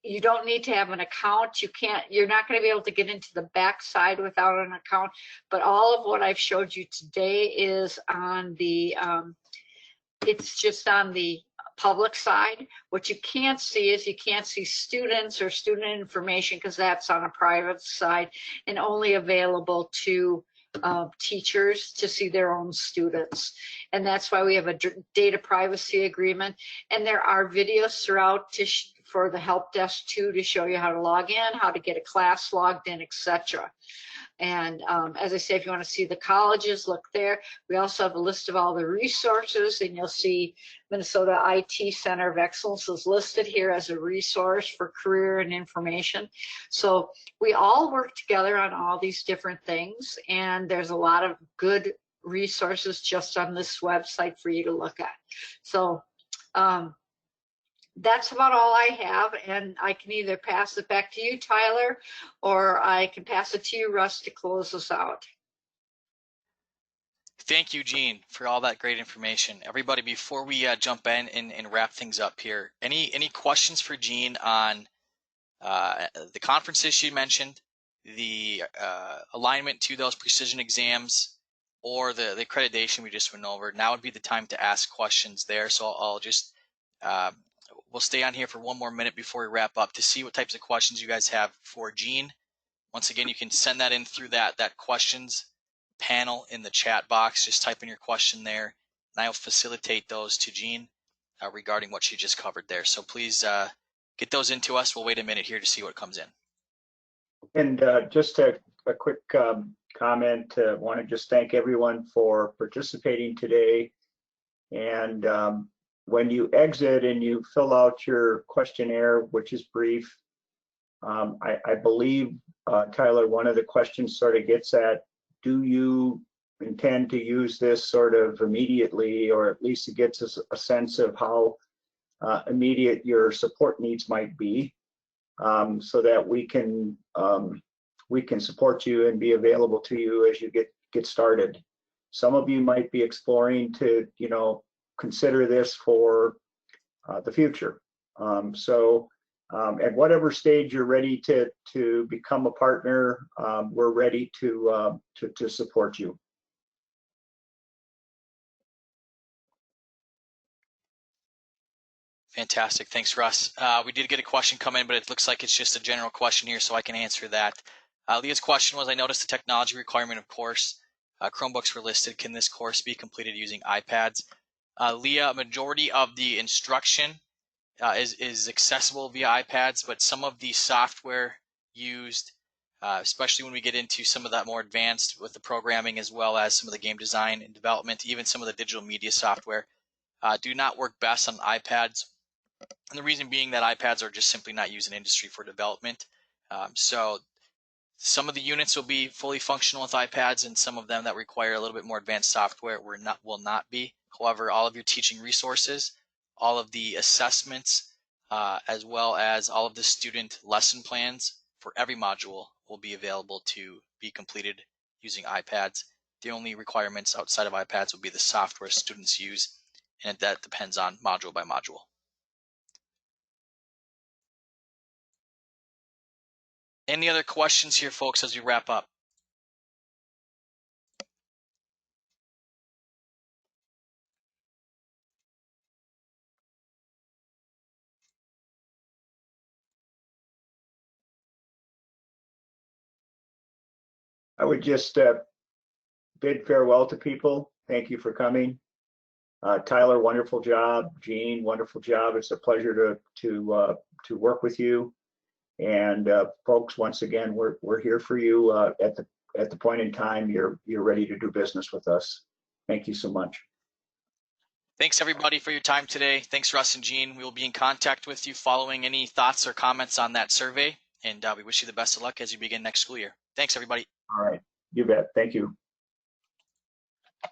You don't need to have an account. You're not going to be able to get into the backside without an account, but all of what I've showed you today is on the, it's just on the public side. What you can't see is you can't see students or student information because that's on a private side and only available to teachers to see their own students. And that's why we have a data privacy agreement. And there are videos throughout for the help desk too, to show you how to log in, how to get a class logged in, etc. And as I say, if you want to see the colleges, look there. We also have a list of all the resources, and you'll see Minnesota IT Center of Excellence is listed here as a resource for career and information. So we all work together on all these different things, and there's a lot of good resources just on this website for you to look at. So that's about all I have, and I can either pass it back to you, Tyler, or I can pass it to you, Russ, to close us out. Thank you, Jean, for all that great information. Everybody, before we jump in and wrap things up here, any questions for Jean on the conferences she mentioned, the alignment to those precision exams, or the accreditation we just went over? Now would be the time to ask questions there. So I'll just we'll stay on here for one more minute before we wrap up to see what types of questions you guys have for Jean. Once again, you can send that in through that questions panel in the chat box. Just type in your question there, and I'll facilitate those to Jean regarding what she just covered there. So please get those into us. We'll wait a minute here to see what comes in. And just a quick comment. Want to just thank everyone for participating today. And when you exit and you fill out your questionnaire, which is brief, I believe, Tyler, one of the questions sort of gets at, do you intend to use this sort of immediately, or at least it gets us a sense of how immediate your support needs might be, so that we can support you and be available to you as you get started. Some of you might be exploring to, you know, consider this for the future. So at whatever stage you're ready to become a partner, we're ready to support you. Fantastic. Thanks, Russ. We did get a question come in, but it looks like it's just a general question here, so I can answer that. Leah's question was, I noticed the technology requirement of course. Chromebooks were listed. Can this course be completed using iPads? Leah, a majority of the instruction is accessible via iPads, but some of the software used, especially when we get into some of that more advanced with the programming as well as some of the game design and development, even some of the digital media software, do not work best on iPads. And the reason being that iPads are just simply not used in industry for development. So some of the units will be fully functional with iPads, and some of them that require a little bit more advanced software will not be. However, all of your teaching resources, all of the assessments, as well as all of the student lesson plans for every module will be available to be completed using iPads. The only requirements outside of iPads will be the software students use, and that depends on module by module. Any other questions here, folks, as we wrap up? I would just bid farewell to people. Thank you for coming. Tyler, wonderful job. Gene, wonderful job. It's a pleasure to work with you. And folks, once again, we're here for you at the point in time you're ready to do business with us. Thank you so much. Thanks everybody for your time today. Thanks Russ and Gene. We will be in contact with you following any thoughts or comments on that survey. And we wish you the best of luck as you begin next school year. Thanks everybody. All right, you bet. Thank you.